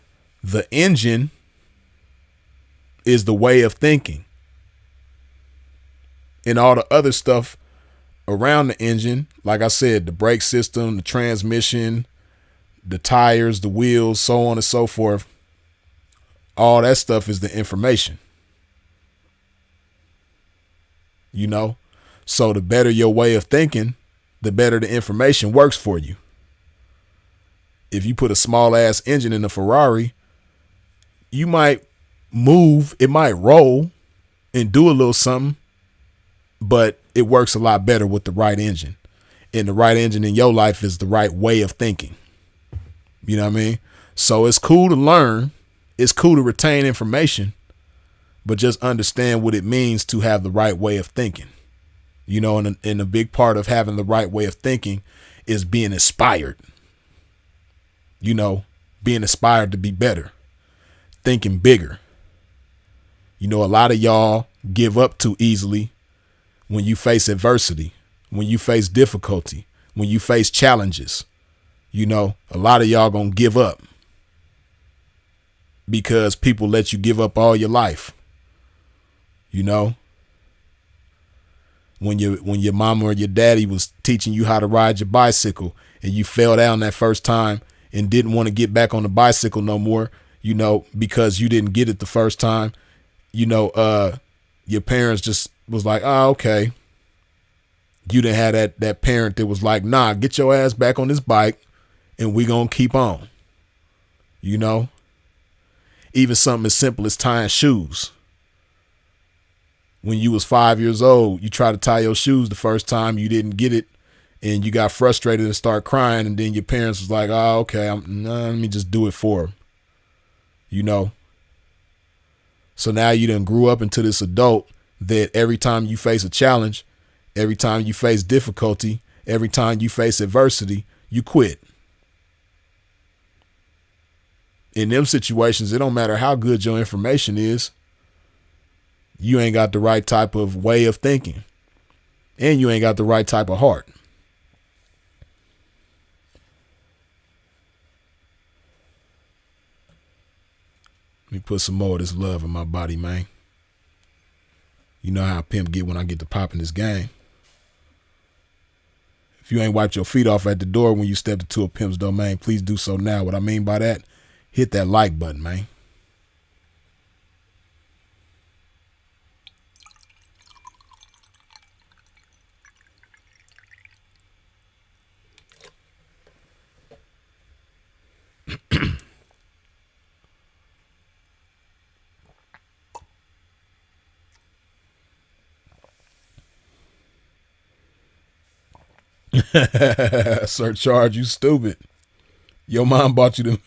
[SPEAKER 1] the engine is the way of thinking. And all the other stuff around the engine, like I said, the brake system, the transmission, the tires, the wheels, so on and so forth, all that stuff is the information. You know, so the better your way of thinking, the better the information works for you. If you put a small ass engine in a Ferrari, you might move, it might roll and do a little something, but it works a lot better with the right engine. And the right engine in your life is the right way of thinking. You know what I mean? So it's cool to learn. It's cool to retain information, but just understand what it means to have the right way of thinking. You know, and a big part of having the right way of thinking is being inspired. You know, being inspired to be better, thinking bigger. You know, a lot of y'all give up too easily when you face adversity, when you face difficulty, when you face challenges. You know, a lot of y'all gonna give up because people let you give up all your life. You know, when your mama or your daddy was teaching you how to ride your bicycle and you fell down that first time and didn't want to get back on the bicycle no more, you know, because you didn't get it the first time, you know, your parents just was like, oh, okay. You didn't have that parent that was like, nah, get your ass back on this bike and we gonna keep on. You know, even something as simple as tying shoes. When you was 5 years old, you tried to tie your shoes the first time, you didn't get it, and you got frustrated and start crying, and then your parents was like, oh, okay, let me just do it for them. You know? So now you done grew up into this adult that every time you face a challenge, every time you face difficulty, every time you face adversity, you quit. In them situations, it don't matter how good your information is. You ain't got the right type of way of thinking, and you ain't got the right type of heart. Let me put some more of this love in my body, man. You know how a pimp get when I get to popping this game. If you ain't wiped your feet off at the door when you stepped into a pimp's domain, please do so now. What I mean by that, hit that like button, man. Surcharge, you stupid. Your mom bought you them.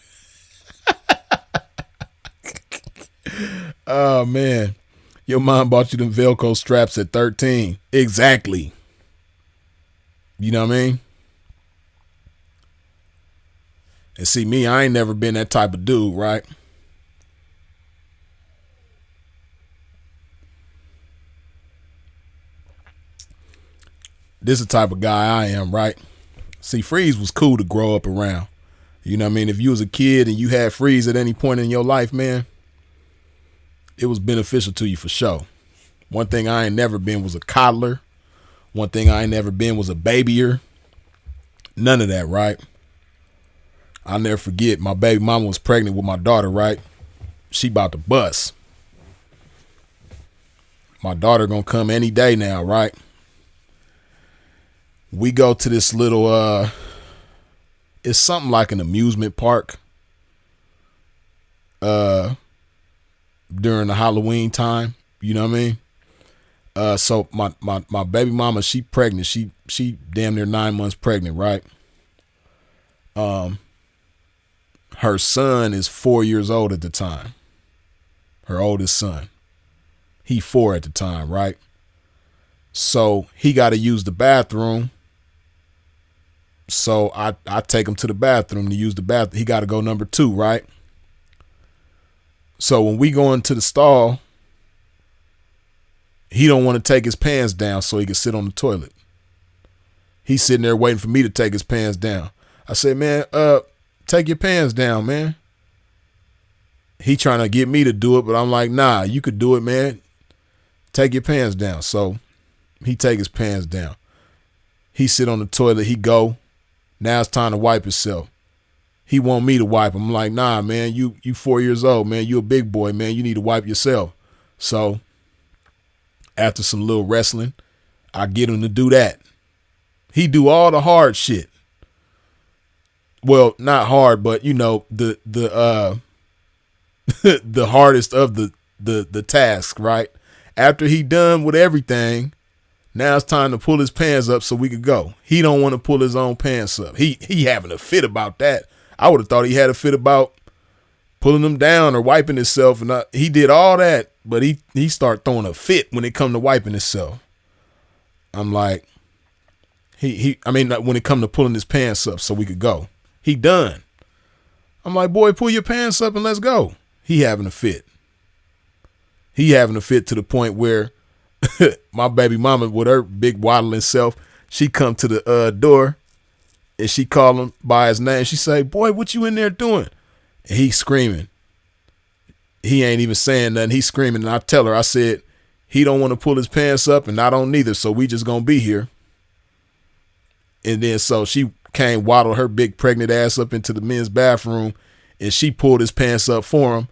[SPEAKER 1] Oh, man. Your mom bought you them Velcro straps at 13. Exactly. You know what I mean? And see, me, I ain't never been that type of dude, right? This is the type of guy I am, right? See, Freeze was cool to grow up around. You know what I mean? If you was a kid and you had Freeze at any point in your life, man, it was beneficial to you for sure. One thing I ain't never been was a coddler. One thing I ain't never been was a babyer. None of that, right? I'll never forget, my baby mama was pregnant with my daughter, right? She about to bust. My daughter gonna come any day now, right? We go to this little, it's something like an amusement park during the Halloween time. You know what I mean? So my baby mama, she pregnant. She damn near 9 months pregnant, right? Her son is 4 years old at the time. Her oldest son. He 4 at the time, right? So he got to use the bathroom. So I take him to the bathroom to use the bathroom. He got to go number 2, right? So when we go into the stall, he don't want to take his pants down so he can sit on the toilet. He's sitting there waiting for me to take his pants down. I said, man, take your pants down, man. He trying to get me to do it, but I'm like, nah, you could do it, man. Take your pants down. So he take his pants down. He sit on the toilet. He go. Now it's time to wipe himself. He want me to wipe him. I'm like, nah, man, you 4 years old, man. You a big boy, man. You need to wipe yourself. So after some little wrestling, I get him to do that. He do all the hard shit. Well, not hard, but you know, the the hardest of the task, right? After he done with everything, now it's time to pull his pants up so we could go. He don't want to pull his own pants up. He having a fit about that. I would have thought he had a fit about pulling them down or wiping himself, and he did all that, but he started throwing a fit when it come to wiping himself. I'm like, when it come to pulling his pants up so we could go. He done. I'm like, boy, pull your pants up and let's go. He having a fit. He having a fit to the point where my baby mama, with her big waddling self, she come to the door and she call him by his name. She say, boy, what you in there doing? And he screaming. He ain't even saying nothing. He's screaming. And I tell her, I said, he don't want to pull his pants up and I don't neither. So we just going to be here. And then so she came, waddled her big pregnant ass up into the men's bathroom and she pulled his pants up for him.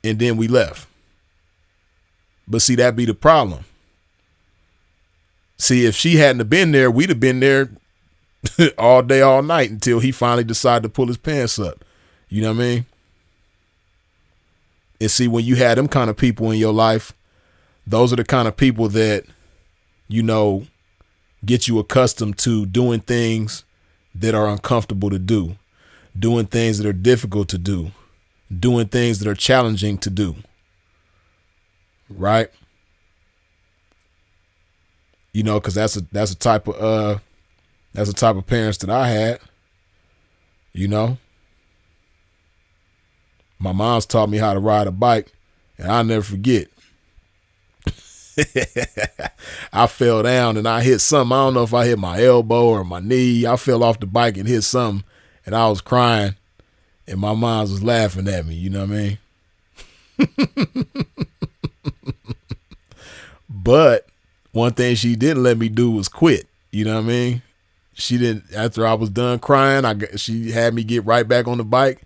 [SPEAKER 1] And then we left. But see, that be the problem. See, if she hadn't have been there, we'd have been there all day, all night until he finally decided to pull his pants up. You know what I mean? And see, when you had them kind of people in your life, those are the kind of people that, you know, get you accustomed to doing things that are uncomfortable to do, doing things that are difficult to do, doing things that are challenging to do. Right? You know, because that's a type of parents that I had. You know, my mom's taught me how to ride a bike, and I'll never forget. I fell down and I hit something. I don't know if I hit my elbow or my knee. I fell off the bike and hit something, and I was crying, and my mom was laughing at me. You know what I mean? But one thing she didn't let me do was quit. You know what I mean? she didn't. After I was done crying, she had me get right back on the bike,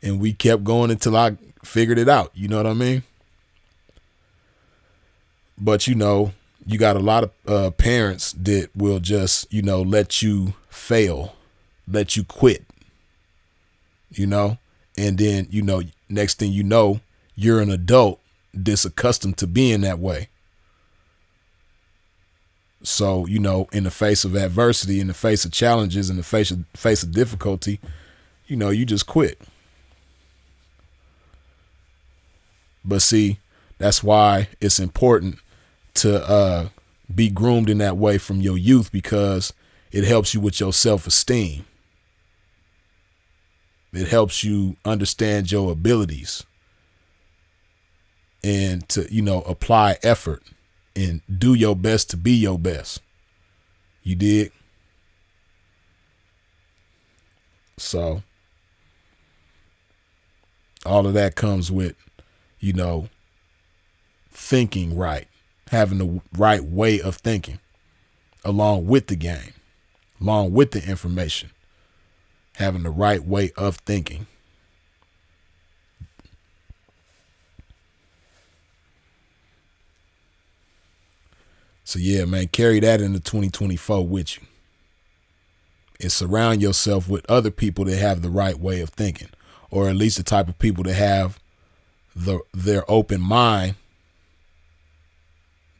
[SPEAKER 1] and we kept going until I figured it out. You know what I mean? But you got a lot of parents that will just let you fail, let you quit. And then next thing you know, you're an adult that's accustomed to being that way. So, in the face of adversity, in the face of challenges, in the face of difficulty, you just quit. But see, that's why it's important to be groomed in that way from your youth, because it helps you with your self-esteem. It helps you understand your abilities and to, apply effort and do your best to be your best. You dig? So all of that comes with, thinking right, having the right way of thinking along with the game, along with the information, having the right way of thinking. So yeah, man, carry that into 2024 with you. And surround yourself with other people that have the right way of thinking, or at least the type of people that have their open mind,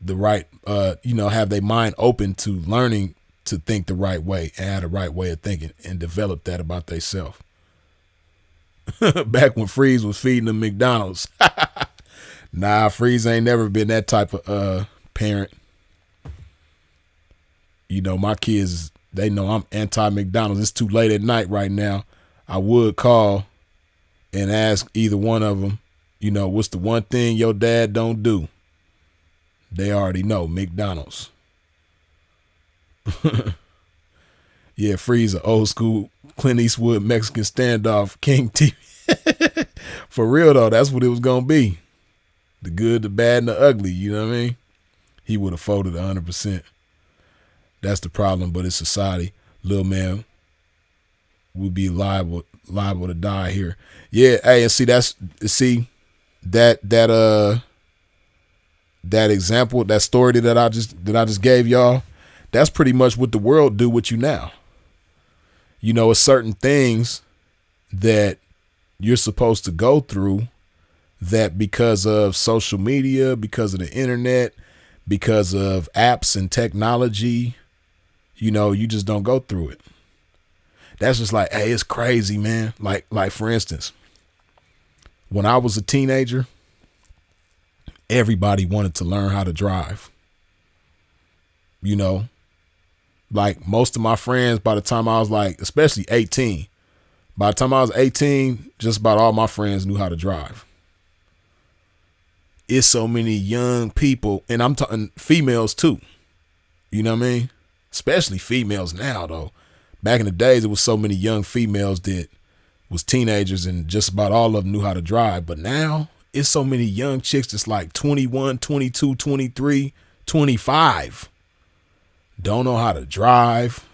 [SPEAKER 1] the right, have their mind open to learning to think the right way and have the right way of thinking and develop that about themselves. Back when Freeze was feeding them McDonald's. Nah, Freeze ain't never been that type of parent. My kids, they know I'm anti-McDonald's. It's too late at night right now. I would call and ask either one of them, what's the one thing your dad don't do? They already know, McDonald's. Yeah, Freeze, an old school Clint Eastwood Mexican standoff, King TV. For real though, that's what it was gonna be. The good, the bad, and the ugly, you know what I mean? He would have folded 100%. That's the problem, but it's society. Little man would be liable to die here. Yeah, hey, and that example, that story that I just gave y'all, that's pretty much what the world do with you now. It's certain things that you're supposed to go through that because of social media, because of the internet, because of apps and technology, you just don't go through it. That's just like, hey, it's crazy, man. Like for instance, when I was a teenager, everybody wanted to learn how to drive. Like most of my friends, by the time I was especially 18, by the time I was 18, just about all my friends knew how to drive. It's so many young people, and I'm talking females too. You know what I mean? Especially females now, though. Back in the days, it was so many young females that was teenagers, and just about all of them knew how to drive. But now, it's so many young chicks that's like 21, 22, 23, 25. Don't know how to drive.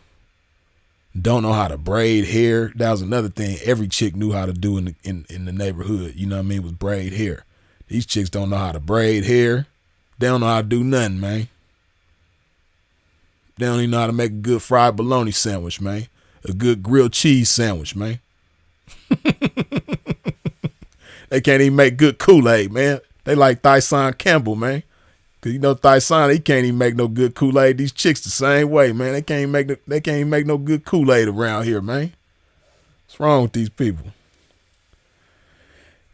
[SPEAKER 1] Don't know how to braid hair. That was another thing every chick knew how to do in the neighborhood. You know what I mean? Was braid hair. These chicks don't know how to braid hair. They don't know how to do nothing, man. They don't even know how to make a good fried bologna sandwich, man. A good grilled cheese sandwich, man. They can't even make good Kool-Aid, man. They like Thyson Campbell, man. Cause Thyson, he can't even make no good Kool-Aid. These chicks the same way, man. They can't even make no good Kool-Aid around here, man. What's wrong with these people?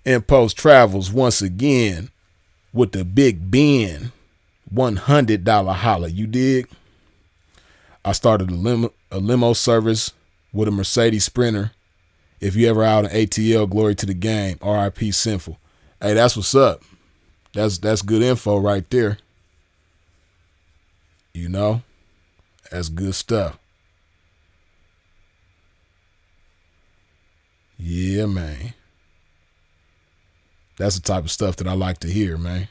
[SPEAKER 1] Impost Travels once again with the Big Ben $100 holla. You dig? I started a limo service with a Mercedes Sprinter. If you ever out in ATL, glory to the game. RIP Sinful. Hey, that's what's up. That's good info right there. That's good stuff. Yeah, man. That's the type of stuff that I like to hear, man.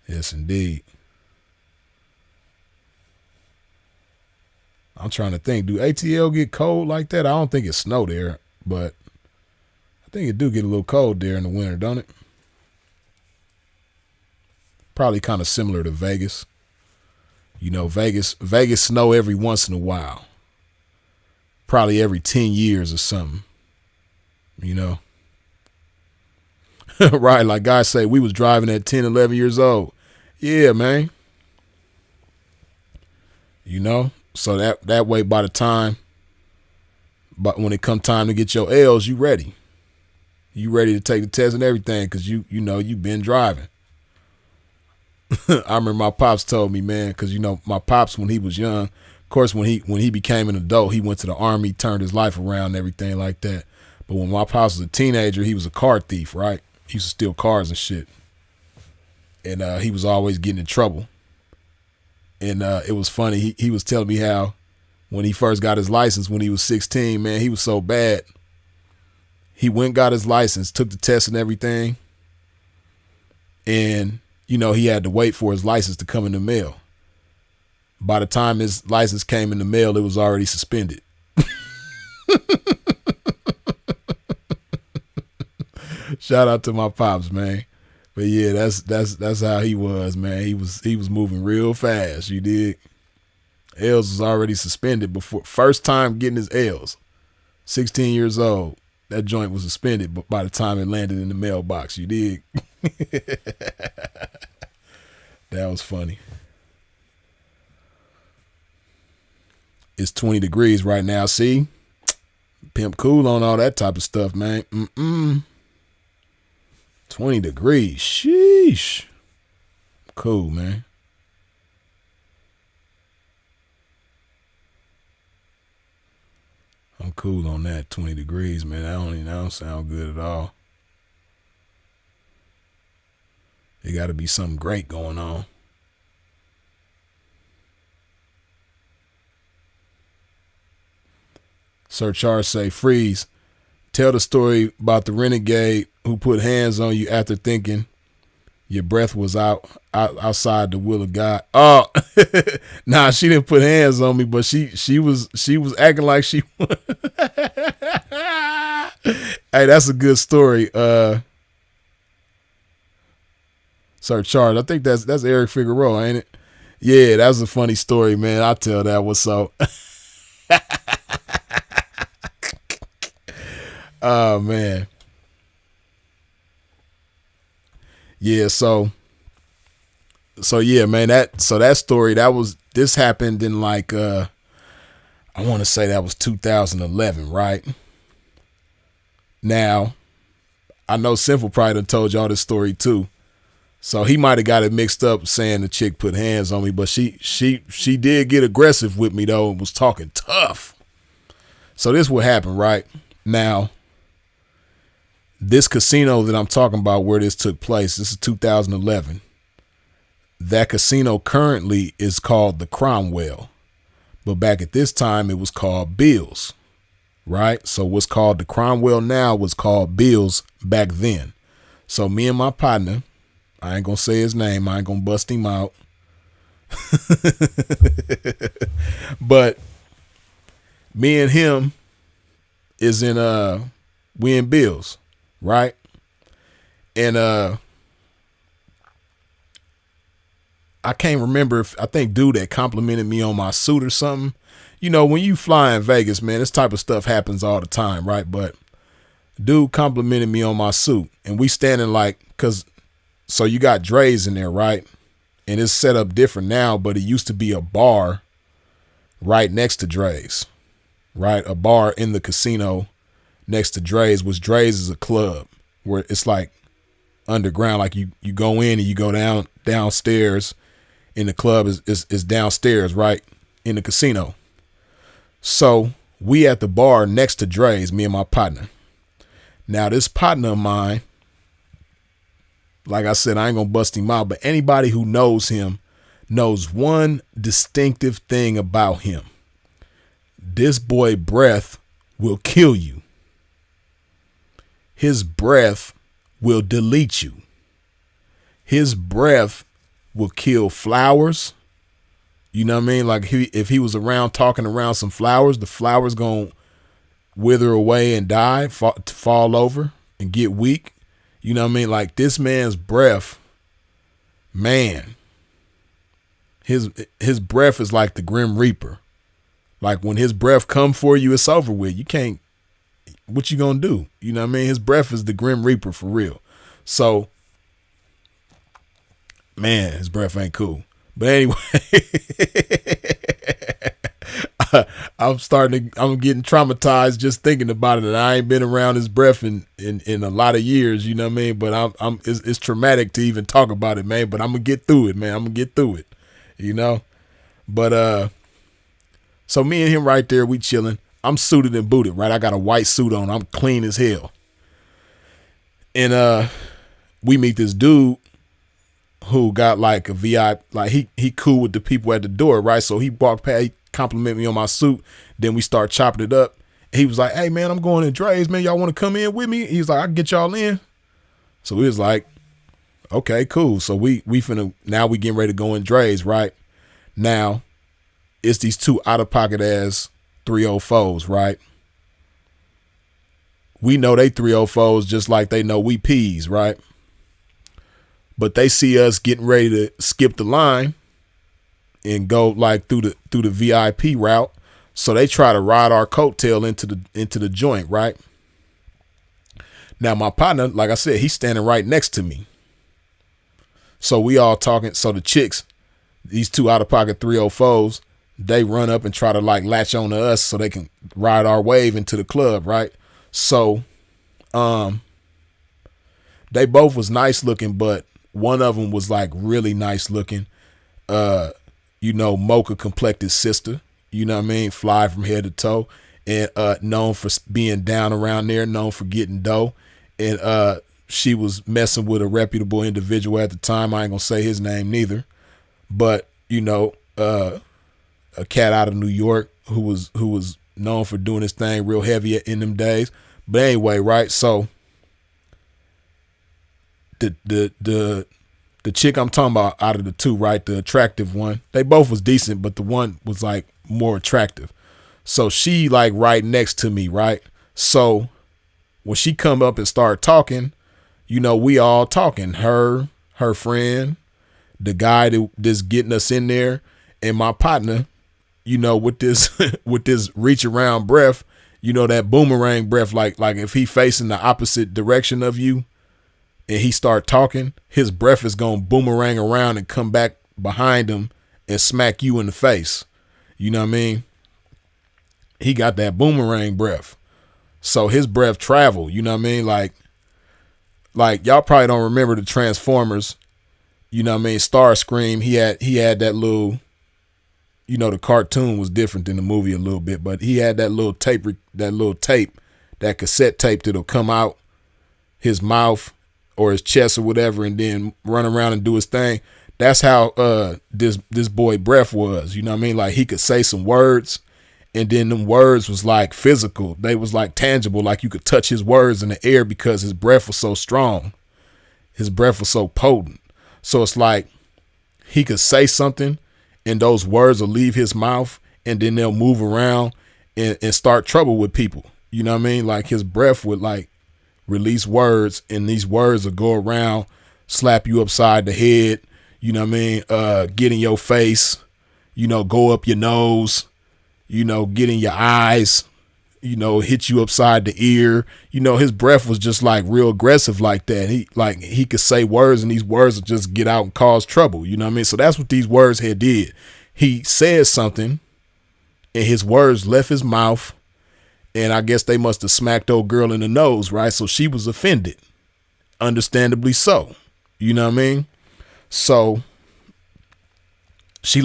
[SPEAKER 1] Yes, indeed. I'm trying to think. Do ATL get cold like that? I don't think it snow there, but I think it do get a little cold there in the winter, don't it? Probably kind of similar to Vegas. You know, Vegas snow every once in a while. Probably every 10 years or something. You know. Right, like guys say, we was driving at 10, 11 years old. Yeah, man. You know, so that way by the time, but when it come time to get your L's, you ready. You ready to take the test and everything because you know you've been driving. I remember my pops told me, man, because you know my pops when he was young, of course when he became an adult, he went to the army, turned his life around and everything like that. But when my pops was a teenager, he was a car thief, right? He used to steal cars and shit. And he was always getting in trouble. And it was funny. He was telling me how when he first got his license when he was 16, man, he was so bad. He went, got his license, took the test and everything. And, you know, he had to wait for his license to come in the mail. By the time his license came in the mail, it was already suspended. Shout out to my pops, man. But yeah, that's how he was, man. He was moving real fast. You dig? L's was already suspended before first time getting his L's. 16 years old. That joint was suspended, but by the time it landed in the mailbox, you dig? That was funny. It's 20 degrees right now. See? Pimp cool on all that type of stuff, man. 20 degrees. Sheesh. Cool, man. I'm cool on that. 20 degrees, man. That don't sound good at all. It got to be something great going on. Sir Charles say, freeze. Tell the story about the renegade who put hands on you after thinking your breath was outside the will of God. Oh, nah, she didn't put hands on me, but she was acting like she. Hey, that's a good story. Sir Charles, I think that's Eric Figueroa, ain't it? Yeah, that was a funny story, man. I tell that was so. Oh man. Yeah, so yeah, man, that story, this happened in like I want to say that was 2011, right? Now, I know Simple probably done told y'all this story too. So he might have got it mixed up saying the chick put hands on me, but she did get aggressive with me though and was talking tough. So this what happened, right? Now, this casino that I'm talking about where this took place, this is 2011. That casino currently is called the Cromwell. But back at this time, it was called Bill's, right? So what's called the Cromwell now was called Bill's back then. So me and my partner, I ain't going to say his name. I ain't going to bust him out. But me and him is we in Bill's. Right. And I can't remember I think dude that complimented me on my suit or something. You know, when you fly in Vegas, man, this type of stuff happens all the time, right? But dude complimented me on my suit and we standing so you got Dre's in there, right? And it's set up different now, but it used to be a bar right next to Dre's, right? A bar in the casino next to Dre's, which Dre's is a club where it's like underground, like you go in and you go downstairs in the club is downstairs, right? In the casino. So we at the bar next to Dre's, me and my partner. Now this partner of mine, like I said, I ain't gonna bust him out, but anybody who knows him knows one distinctive thing about him. This boy breath will kill you. His breath will delete you. His breath will kill flowers, You know what I mean? Like if he was around talking around some flowers, the flowers gonna wither away and die, fall over and get weak. You know what I mean? Like this man's breath, man, his breath is like the Grim Reaper. Like when his breath come for you, it's over with. You can't, what you gonna do? You know what I mean? His breath is the Grim Reaper for real. So, man, his breath ain't cool. But anyway, I'm getting traumatized just thinking about it. And I ain't been around his breath in a lot of years, you know what I mean? But it's traumatic to even talk about it, man. But I'm gonna get through it, man. I'm gonna get through it, you know? But, so me and him right there, we chilling. I'm suited and booted, right? I got a white suit on. I'm clean as hell. And, we meet this dude who got like a VIP, like he cool with the people at the door, right? So he walked past, he complimented me on my suit. Then we start chopping it up. He was like, "Hey man, I'm going to Dre's, man. Y'all want to come in with me?" He was like, "I can get y'all in." So we was like, "Okay, cool." So now we getting ready to go in Dre's, right? Now it's these two out of pocket ass 304s, right? We know they 304s just like they know we P's, right? But they see us getting ready to skip the line and go like through the VIP route. So they try to ride our coattail into the joint, right? Now my partner, like I said, he's standing right next to me. So we all talking. So the chicks, these two out of pocket 304s, they run up and try to like latch on to us so they can ride our wave into the club, right? So they both was nice looking, but one of them was like really nice looking, mocha complected sister, you know what I mean? Fly from head to toe, and known for being down around there, known for getting dough. And she was messing with a reputable individual at the time. I ain't gonna say his name neither, but a cat out of New York who was known for doing his thing real heavy in them days. But anyway, right? So the chick I'm talking about out of the two, right, the attractive one, they both was decent, but the one was like more attractive. So she like right next to me, right? So when she come up and start talking, we all talking, her friend, the guy that's getting us in there, and my partner, with this with this reach around breath, that boomerang breath, like if he facing the opposite direction of you and he start talking, his breath is going to boomerang around and come back behind him and smack you in the face. You know what I mean? He got that boomerang breath. So his breath travel, you know what I mean? Like y'all probably don't remember the Transformers, you know what I mean? Starscream, he had that little, the cartoon was different than the movie a little bit, but he had that little tape, that cassette tape that'll come out his mouth or his chest or whatever, and then run around and do his thing. That's how this boy breath was, you know what I mean? Like he could say some words, and then them words was like physical. They was like tangible, like you could touch his words in the air because his breath was so strong. His breath was so potent. So it's like he could say something and those words will leave his mouth and then they'll move around and start trouble with people. You know what I mean? Like his breath would like release words, and these words will go around, slap you upside the head, you know what I mean? Get in your face, go up your nose, get in your eyes, hit you upside the ear. His breath was just like real aggressive like that. He could say words and these words would just get out and cause trouble. You know what I mean? So that's what these words here did. He said something and his words left his mouth, and I guess they must have smacked old girl in the nose, right? So she was offended, understandably so. You know what I mean? So she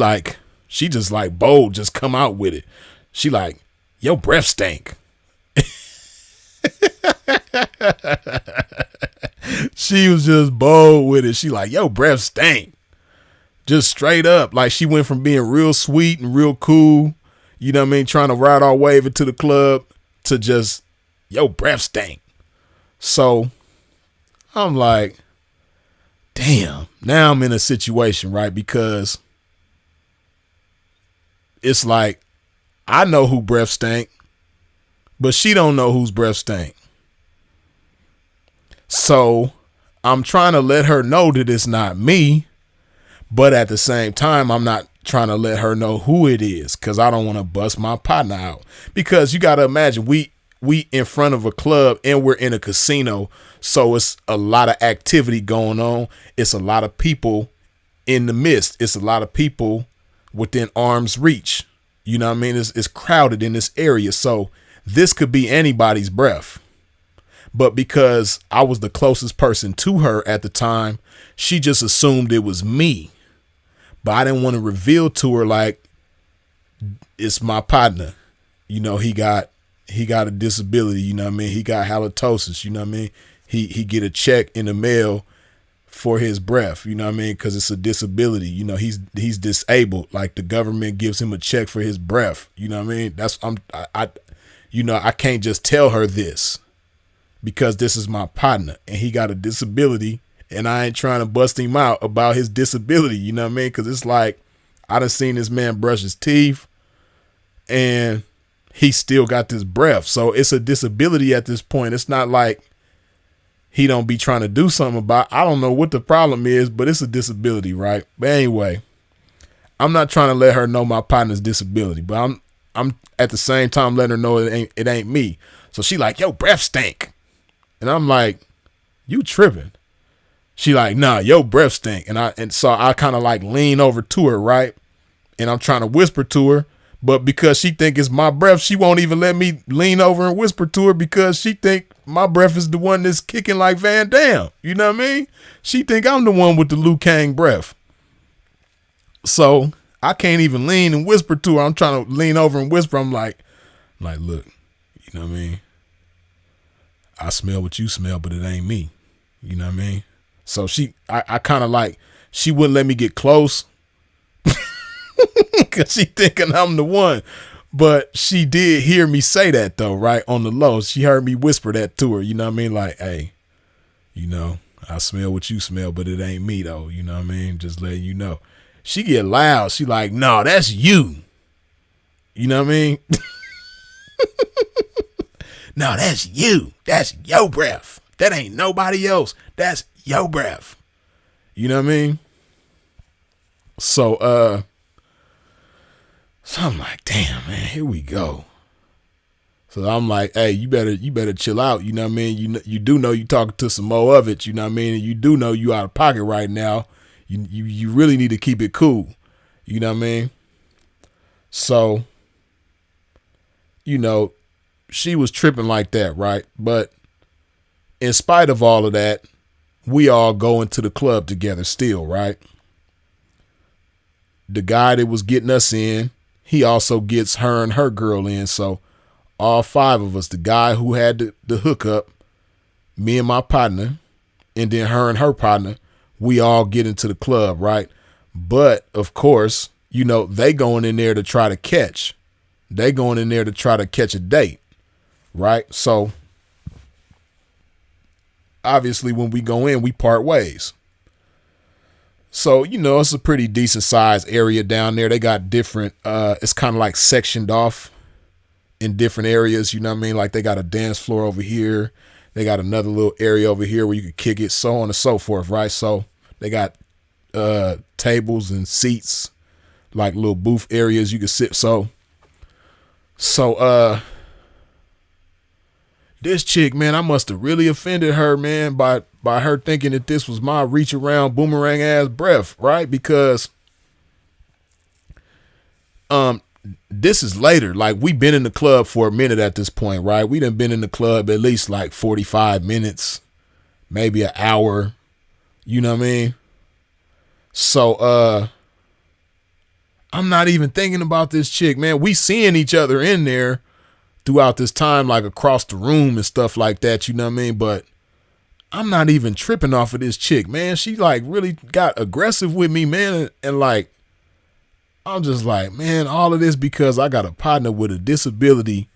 [SPEAKER 1] just like bold, just come out with it. She like, your breath stink. She was just bold with it. She like, your breath stink. Just straight up. Like she went from being real sweet and real cool, you know what I mean, trying to ride our wave into the club, to just, your breath stink. So I'm like, damn, now I'm in a situation, right? Because it's like I know who breath stank, but she don't know whose breath stank. So I'm trying to let her know that it's not me, but at the same time, I'm not trying to let her know who it is because I don't want to bust my partner out. Because you got to imagine we in front of a club and we're in a casino, so it's a lot of activity going on. It's a lot of people in the midst. It's a lot of people within arm's reach. You know what I mean? It's crowded in this area, so this could be anybody's breath. But because I was the closest person to her at the time, she just assumed it was me. But I didn't want to reveal to her like it's my partner. You know, he got a disability, you know what I mean? He got halitosis, you know what I mean? He get a check in the mail for his breath, you know what I mean? Because it's a disability, you know, he's disabled. Like the government gives him a check for his breath, you know what I mean? I can't just tell her this because this is my partner and he got a disability and I ain't trying to bust him out about his disability, you know what I mean? Because it's like I done seen this man brush his teeth and he still got this breath. So it's a disability at this point. It's not like he don't be trying to do something about. I don't know what the problem is, but it's a disability, right? But anyway, I'm not trying to let her know my partner's disability, but I'm at the same time letting her know it ain't me. So she like, yo, breath stink. And I'm like, you tripping. She like, nah, your breath stink. And so I kind of like lean over to her, right? And I'm trying to whisper to her. But because she think it's my breath, she won't even let me lean over and whisper to her because she think my breath is the one that's kicking like Van Damme. You know what I mean? She think I'm the one with the Liu Kang breath. So I can't even lean and whisper to her. I'm trying to lean over and whisper. I'm like, look, you know what I mean? I smell what you smell, but it ain't me. You know what I mean? So I kind of like, she wouldn't let me get close. Cause she thinking I'm the one, but she did hear me say that though, right on the low. She heard me whisper that to her. You know what I mean? Like, hey, you know, I smell what you smell, but it ain't me though. You know what I mean? Just letting you know. She get loud. She like, no, that's you. You know what I mean? No, that's you. That's your breath. That ain't nobody else. That's your breath. You know what I mean? So I'm like, damn, man, here we go. So I'm like, hey, you better chill out. You know what I mean? You do know you talking to some more of it. You know what I mean? And you do know you out of pocket right now. You really need to keep it cool. You know what I mean? So, you know, she was tripping like that, right? But in spite of all of that, we all go into the club together still, right? The guy that was getting us in, he also gets her and her girl in. So all five of us, the guy who had the hookup, me and my partner, and then her and her partner, we all get into the club, right? But of course, you know, they going in there to try to catch. They going in there to try to catch a date, right? So obviously when we go in, we part ways. So, you know, it's a pretty decent sized area down there. They got different, it's kind of like sectioned off in different areas. You know what I mean? Like they got a dance floor over here. They got another little area over here where you could kick it, so on and so forth, right? So they got tables and seats, like little booth areas you could sit. So this chick, man, I must have really offended her, man, by her thinking that this was my reach around boomerang ass breath, right? Because this is later. Like we been in the club for a minute at this point, right? We done been in the club at least like 45 minutes, maybe an hour. You know what I mean? So I'm not even thinking about this chick, man. We seeing each other in there throughout this time, like across the room and stuff like that, you know what I mean? But I'm not even tripping off of this chick, man. She like really got aggressive with me, man. And like, I'm just like, man, all of this because I got a partner with a disability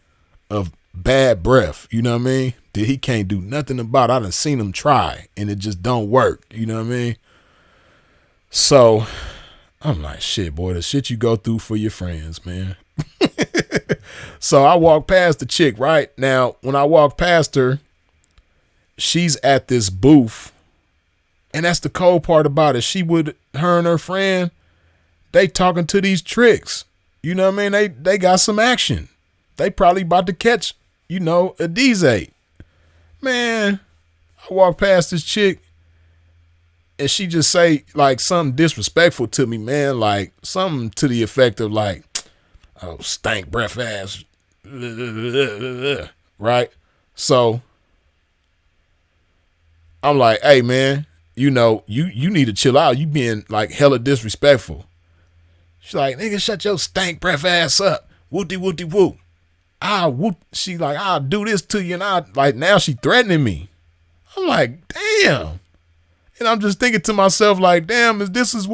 [SPEAKER 1] of bad breath, you know what I mean? That he can't do nothing about. I done seen him try and it just don't work, you know what I mean? So I'm like, shit, boy, the shit you go through for your friends, man. So I walk past the chick, right? Now, when I walk past her, she's at this booth. And that's the cold part about it. Her and her friend, they talking to these tricks. You know what I mean? They got some action. They probably about to catch, a DJ. Man, I walk past this chick and she just say like something disrespectful to me, man. Like something to the effect of like, oh, stank breath ass. Right? So I'm like, hey man, you need to chill out. You being like hella disrespectful. She's like, nigga, shut your stank breath ass up. Wooty wooty woo. She like, I'll do this to you. And now she threatening me. I'm like, damn. And I'm just thinking to myself, like, damn, is this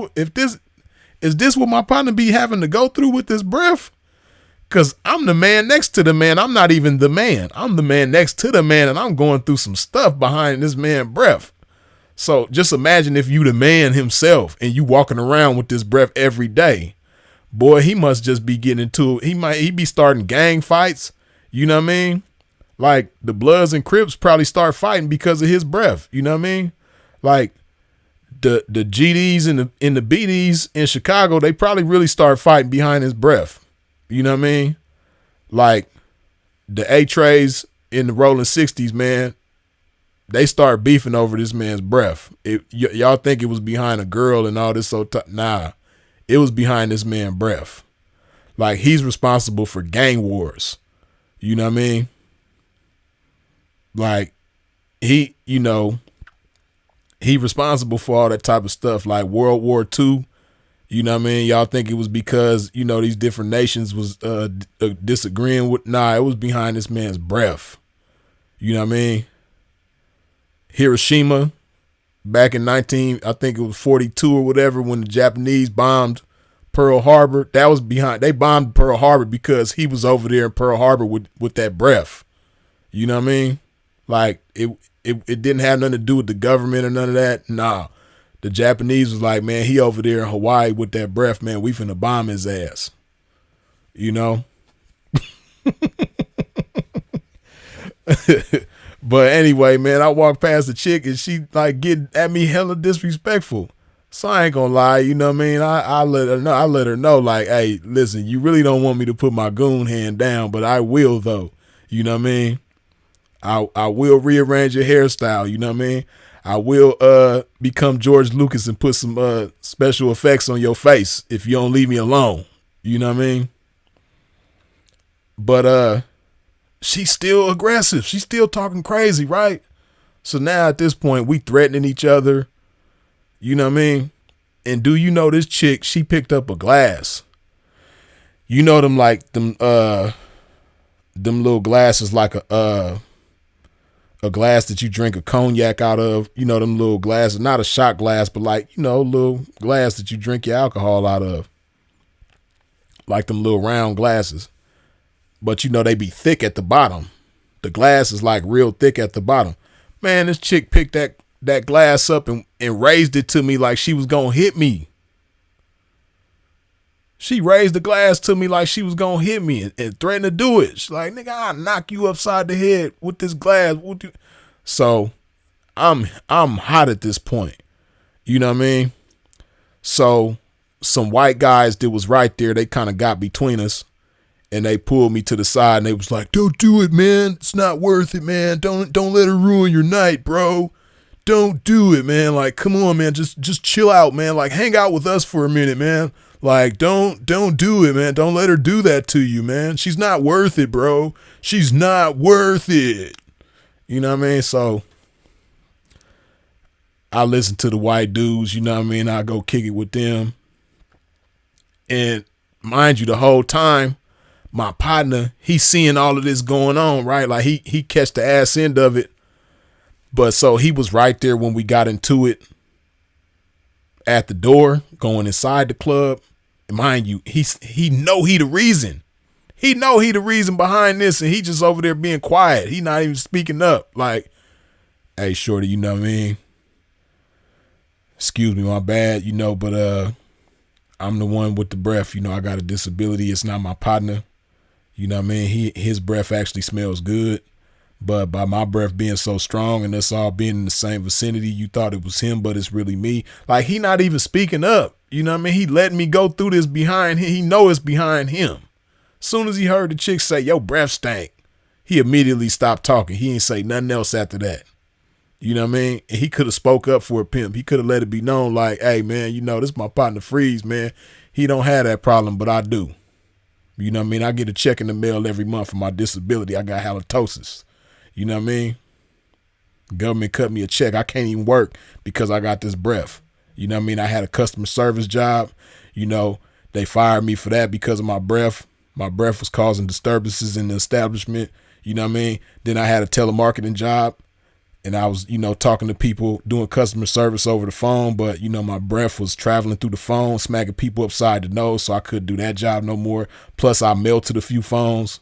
[SPEAKER 1] what my partner be having to go through with this breath? Cause I'm the man next to the man. I'm not even the man. I'm the man next to the man, and I'm going through some stuff behind this man's breath. So just imagine if you the man himself and you walking around with this breath every day. Boy, he must just be getting into it. He be starting gang fights. You know what I mean? Like the Bloods and Crips probably start fighting because of his breath. You know what I mean? Like the GDs and the BDs in Chicago, they probably really start fighting behind his breath. You know what I mean? Like the A-Trays in the rolling 60s, man, they start beefing over this man's breath. Y'all think it was behind a girl and all this, nah. It was behind this man's breath. Like he's responsible for gang wars. You know what I mean? Like he responsible for all that type of stuff, like World War II. You know what I mean? Y'all think it was because, these different nations was disagreeing with, nah, it was behind this man's breath. You know what I mean? Hiroshima, back in I think it was 42 or whatever, when the Japanese bombed Pearl Harbor. They bombed Pearl Harbor because he was over there in Pearl Harbor with that breath. You know what I mean? Like it didn't have nothing to do with the government or none of that. Nah. The Japanese was like, man, he over there in Hawaii with that breath, man, we finna bomb his ass. But anyway, man, I walked past the chick and she like getting at me hella disrespectful. So I ain't gonna lie, you know what I mean? I let her know, like, hey, listen, you really don't want me to put my goon hand down, but I will though. You know what I mean? I will rearrange your hairstyle, you know what I mean? I will become George Lucas and put some special effects on your face if you don't leave me alone. You know what I mean? But she's still aggressive. She's still talking crazy, right? So now at this point, we threatening each other. You know what I mean? And do you know this chick, she picked up a glass. You know them little glasses, like a glass that you drink a cognac out of, them little glasses, not a shot glass, but like, little glass that you drink your alcohol out of. Like them little round glasses. But they be thick at the bottom. The glass is like real thick at the bottom. Man, this chick picked that glass up and raised it to me like she was going to hit me. She raised the glass to me like she was going to hit me and threatened to do it. She's like, nigga, I'll knock you upside the head with this glass. So I'm hot at this point. You know what I mean? So some white guys that was right there, they kind of got between us and they pulled me to the side and they was like, don't do it, man. It's not worth it, man. Don't let her ruin your night, bro. Don't do it, man. Like, come on, man. Just chill out, man. Like, hang out with us for a minute, man. Like, don't do it, man. Don't let her do that to you, man. She's not worth it, bro. She's not worth it. You know what I mean? So I listen to the white dudes, you know what I mean? I go kick it with them. And mind you, the whole time, my partner, he's seeing all of this going on, right? Like he catch the ass end of it. But so he was right there when we got into it at the door, going inside the club. And mind you, he know he the reason. He know he the reason behind this, and he just over there being quiet. He not even speaking up. Like, hey, shorty, you know what I mean? Excuse me, my bad, but I'm the one with the breath. You know, I got a disability. It's not my partner. You know what I mean? His breath actually smells good. But by my breath being so strong and us all being in the same vicinity, you thought it was him, but it's really me. Like, he not even speaking up. You know what I mean? He letting me go through this behind him. He know it's behind him. Soon as he heard the chick say, "Yo, breath stank," he immediately stopped talking. He ain't say nothing else after that. You know what I mean? And he could have spoke up for a pimp. He could have let it be known like, "Hey, man, you know, this is my partner Freeze, man. He don't have that problem, but I do." You know what I mean? I get a check in the mail every month for my disability. I got halitosis. You know what I mean? Government cut me a check. I can't even work because I got this breath. You know what I mean? I had a customer service job. You know, they fired me for that because of my breath. My breath was causing disturbances in the establishment. You know what I mean? Then I had a telemarketing job and I was, you know, talking to people, doing customer service over the phone. But, you know, my breath was traveling through the phone, smacking people upside the nose. So I couldn't do that job no more. Plus I melted a few phones.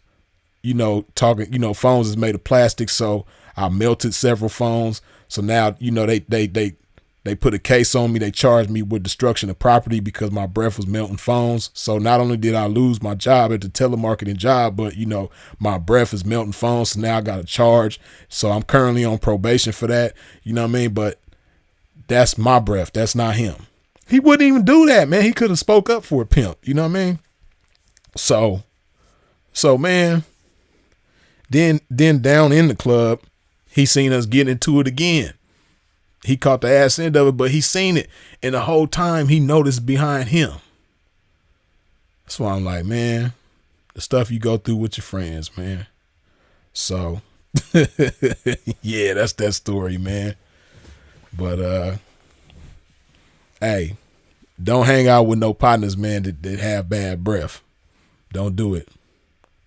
[SPEAKER 1] You know, talking, you know, phones is made of plastic, so I melted several phones. So now, you know, they put a case on me. They charged me with destruction of property because my breath was melting phones. So not only did I lose my job at the telemarketing job, but, you know, my breath is melting phones. So now I got a charge. So I'm currently on probation for that. You know what I mean? But that's my breath. That's not him. He wouldn't even do that, man. He could have spoke up for a pimp. You know what I mean? So man. Then down in the club, he seen us getting into it again. He caught the ass end of it, but he seen it. And the whole time he noticed behind him. That's why I'm like, man, the stuff you go through with your friends, man. So, yeah, that's that story, man. But, hey, don't hang out with no partners, man, that have bad breath. Don't do it.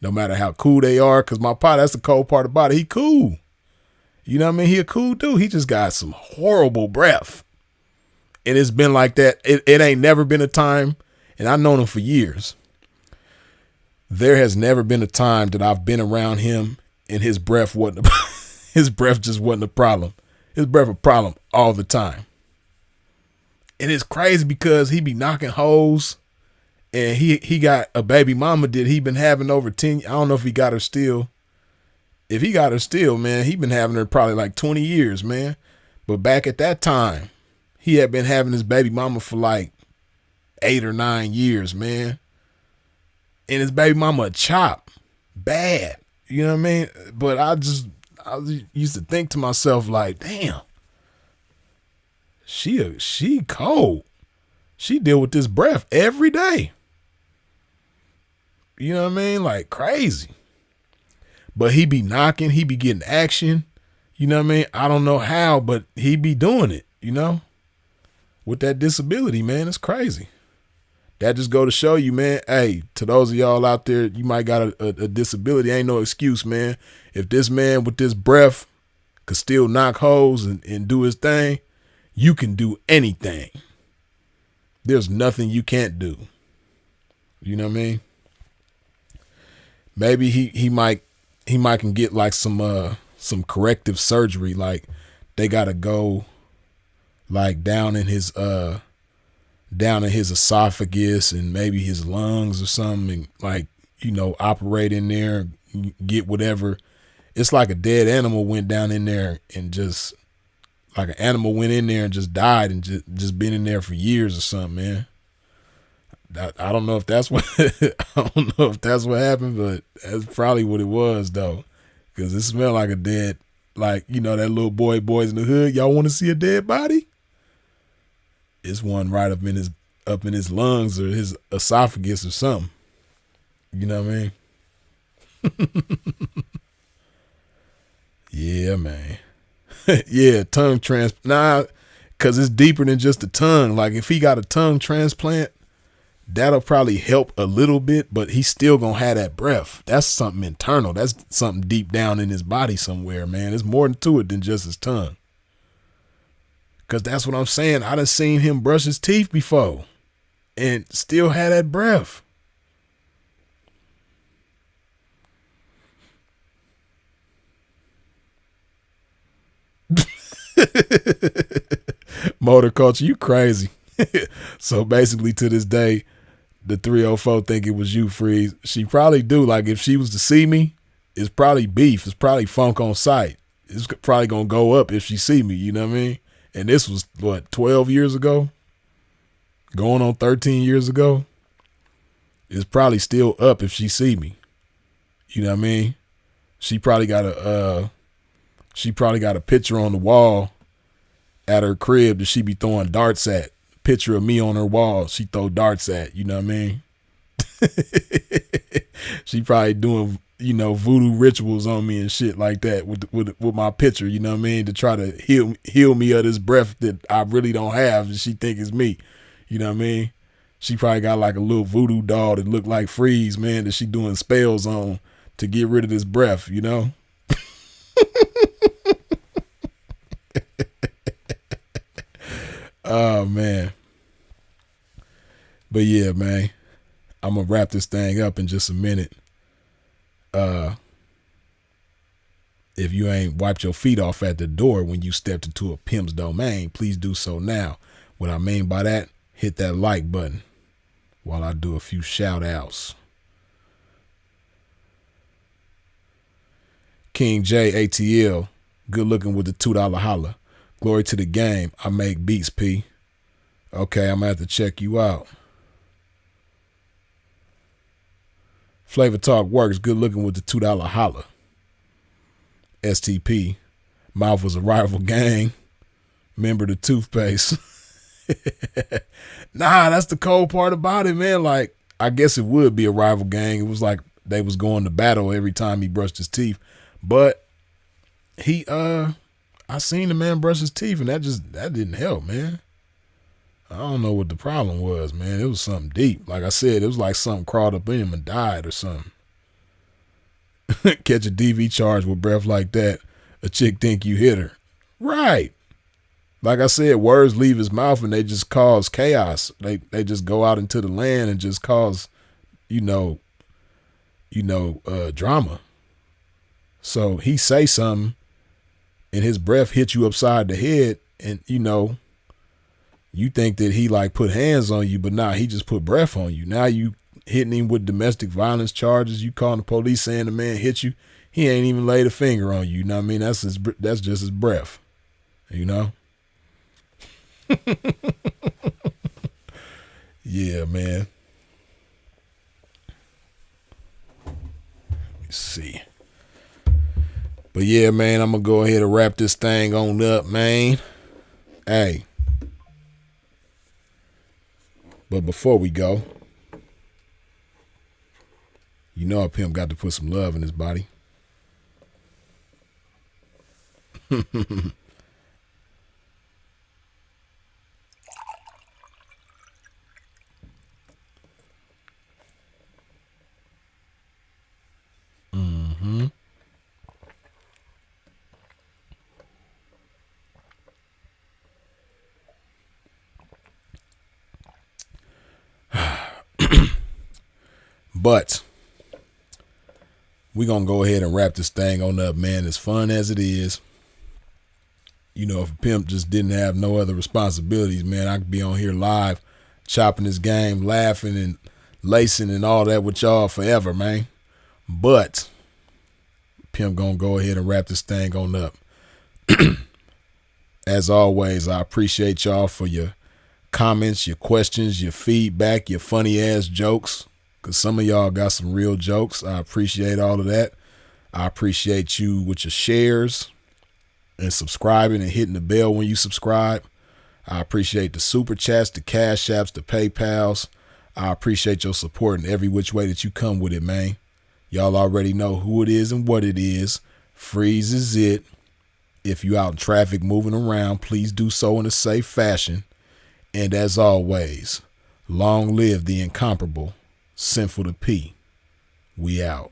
[SPEAKER 1] No matter how cool they are, because my partner, that's the cold part about it. He cool. You know what I mean? He a cool dude. He just got some horrible breath. And it's been like that. It ain't never been a time, and I've known him for years. There has never been a time that I've been around him and his breath wasn't his breath just wasn't a problem. His breath a problem all the time. And it's crazy because he be knocking hoes. And he got a baby mama that he been having over 10. I don't know if he got her still. If he got her still, man, he been having her probably like 20 years, man. But back at that time, he had been having his baby mama for like 8 or 9 years, man. And his baby mama a chop. Bad. You know what I mean? But I used to think to myself like, damn, she cold. She deal with this breath every day. You know what I mean? Like crazy. But he be knocking, he be getting action. You know what I mean? I don't know how, but he be doing it, you know? With that disability, man, it's crazy. That just go to show you, man, hey, to those of y'all out there, you might got a disability, ain't no excuse, man. If this man with this breath could still knock hoes and do his thing, you can do anything. There's nothing you can't do. You know what I mean? Maybe he might can get like some corrective surgery. Like they gotta go like down in his esophagus and maybe his lungs or something, and like, you know, operate in there, get whatever. It's like a dead animal went down in there and just like an animal went in there and just died and just been in there for years or something, man. I don't know if that's what I don't know if that's what happened, but that's probably what it was though, because it smelled like a dead, like, you know, that little boys in the hood. Y'all want to see a dead body? It's one right up in his lungs or his esophagus or something. You know what I mean? Yeah, man. Yeah, tongue transplant. Nah, because it's deeper than just the tongue. Like if he got a tongue transplant, that'll probably help a little bit, but he's still gonna have that breath. That's something internal. That's something deep down in his body somewhere, man. There's more to it than just his tongue. Cause that's what I'm saying. I done seen him brush his teeth before and still had that breath. Motor culture, you crazy. So basically, to this day, the 304 think it was you, Freeze. She probably do. Like, if she was to see me, it's probably beef. It's probably funk on sight. It's probably going to go up if she see me, you know what I mean? And this was, what, 12 years ago? Going on 13 years ago? It's probably still up if she see me. You know what I mean? She probably got a picture on the wall at her crib that she be throwing darts at. Picture of me on her wall she throw darts at, you know what I mean? She probably doing, voodoo rituals on me and shit like that with my picture, you know what I mean, to try to heal me of this breath that I really don't have and she think is me, you know what I mean? She probably got like a little voodoo doll that look like Freeze, man, that she doing spells on to get rid of this breath, you know? Oh, man. But yeah, man, I'm going to wrap this thing up in just a minute. If you ain't wiped your feet off at the door when you stepped into a pimp's domain, please do so now. What I mean by that, hit that like button while I do a few shout outs. King J ATL, good looking with the $2 holla. Glory to the game. I make beats, P. Okay, I'm going to have to check you out. Flavor Talk Works, good looking with the $2 holla. STP, Mouth was a rival gang. Remember the toothpaste. Nah, that's the cold part about it, man. Like, I guess it would be a rival gang. It was like they was going to battle every time he brushed his teeth. But I seen the man brush his teeth and that didn't help, man. I don't know what the problem was, man. It was something deep. Like I said, it was like something crawled up in him and died or something. Catch a DV charge with breath like that, a chick think you hit her. Right. Like I said, words leave his mouth and they just cause chaos. They just go out into the land and just cause, drama. So he say something and his breath hit you upside the head and, you think that he like put hands on you, but nah, he just put breath on you. Now you hitting him with domestic violence charges. You calling the police saying the man hit you. He ain't even laid a finger on you. You know what I mean? That's just his breath, Yeah, man. Let's see. But yeah, man, I'm going to go ahead and wrap this thing on up, man. Hey. But before we go, a pimp got to put some love in his body. Mm-hmm. But we're going to go ahead and wrap this thing on up, man. As fun as it is, if a pimp just didn't have no other responsibilities, man, I could be on here live, chopping this game, laughing and lacing and all that with y'all forever, man. But pimp going to go ahead and wrap this thing on up. As always, I appreciate y'all for your comments, your questions, your feedback, your funny ass jokes. Because some of y'all got some real jokes. I appreciate all of that. I appreciate you with your shares and subscribing and hitting the bell when you subscribe. I appreciate the super chats, the cash apps, the PayPals. I appreciate your support in every which way that you come with it, man. Y'all already know who it is and what it is. Freeze is it. If you out in traffic moving around, please do so in a safe fashion. And as always, long live the incomparable Sinful to P. We out.